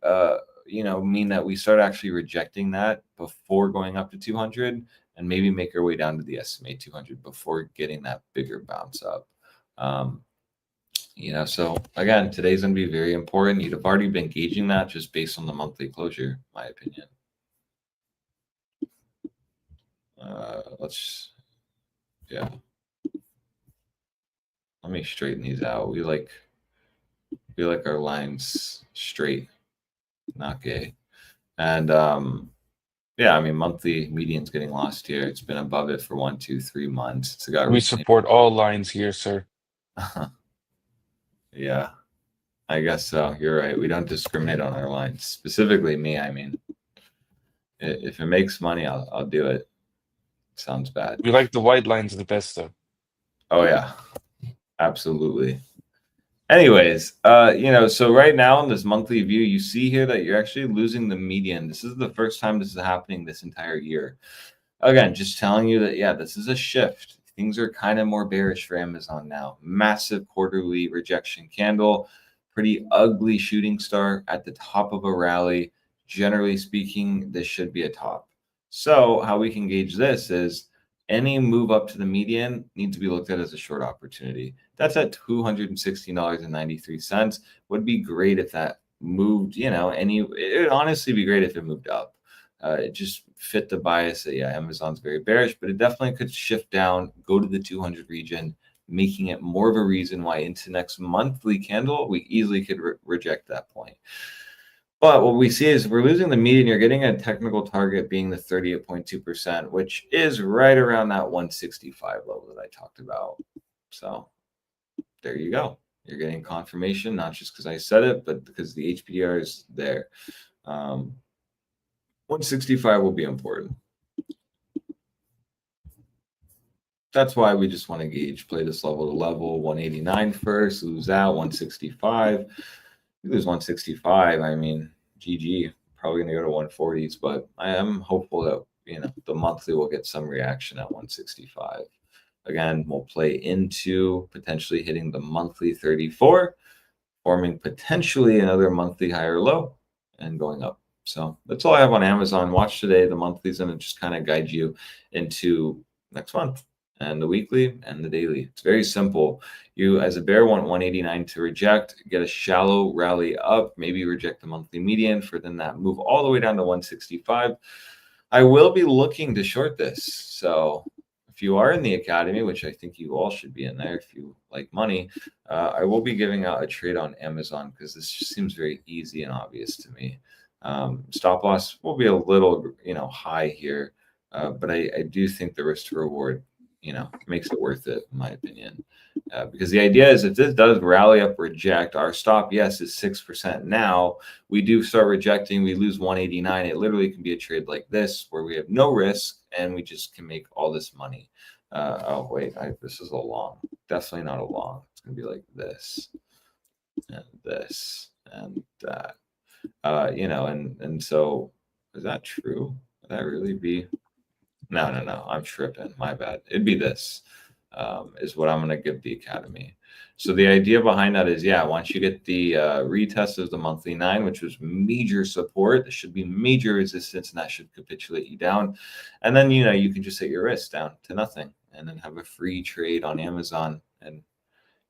you know, mean that we start actually rejecting that before going up to 200 and maybe make our way down to the SMA 200 before getting that bigger bounce up. You know, so again, today's going to be very important. You'd have already been gauging that just based on the monthly closure, in my opinion. Yeah. Let me straighten these out. We like our lines straight, not gay. And yeah, I mean, monthly median's getting lost here. It's been above it for 1, 2, 3 months. It's got We support all lines here, sir. Yeah, I guess so. You're right. We don't discriminate on our lines. Specifically me, I mean, if it makes money, I'll do it. Sounds bad. We like the white lines the best, though. Oh yeah, absolutely. Anyways, you know, so right now in this monthly view, you see here that you're actually losing the median. This is the first time this is happening this entire year. Again, just telling you that, yeah, this is a shift. Things are kind of more bearish for Amazon now. Massive quarterly rejection candle, pretty ugly shooting star at the top of a rally. Generally speaking, this should be a top. So how we can gauge this is any move up to the median needs to be looked at as a short opportunity. That's at $216.93. Would be great if that moved, you know, it would honestly be great if it moved up. It just fit the bias that, yeah, Amazon's very bearish, but it definitely could shift down, go to the 200 region, making it more of a reason why into next monthly candle, we easily could reject that point. But what we see is we're losing the median. You're getting a technical target being the 38.2%, which is right around that 165 level that I talked about. So there you go. You're getting confirmation, not just because I said it, but because the HPDR is there. 165 will be important. That's why we just want to gauge, play this level to level, 189 first, lose that, 165. You lose 165, I mean, GG, probably going to go to 140s, but I am hopeful that, you know, the monthly will get some reaction at 165. Again, we'll play into potentially hitting the monthly 34, forming potentially another monthly higher low and going up. So that's all I have on Amazon. Watch today. The monthly's going to just kind of guide you into next month and the weekly and the daily. It's very simple. You, as a bear, want 189 to reject, get a shallow rally up, maybe reject the monthly median for then that move all the way down to 165. I will be looking to short this. So if you are in the academy, which I think you all should be in there if you like money, I will be giving out a trade on Amazon because this just seems very easy and obvious to me. Stop loss will be a little, you know, high here, but I do think the risk to reward, you know, makes it worth it, in my opinion. Because the idea is if this does rally up, reject, our stop, yes, is 6% now. We do start rejecting, we lose 189. It literally can be a trade like this where we have no risk and we just can make all this money. Oh, wait, this is a long. Definitely not a long. It's going to be like this and this and that. You know, and so is that true? Would that really be? No, I'm tripping. My bad. It'd be this, is what I'm going to give the academy. So the idea behind that is, yeah, once you get the retest of the monthly 9, which was major support, there should be major resistance, and that should capitulate you down. And then, you know, you can just set your risk down to nothing and then have a free trade on Amazon. And,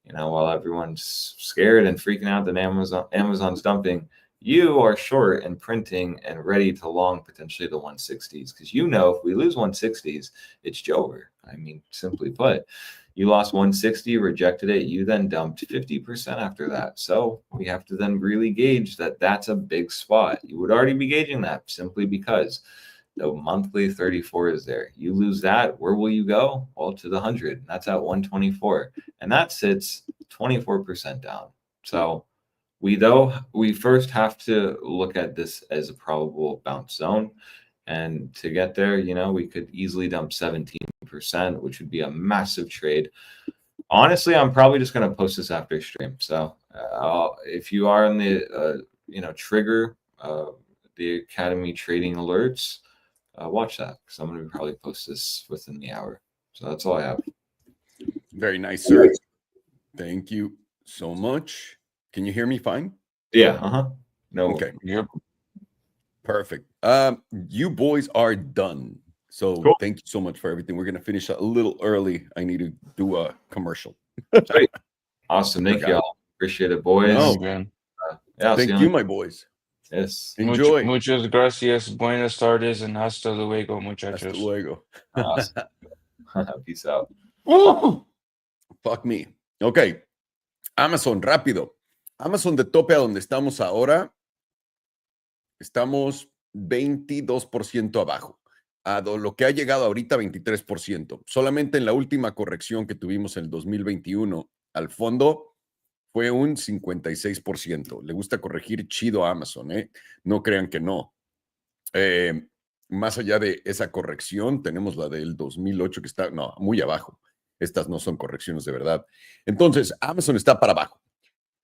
you know, while everyone's scared and freaking out that Amazon's dumping, you are short and printing and ready to long potentially the 160s, because, you know, if we lose 160s, it's over. I mean, simply put, you lost 160, rejected it, you then dumped 50% after that. So we have to then really gauge that that's a big spot. You would already be gauging that simply because the monthly 34 is there. You lose that, where will you go? Well, to the 100. That's at 124, and that sits 24% down. So we first have to look at this as a probable bounce zone. And to get there, you know, we could easily dump 17%, which would be a massive trade. Honestly, I'm probably just going to post this after stream. So if you are in the, you know, trigger the Academy trading alerts, watch that, because I'm going to probably post this within the hour. So that's all I have. Very nice, sir. Thank you so much. Can you hear me fine? Yeah. No. Okay. Yep. Perfect. You boys are done. So Cool. Thank you so much for everything. We're going to finish a little early. I need to do a commercial. Sweet. Awesome. Thank you all. Appreciate it, boys. No. Yeah. Thank you, my boys. Yes. Enjoy. Muchas gracias. Buenas tardes and hasta luego, muchachos. Hasta luego. Awesome. Peace out. Fuck me. Ok. Amazon, rápido. Amazon de tope a donde estamos ahora. Estamos 22% abajo. A lo que ha llegado ahorita, 23%. Solamente en la última corrección que tuvimos en el 2021 al fondo fue un 56%. Le gusta corregir chido a Amazon, ¿eh? No crean que no. Más allá de esa corrección, tenemos la del 2008 que está, no, muy abajo. Estas no son correcciones de verdad. Entonces, Amazon está para abajo.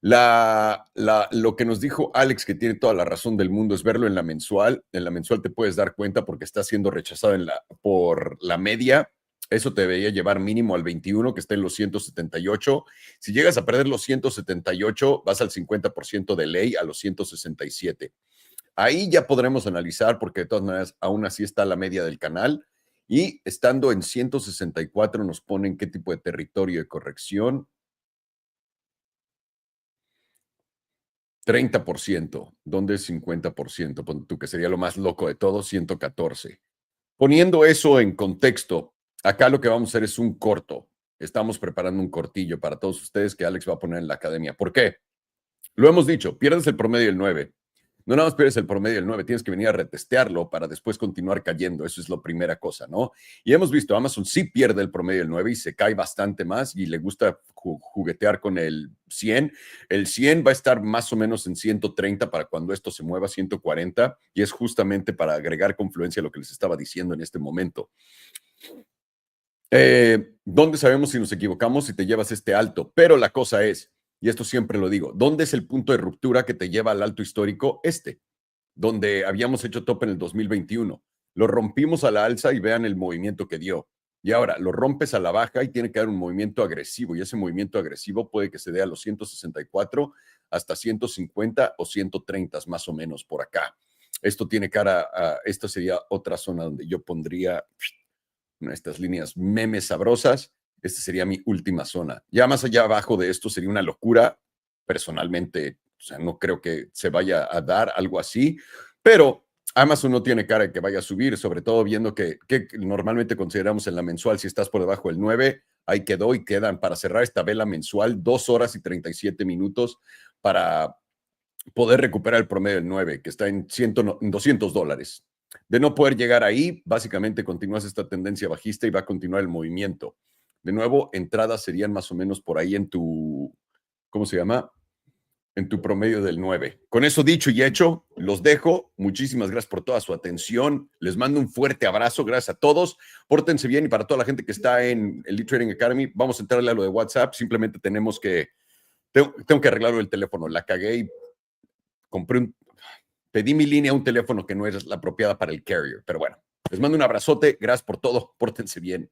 Lo que nos dijo Alex, que tiene toda la razón del mundo, es verlo en la mensual. En la mensual te puedes dar cuenta porque está siendo rechazado por la media. Eso te debería llevar mínimo al 21, que está en los 178. Si llegas a perder los 178, vas al 50% de ley, a los 167. Ahí ya podremos analizar, porque de todas maneras aún así está la media del canal. Y estando en 164 nos ponen qué tipo de territorio de corrección. 30%. ¿Dónde es 50%? Pon tú que sería lo más loco de todo, 114. Poniendo eso en contexto, acá lo que vamos a hacer es un corto. Estamos preparando un cortillo para todos ustedes que Alex va a poner en la academia. ¿Por qué? Lo hemos dicho, pierdes el promedio del 9. No nada más pierdes el promedio del 9, tienes que venir a retestearlo para después continuar cayendo. Eso es la primera cosa, ¿no? Y hemos visto, Amazon sí pierde el promedio del 9 y se cae bastante más y le gusta juguetear con el 100. El 100 va a estar más o menos en 130 para cuando esto se mueva a 140 y es justamente para agregar confluencia a lo que les estaba diciendo en este momento. ¿Dónde sabemos si nos equivocamos si te llevas este alto? Pero la cosa es, y esto siempre lo digo, ¿dónde es el punto de ruptura que te lleva al alto histórico? Donde habíamos hecho top en el 2021. Lo rompimos a la alza y vean el movimiento que dio. Y ahora lo rompes a la baja y tiene que dar un movimiento agresivo. Y ese movimiento agresivo puede que se dé a los 164 hasta 150 o 130 más o menos por acá. Esto tiene cara a, esta sería otra zona donde yo pondría estas líneas memes sabrosas. Esta sería mi última zona. Ya más allá abajo de esto sería una locura. Personalmente, o sea, no creo que se vaya a dar algo así, pero Amazon no tiene cara de que vaya a subir, sobre todo viendo que normalmente consideramos en la mensual, si estás por debajo del 9, ahí quedó y quedan para cerrar esta vela mensual 2 horas y 37 minutos para poder recuperar el promedio del 9, que está en $200. De no poder llegar ahí, básicamente continúas esta tendencia bajista y va a continuar el movimiento. De nuevo, entradas serían más o menos por ahí en tu, ¿cómo se llama? En tu promedio del 9. Con eso dicho y hecho, los dejo. Muchísimas gracias por toda su atención. Les mando un fuerte abrazo. Gracias a todos. Pórtense bien y para toda la gente que está en Elite Trading Academy, vamos a entrarle a lo de WhatsApp. Simplemente tenemos que, tengo que arreglarlo el teléfono. La cagué y pedí mi línea a un teléfono que no es la apropiada para el carrier. Pero bueno, les mando un abrazote. Gracias por todo. Pórtense bien.